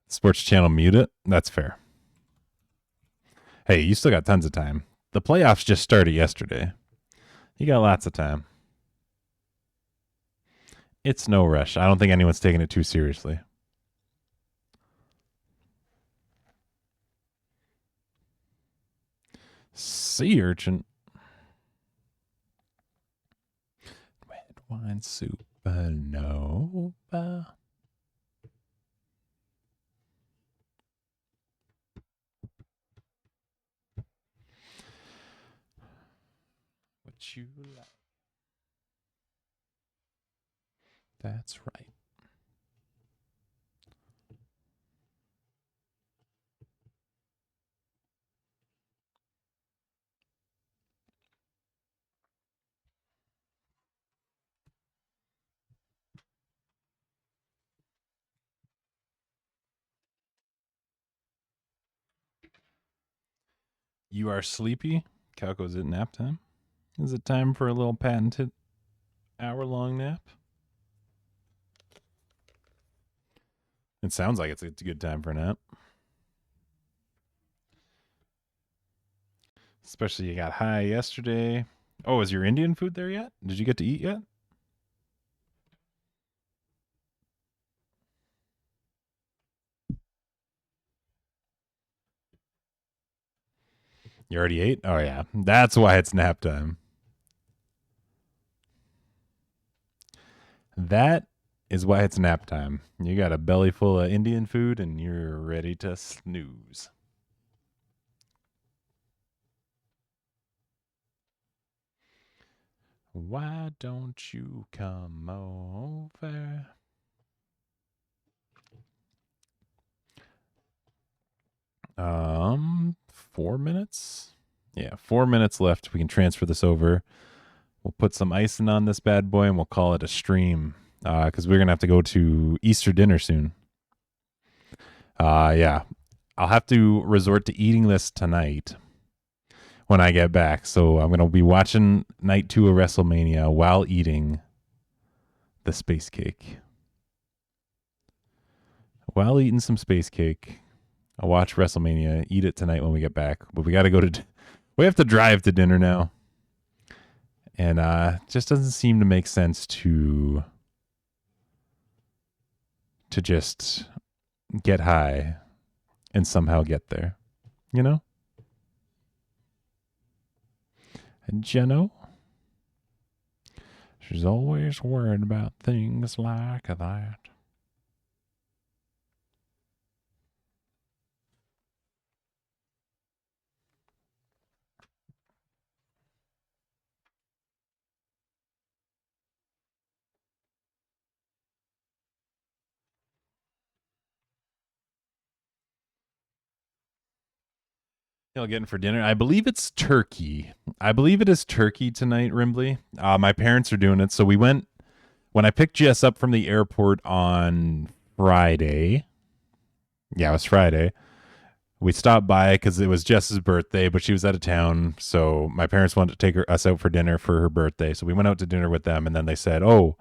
Sports channel mute it. That's fair. Hey, you still got tons of time. The playoffs just started yesterday. You got lots of time. It's no rush. I don't think anyone's taking it too seriously. Sea urchin. Red wine supernova. What you like? That's right. You are sleepy? Calco, is it nap time? Is it time for a little patented hour-long nap? It sounds like it's a good time for a nap. Especially you got high yesterday. Oh, is your Indian food there yet? Did you get to eat yet? You already ate? Oh, yeah. That's why it's nap time. That is why it's nap time. You got a belly full of Indian food and you're ready to snooze. Why don't you come over? Um, 4 minutes? Yeah, 4 minutes left. We can transfer this over. We'll put some icing on this bad boy and we'll call it a stream. Because we're going to have to go to Easter dinner soon. Yeah. I'll have to resort to eating this tonight when I get back. So I'm going to be watching night 2 of WrestleMania while eating the space cake. While eating some space cake, I'll watch WrestleMania, eat it tonight when we get back. But we got to go to... We have to drive to dinner now. And it just doesn't seem to make sense to just get high and somehow get there. You know? And Jenno, she's always worried about things like that. Y'all getting for dinner? I believe it's turkey. I believe it is turkey tonight, Rimbley. My parents are doing it. So we went, when I picked Jess up from the airport on Friday. Yeah, it was Friday. We stopped by because it was Jess's birthday, but she was out of town. So my parents wanted to take us out for dinner for her birthday. So we went out to dinner with them. And then they said, oh,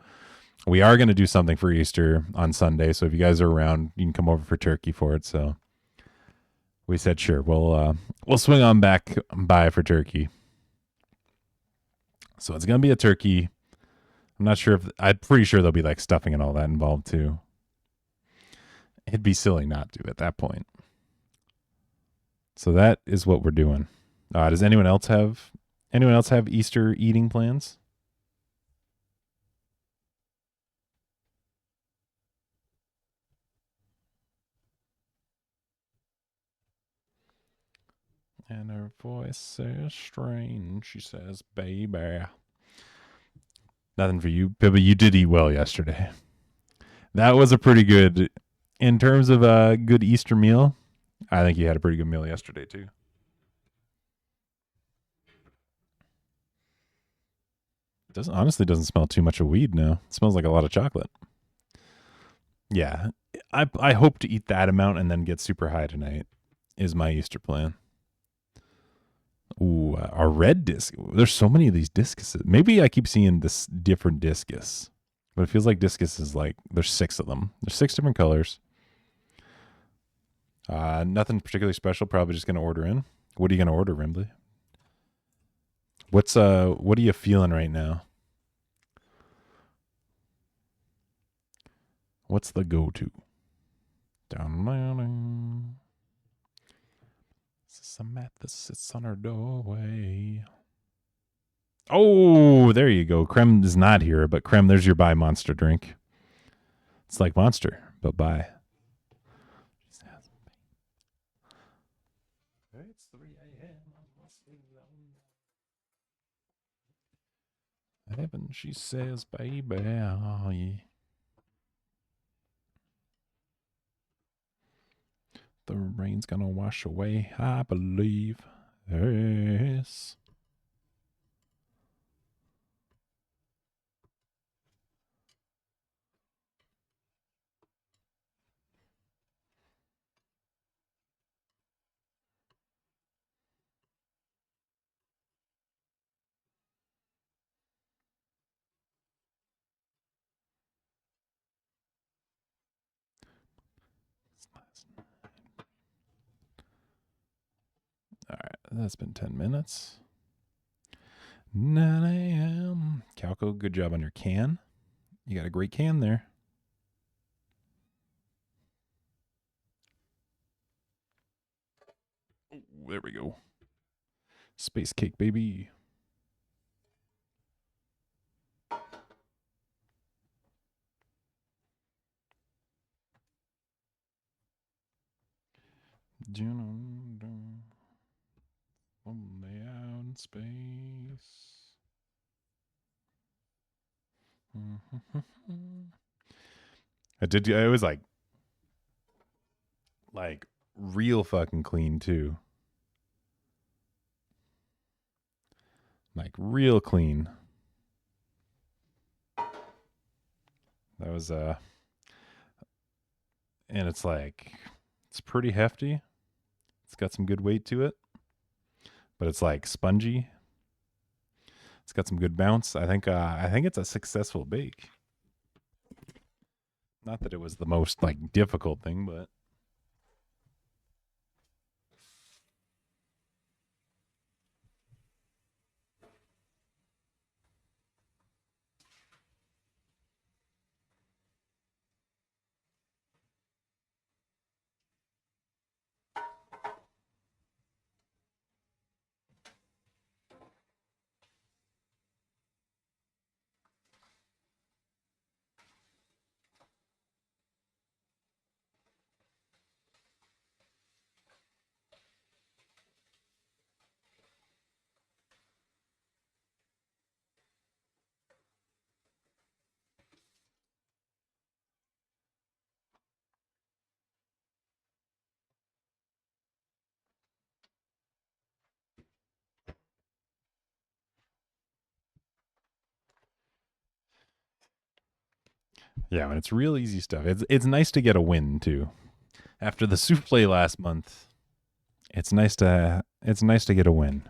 we are going to do something for Easter on Sunday. So if you guys are around, you can come over for turkey for it. So we said, sure, we'll swing on back by for turkey. So it's going to be a turkey. I'm not sure I'm pretty sure there'll be like stuffing and all that involved too. It'd be silly not to at that point. So that is what we're doing. Does anyone else have Easter eating plans? And her voice is strange. She says, baby. Nothing for you. Pibba, you did eat well yesterday. That was a pretty good, in terms of a good Easter meal, I think you had a pretty good meal yesterday, too. Honestly doesn't smell too much of weed now. It smells like a lot of chocolate. Yeah. I hope to eat that amount and then get super high tonight is my Easter plan. Ooh, our red disc. There's so many of these discuses. Maybe I keep seeing this different discus, but it feels like discus is like there's 6 of them. There's 6 different colors. Nothing particularly special. Probably just gonna order in. What are you gonna order, Rimbley? What are you feeling right now? What's the go-to? Down. Samantha sits on her doorway. Oh, there you go. Creme is not here, but Creme, there's your buy Monster drink. It's like Monster, but buy. It's 3 a.m. Heaven, she says, baby. Oh, yeah. The rain's gonna wash away, I believe. Yes. All right, that's been 10 minutes. 9 a.m. Calco, good job on your can. You got a great can there. Oh, there we go. Space cake, baby. Only out in space. I was like real fucking clean too. Like real clean. That was and it's like it's pretty hefty. It's got some good weight to it. But it's like spongy. It's got some good bounce. I think it's a successful bake. Not that it was the most like difficult thing, but yeah, and it's real easy stuff. It's nice to get a win too. After the souffle last month, it's nice to get a win.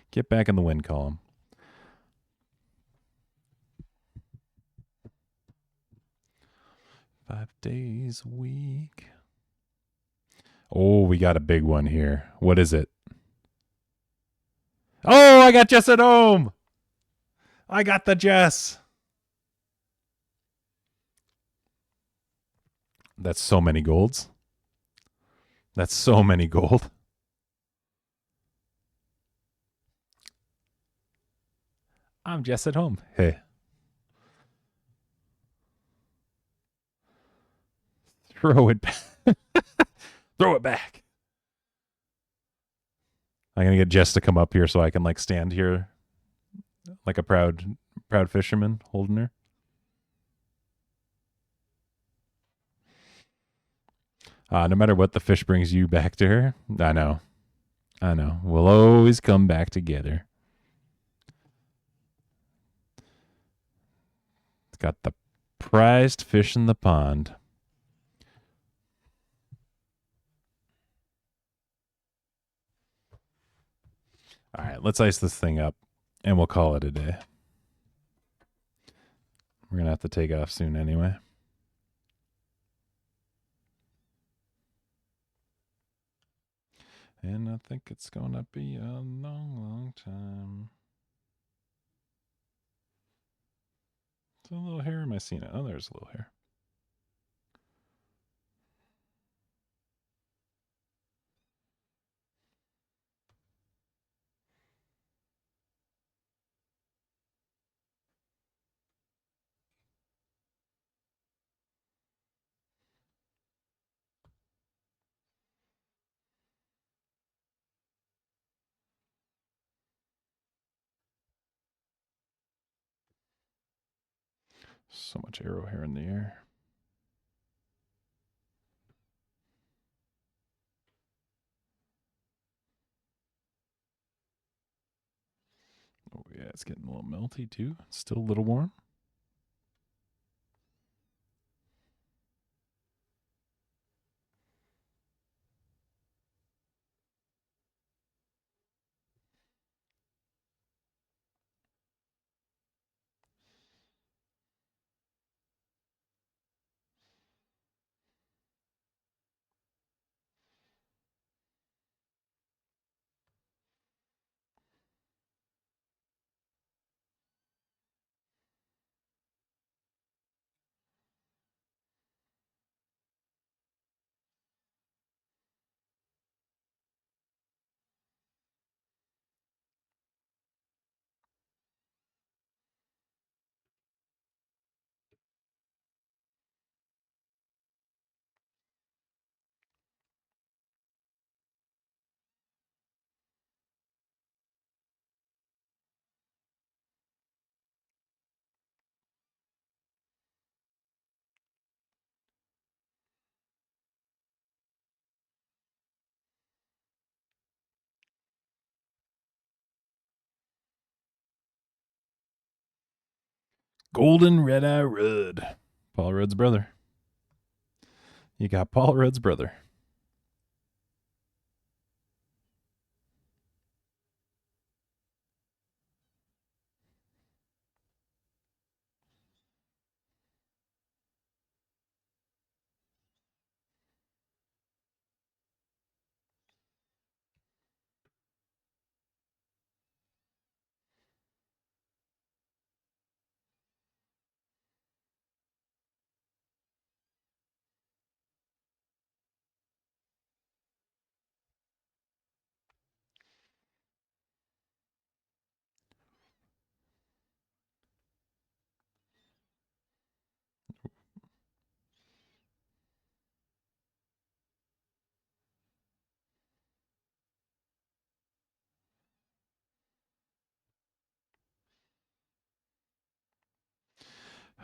Get back in the win column. Five days a week. Oh, we got a big one here. What is it? Oh, I got Jess at home. I got the Jess. That's so many golds. That's so many gold. I'm Jess at home. Hey. Throw it back. Throw it back. I'm gonna get Jess to come up here so I can like stand here like a proud fisherman holding her. No matter what, the fish brings you back to her. I know. We'll always come back together. It's got the prized fish in the pond. All right, let's ice this thing up, and we'll call it a day. We're going to have to take off soon anyway. And I think it's going to be a long, long time. There's a little hair. Am I seeing it? Oh, there's a little hair. So much arrow hair in the air. Oh yeah, it's getting a little melty too. It's still a little warm. Golden Red Eye Rudd. Paul Rudd's brother. You got Paul Rudd's brother.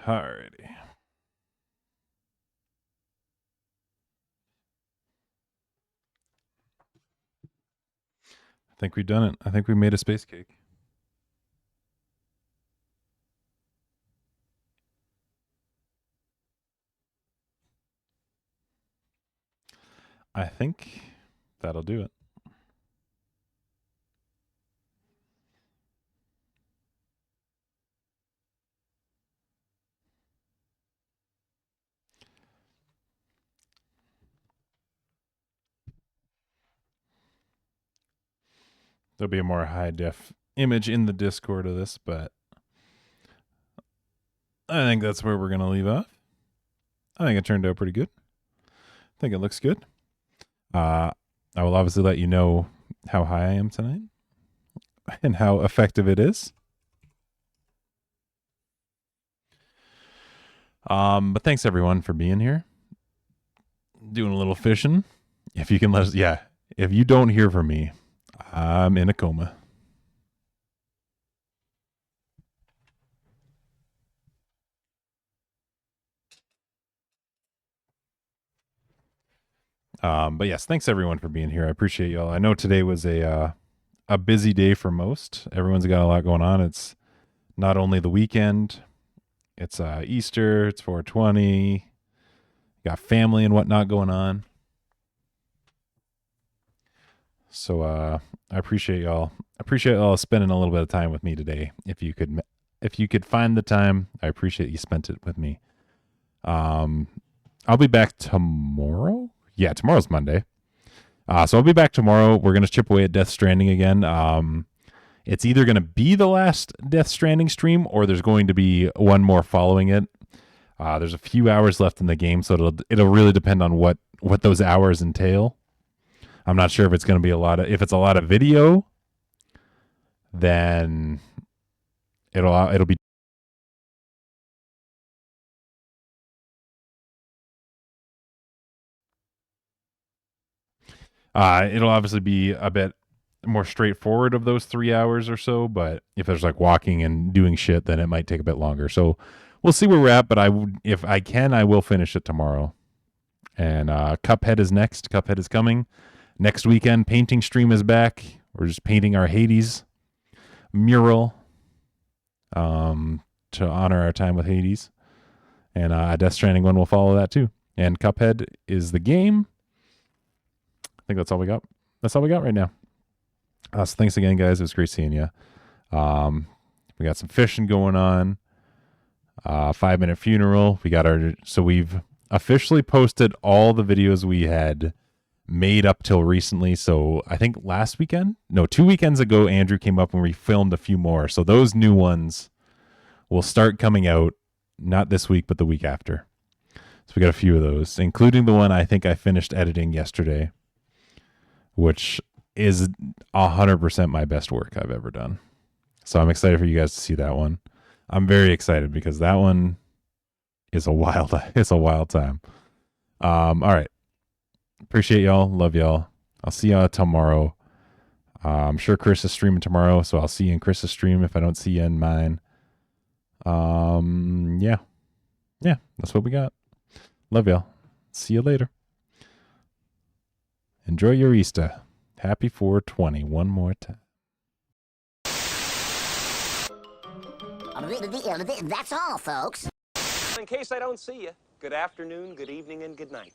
Alrighty. I think we've done it. I think we made a space cake. I think that'll do it. There'll be a more high def image in the Discord of this, but I think that's where we're going to leave off. I think it turned out pretty good. I think it looks good. I will obviously let you know how high I am tonight and how effective it is. But thanks everyone for being here. Doing a little fishing. If you can let us, if you don't hear from me, I'm in a coma. But yes, thanks everyone for being here. I appreciate y'all. I know today was a busy day for most. Everyone's got a lot going on. It's not only the weekend, it's Easter, it's 420, got family and whatnot going on. So I appreciate y'all. I appreciate y'all spending a little bit of time with me today. If you could find the time, I appreciate you spent it with me. I'll be back tomorrow. Yeah, tomorrow's Monday. So I'll be back tomorrow. We're gonna chip away at Death Stranding again. It's either gonna be the last Death Stranding stream, or there's going to be one more following it. There's a few hours left in the game, so it'll really depend on what those hours entail. I'm not sure if it's going to be if it's a lot of video, then it'll be. It'll obviously be a bit more straightforward of those 3 hours or so, but if there's like walking and doing shit, then it might take a bit longer. So we'll see where we're at, but if I can, I will finish it tomorrow. And Cuphead is next. Cuphead is coming. Next weekend, painting stream is back. We're just painting our Hades mural to honor our time with Hades. And Death Stranding 1 will follow that too. And Cuphead is the game. I think that's all we got. That's all we got right now. So thanks again, guys. It was great seeing you. We got some fishing going on. 5-minute funeral. We've officially posted all the videos we had made up till recently. So I think 2 weekends ago, Andrew came up and we filmed a few more. So those new ones will start coming out, not this week, but the week after. So we got a few of those, including the one I think I finished editing yesterday, which is 100% my best work I've ever done. So I'm excited for you guys to see that one. I'm very excited because that one is a wild time. All right. Appreciate y'all. Love y'all. I'll see y'all tomorrow. I'm sure Chris is streaming tomorrow, so I'll see you in Chris's stream if I don't see you in mine. Yeah, that's what we got. Love y'all. See you later. Enjoy your Easter. Happy 420 one more time. That's all, folks. In case I don't see you, good afternoon, good evening, and good night.